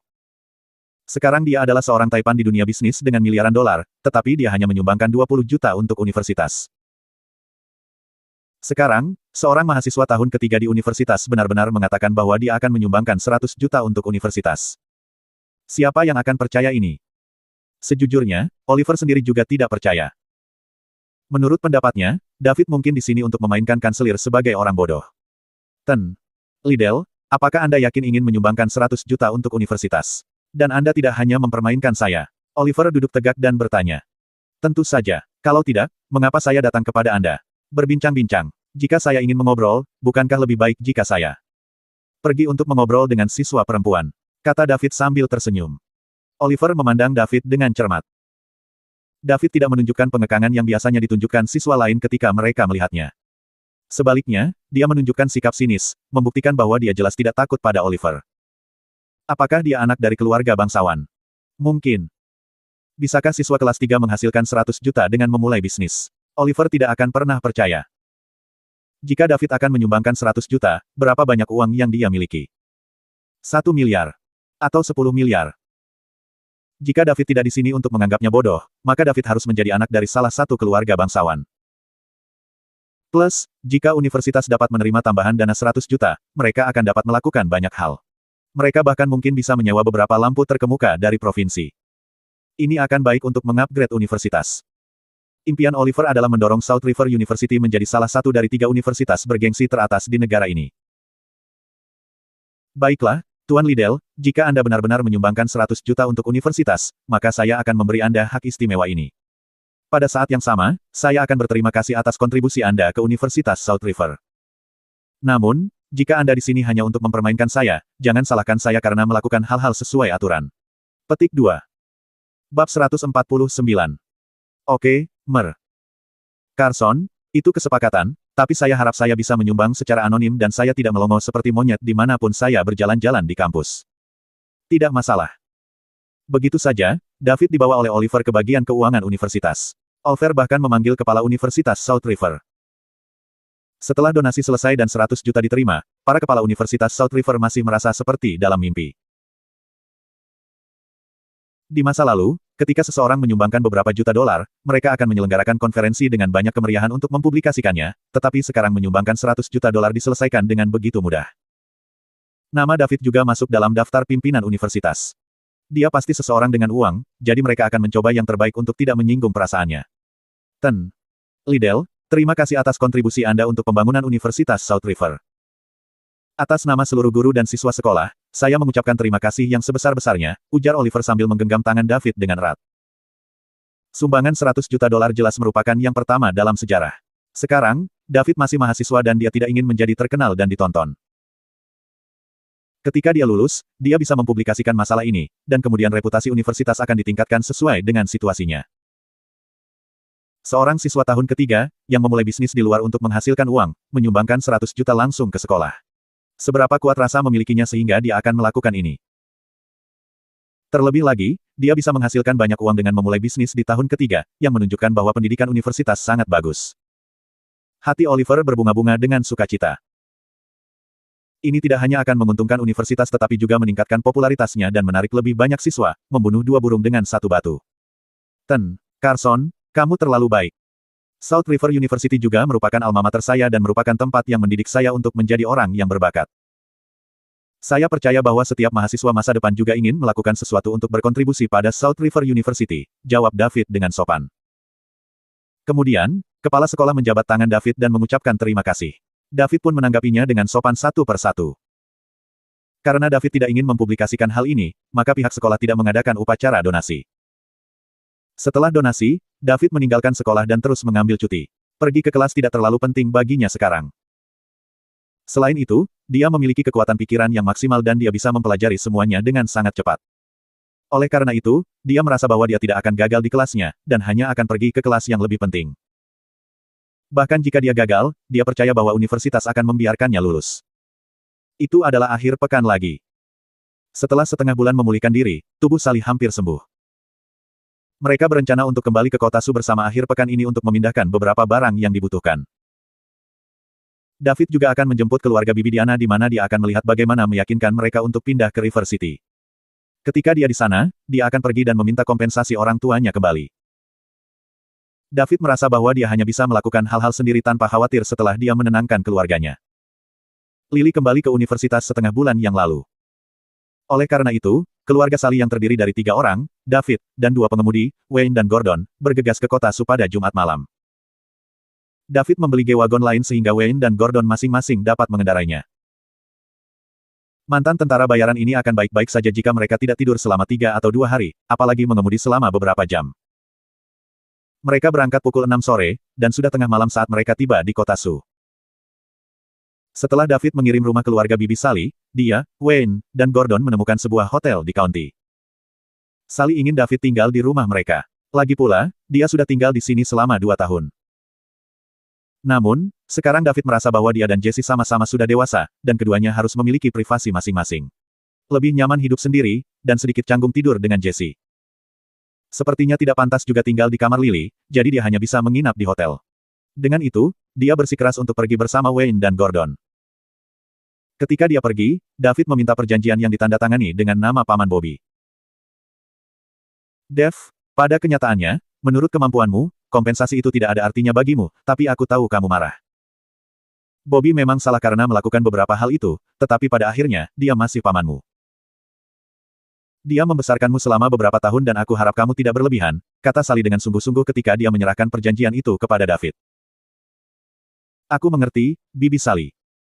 Sekarang dia adalah seorang taipan di dunia bisnis dengan miliaran dolar, tetapi dia hanya menyumbangkan 20 juta untuk universitas. Sekarang, seorang mahasiswa tahun ketiga di universitas benar-benar mengatakan bahwa dia akan menyumbangkan 100 juta untuk universitas. Siapa yang akan percaya ini? Sejujurnya, Oliver sendiri juga tidak percaya. Menurut pendapatnya, David mungkin di sini untuk memainkan kanselir sebagai orang bodoh. Liddell, apakah Anda yakin ingin menyumbangkan 100 juta untuk universitas? Dan Anda tidak hanya mempermainkan saya. Oliver duduk tegak dan bertanya. Tentu saja. Kalau tidak, mengapa saya datang kepada Anda? Berbincang-bincang. Jika saya ingin mengobrol, bukankah lebih baik jika saya pergi untuk mengobrol dengan siswa perempuan? kata David sambil tersenyum. Oliver memandang David dengan cermat. David tidak menunjukkan pengekangan yang biasanya ditunjukkan siswa lain ketika mereka melihatnya. Sebaliknya, dia menunjukkan sikap sinis, membuktikan bahwa dia jelas tidak takut pada Oliver. Apakah dia anak dari keluarga bangsawan? Mungkin. Bisakah siswa kelas 3 menghasilkan 100 juta dengan memulai bisnis? Oliver tidak akan pernah percaya. Jika David akan menyumbangkan 100 juta, berapa banyak uang yang dia miliki? 1 miliar. Atau 10 miliar. Jika David tidak di sini untuk menganggapnya bodoh, maka David harus menjadi anak dari salah satu keluarga bangsawan. Plus, jika universitas dapat menerima tambahan dana 100 juta, mereka akan dapat melakukan banyak hal. Mereka bahkan mungkin bisa menyewa beberapa lampu terkemuka dari provinsi. Ini akan baik untuk mengupgrade universitas. Impian Oliver adalah mendorong South River University menjadi salah satu dari 3 universitas bergengsi teratas di negara ini. Baiklah, Tuan Liddell, jika Anda benar-benar menyumbangkan 100 juta untuk universitas, maka saya akan memberi Anda hak istimewa ini. Pada saat yang sama, saya akan berterima kasih atas kontribusi Anda ke Universitas South River. Namun, jika Anda di sini hanya untuk mempermainkan saya, jangan salahkan saya karena melakukan hal-hal sesuai aturan. Petik 2. Bab 149. Oke, Mer. Carson, itu kesepakatan, tapi saya harap saya bisa menyumbang secara anonim dan saya tidak melongo seperti monyet dimanapun saya berjalan-jalan di kampus. Tidak masalah. Begitu saja, David dibawa oleh Oliver ke bagian keuangan universitas. Oliver bahkan memanggil kepala Universitas South River. Setelah donasi selesai dan 100 juta diterima, para kepala Universitas South River masih merasa seperti dalam mimpi. Di masa lalu, ketika seseorang menyumbangkan beberapa juta dolar, mereka akan menyelenggarakan konferensi dengan banyak kemeriahan untuk mempublikasikannya, tetapi sekarang menyumbangkan 100 juta dolar diselesaikan dengan begitu mudah. Nama David juga masuk dalam daftar pimpinan universitas. Dia pasti seseorang dengan uang, jadi mereka akan mencoba yang terbaik untuk tidak menyinggung perasaannya. Ten. Liddell, terima kasih atas kontribusi Anda untuk pembangunan Universitas South River. Atas nama seluruh guru dan siswa sekolah, saya mengucapkan terima kasih yang sebesar-besarnya, ujar Oliver sambil menggenggam tangan David dengan erat. Sumbangan 100 juta dolar jelas merupakan yang pertama dalam sejarah. Sekarang, David masih mahasiswa dan dia tidak ingin menjadi terkenal dan ditonton. Ketika dia lulus, dia bisa mempublikasikan masalah ini, dan kemudian reputasi universitas akan ditingkatkan sesuai dengan situasinya. Seorang siswa tahun ketiga, yang memulai bisnis di luar untuk menghasilkan uang, menyumbangkan 100 juta langsung ke sekolah. Seberapa kuat rasa memilikinya sehingga dia akan melakukan ini. Terlebih lagi, dia bisa menghasilkan banyak uang dengan memulai bisnis di tahun ketiga, yang menunjukkan bahwa pendidikan universitas sangat bagus. Hati Oliver berbunga-bunga dengan sukacita. Ini tidak hanya akan menguntungkan universitas tetapi juga meningkatkan popularitasnya dan menarik lebih banyak siswa, membunuh 2 burung dengan 1 batu. Ten. Carson, kamu terlalu baik. South River University juga merupakan alma mater saya dan merupakan tempat yang mendidik saya untuk menjadi orang yang berbakat. Saya percaya bahwa setiap mahasiswa masa depan juga ingin melakukan sesuatu untuk berkontribusi pada South River University, jawab David dengan sopan. Kemudian, kepala sekolah menjabat tangan David dan mengucapkan terima kasih. David pun menanggapinya dengan sopan satu persatu. Karena David tidak ingin mempublikasikan hal ini, maka pihak sekolah tidak mengadakan upacara donasi. Setelah donasi, David meninggalkan sekolah dan terus mengambil cuti. Pergi ke kelas tidak terlalu penting baginya sekarang. Selain itu, dia memiliki kekuatan pikiran yang maksimal dan dia bisa mempelajari semuanya dengan sangat cepat. Oleh karena itu, dia merasa bahwa dia tidak akan gagal di kelasnya, dan hanya akan pergi ke kelas yang lebih penting. Bahkan jika dia gagal, dia percaya bahwa universitas akan membiarkannya lulus. Itu adalah akhir pekan lagi. Setelah setengah bulan memulihkan diri, tubuh Sally hampir sembuh. Mereka berencana untuk kembali ke kota Su bersama akhir pekan ini untuk memindahkan beberapa barang yang dibutuhkan. David juga akan menjemput keluarga Bibi Diana di mana dia akan melihat bagaimana meyakinkan mereka untuk pindah ke River City. Ketika dia di sana, dia akan pergi dan meminta kompensasi orang tuanya kembali. David merasa bahwa dia hanya bisa melakukan hal-hal sendiri tanpa khawatir setelah dia menenangkan keluarganya. Lily kembali ke universitas setengah bulan yang lalu. Oleh karena itu, keluarga Sally yang terdiri dari 3 orang, David, dan 2 pengemudi, Wayne dan Gordon, bergegas ke kota Su pada Jumat malam. David membeli G-Wagon lain sehingga Wayne dan Gordon masing-masing dapat mengendarainya. Mantan tentara bayaran ini akan baik-baik saja jika mereka tidak tidur selama 3 atau 2 hari, apalagi mengemudi selama beberapa jam. Mereka berangkat pukul 6 sore, dan sudah tengah malam saat mereka tiba di kota Su. Setelah David mengirim rumah keluarga Bibi Sally, dia, Wayne, dan Gordon menemukan sebuah hotel di county. Sally ingin David tinggal di rumah mereka. Lagi pula, dia sudah tinggal di sini selama 2 tahun. Namun, sekarang David merasa bahwa dia dan Jessie sama-sama sudah dewasa, dan keduanya harus memiliki privasi masing-masing. Lebih nyaman hidup sendiri, dan sedikit canggung tidur dengan Jessie. Sepertinya tidak pantas juga tinggal di kamar Lily, jadi dia hanya bisa menginap di hotel. Dengan itu, dia bersikeras untuk pergi bersama Wayne dan Gordon. Ketika dia pergi, David meminta perjanjian yang ditandatangani dengan nama Paman Bobby. Dev, pada kenyataannya, menurut kemampuanmu, kompensasi itu tidak ada artinya bagimu, tapi aku tahu kamu marah. Bobby memang salah karena melakukan beberapa hal itu, tetapi pada akhirnya, dia masih pamanmu. Dia membesarkanmu selama beberapa tahun dan aku harap kamu tidak berlebihan, kata Sally dengan sungguh-sungguh ketika dia menyerahkan perjanjian itu kepada David. Aku mengerti, Bibi Sally.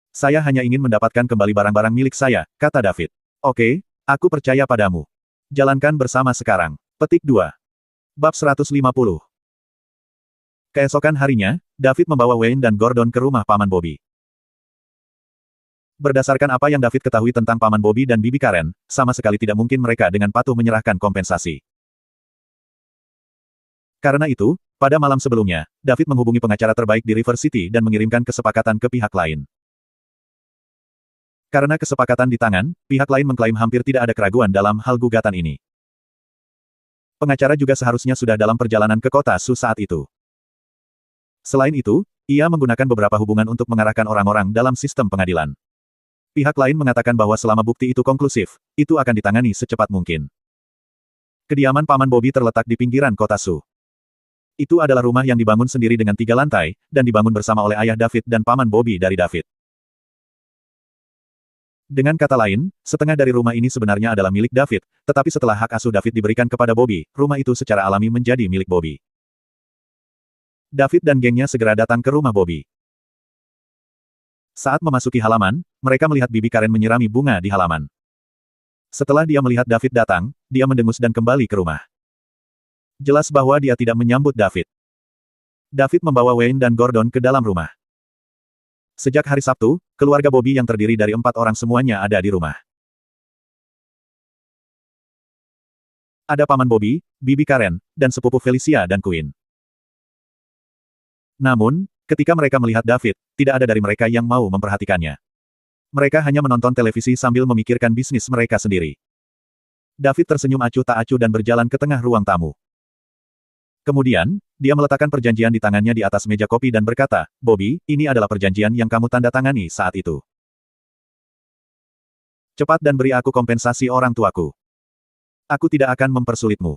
Saya hanya ingin mendapatkan kembali barang-barang milik saya, kata David. Oke, aku percaya padamu. Jalankan bersama sekarang. Petik 2. Bab 150. Keesokan harinya, David membawa Wayne dan Gordon ke rumah Paman Bobby. Berdasarkan apa yang David ketahui tentang Paman Bobby dan Bibi Karen, sama sekali tidak mungkin mereka dengan patuh menyerahkan kompensasi. Karena itu, pada malam sebelumnya, David menghubungi pengacara terbaik di River City dan mengirimkan kesepakatan ke pihak lain. Karena kesepakatan di tangan, pihak lain mengklaim hampir tidak ada keraguan dalam hal gugatan ini. Pengacara juga seharusnya sudah dalam perjalanan ke kota Su saat itu. Selain itu, ia menggunakan beberapa hubungan untuk mengarahkan orang-orang dalam sistem pengadilan. Pihak lain mengatakan bahwa selama bukti itu konklusif, itu akan ditangani secepat mungkin. Kediaman Paman Bobby terletak di pinggiran kota Su. Itu adalah rumah yang dibangun sendiri dengan 3 lantai, dan dibangun bersama oleh ayah David dan Paman Bobby dari David. Dengan kata lain, setengah dari rumah ini sebenarnya adalah milik David, tetapi setelah hak asuh David diberikan kepada Bobby, rumah itu secara alami menjadi milik Bobby. David dan gengnya segera datang ke rumah Bobby. Saat memasuki halaman, mereka melihat Bibi Karen menyirami bunga di halaman. Setelah dia melihat David datang, dia mendengus dan kembali ke rumah. Jelas bahwa dia tidak menyambut David. David membawa Wayne dan Gordon ke dalam rumah. Sejak hari Sabtu, keluarga Bobby yang terdiri dari 4 orang semuanya ada di rumah. Ada Paman Bobby, Bibi Karen, dan sepupu Felicia dan Queen. Namun, ketika mereka melihat David, tidak ada dari mereka yang mau memperhatikannya. Mereka hanya menonton televisi sambil memikirkan bisnis mereka sendiri. David tersenyum acuh tak acuh dan berjalan ke tengah ruang tamu. Kemudian, dia meletakkan perjanjian di tangannya di atas meja kopi dan berkata, Bobby, ini adalah perjanjian yang kamu tanda tangani saat itu. Cepat dan beri aku kompensasi orang tuaku. Aku tidak akan mempersulitmu.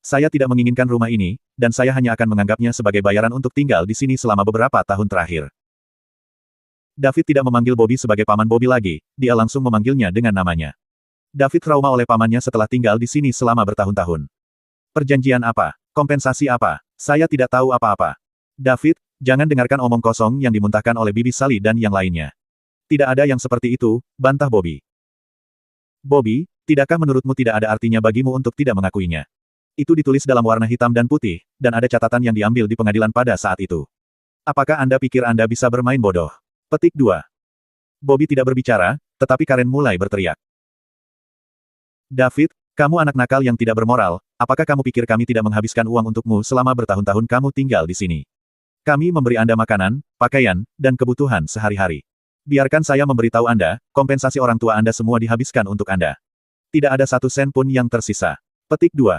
Saya tidak menginginkan rumah ini, dan saya hanya akan menganggapnya sebagai bayaran untuk tinggal di sini selama beberapa tahun terakhir. David tidak memanggil Bobby sebagai Paman Bobby lagi, dia langsung memanggilnya dengan namanya. David trauma oleh pamannya setelah tinggal di sini selama bertahun-tahun. Perjanjian apa? Kompensasi apa? Saya tidak tahu apa-apa. David, jangan dengarkan omong kosong yang dimuntahkan oleh Bibi Sally dan yang lainnya. Tidak ada yang seperti itu, bantah Bobby. Bobby, tidakkah menurutmu tidak ada artinya bagimu untuk tidak mengakuinya? Itu ditulis dalam warna hitam dan putih, dan ada catatan yang diambil di pengadilan pada saat itu. Apakah Anda pikir Anda bisa bermain bodoh? Petik 2. Bobby tidak berbicara, tetapi Karen mulai berteriak. David, kamu anak nakal yang tidak bermoral, apakah kamu pikir kami tidak menghabiskan uang untukmu selama bertahun-tahun kamu tinggal di sini? Kami memberi Anda makanan, pakaian, dan kebutuhan sehari-hari. Biarkan saya memberitahu Anda, kompensasi orang tua Anda semua dihabiskan untuk Anda. Tidak ada 1 sen pun yang tersisa. Petik 2.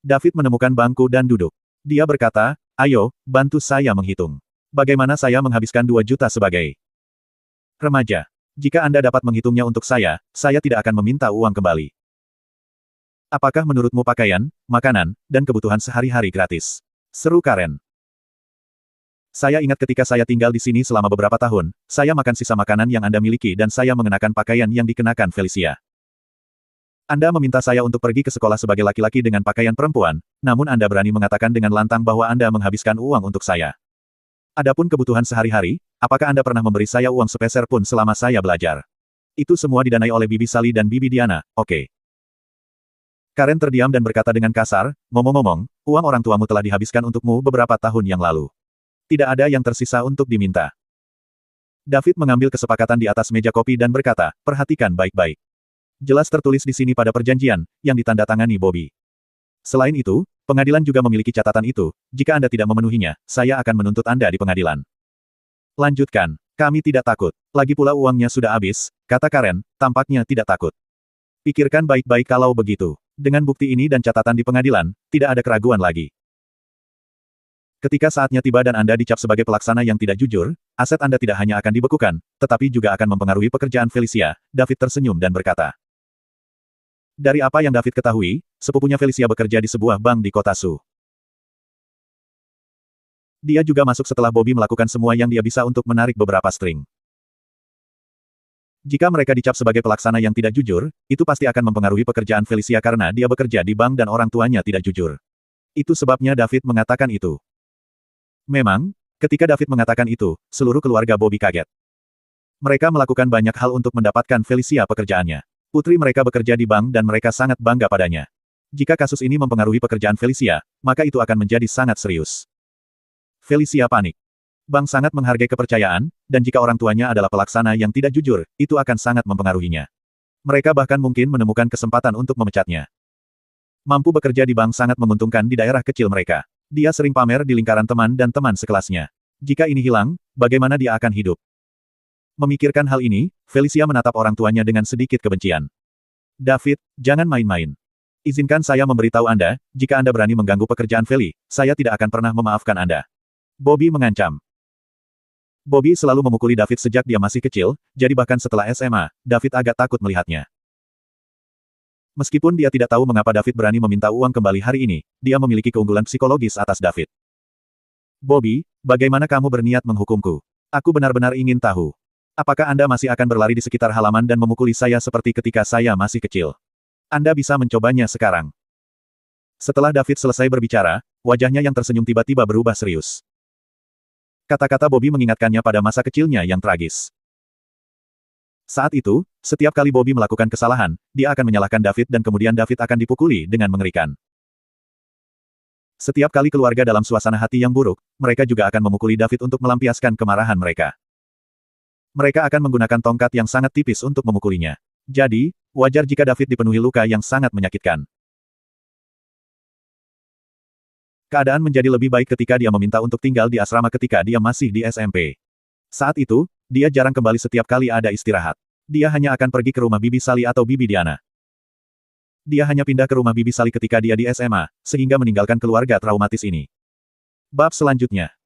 David menemukan bangku dan duduk. Dia berkata, ayo, bantu saya menghitung. Bagaimana saya menghabiskan 2 juta sebagai remaja? Jika Anda dapat menghitungnya untuk saya tidak akan meminta uang kembali. Apakah menurutmu pakaian, makanan, dan kebutuhan sehari-hari gratis? Seru Karen. Saya ingat ketika saya tinggal di sini selama beberapa tahun, saya makan sisa makanan yang Anda miliki dan saya mengenakan pakaian yang dikenakan Felicia. Anda meminta saya untuk pergi ke sekolah sebagai laki-laki dengan pakaian perempuan, namun Anda berani mengatakan dengan lantang bahwa Anda menghabiskan uang untuk saya. Adapun kebutuhan sehari-hari, apakah Anda pernah memberi saya uang sepeser pun selama saya belajar? Itu semua didanai oleh Bibi Sally dan Bibi Diana, oke. Karen terdiam dan berkata dengan kasar, ngomong-ngomong, uang orang tuamu telah dihabiskan untukmu beberapa tahun yang lalu. Tidak ada yang tersisa untuk diminta. David mengambil kesepakatan di atas meja kopi dan berkata, perhatikan baik-baik. Jelas tertulis di sini pada perjanjian, yang ditandatangani Bobby. Selain itu, pengadilan juga memiliki catatan itu, jika Anda tidak memenuhinya, saya akan menuntut Anda di pengadilan. Lanjutkan, kami tidak takut. Lagi pula uangnya sudah habis, kata Karen, tampaknya tidak takut. Pikirkan baik-baik kalau begitu. Dengan bukti ini dan catatan di pengadilan, tidak ada keraguan lagi. Ketika saatnya tiba dan Anda dicap sebagai pelaksana yang tidak jujur, aset Anda tidak hanya akan dibekukan, tetapi juga akan mempengaruhi pekerjaan Felicia. David tersenyum dan berkata. Dari apa yang David ketahui, sepupunya Felicia bekerja di sebuah bank di kota Su. Dia juga masuk setelah Bobby melakukan semua yang dia bisa untuk menarik beberapa string. Jika mereka dicap sebagai pelaksana yang tidak jujur, itu pasti akan mempengaruhi pekerjaan Felicia karena dia bekerja di bank dan orang tuanya tidak jujur. Itu sebabnya David mengatakan itu. Memang, ketika David mengatakan itu, seluruh keluarga Bobby kaget. Mereka melakukan banyak hal untuk mendapatkan Felicia pekerjaannya. Putri mereka bekerja di bank dan mereka sangat bangga padanya. Jika kasus ini mempengaruhi pekerjaan Felicia, maka itu akan menjadi sangat serius. Felicia panik. Bank sangat menghargai kepercayaan, dan jika orang tuanya adalah pelaksana yang tidak jujur, itu akan sangat mempengaruhinya. Mereka bahkan mungkin menemukan kesempatan untuk memecatnya. Mampu bekerja di bank sangat menguntungkan di daerah kecil mereka. Dia sering pamer di lingkaran teman dan teman sekelasnya. Jika ini hilang, bagaimana dia akan hidup? Memikirkan hal ini, Felicia menatap orang tuanya dengan sedikit kebencian. David, jangan main-main. Izinkan saya memberitahu Anda, jika Anda berani mengganggu pekerjaan Feli, saya tidak akan pernah memaafkan Anda. Bobby mengancam. Bobby selalu memukuli David sejak dia masih kecil, jadi bahkan setelah SMA, David agak takut melihatnya. Meskipun dia tidak tahu mengapa David berani meminta uang kembali hari ini, dia memiliki keunggulan psikologis atas David. Bobby, bagaimana kamu berniat menghukumku? Aku benar-benar ingin tahu. Apakah Anda masih akan berlari di sekitar halaman dan memukuli saya seperti ketika saya masih kecil? Anda bisa mencobanya sekarang. Setelah David selesai berbicara, wajahnya yang tersenyum tiba-tiba berubah serius. Kata-kata Bobby mengingatkannya pada masa kecilnya yang tragis. Saat itu, setiap kali Bobby melakukan kesalahan, dia akan menyalahkan David dan kemudian David akan dipukuli dengan mengerikan. Setiap kali keluarga dalam suasana hati yang buruk, mereka juga akan memukuli David untuk melampiaskan kemarahan mereka. Mereka akan menggunakan tongkat yang sangat tipis untuk memukulinya. Jadi, wajar jika David dipenuhi luka yang sangat menyakitkan. Keadaan menjadi lebih baik ketika dia meminta untuk tinggal di asrama ketika dia masih di SMP. Saat itu, dia jarang kembali setiap kali ada istirahat. Dia hanya akan pergi ke rumah Bibi Sally atau Bibi Diana. Dia hanya pindah ke rumah Bibi Sally ketika dia di SMA, sehingga meninggalkan keluarga traumatis ini. Bab selanjutnya.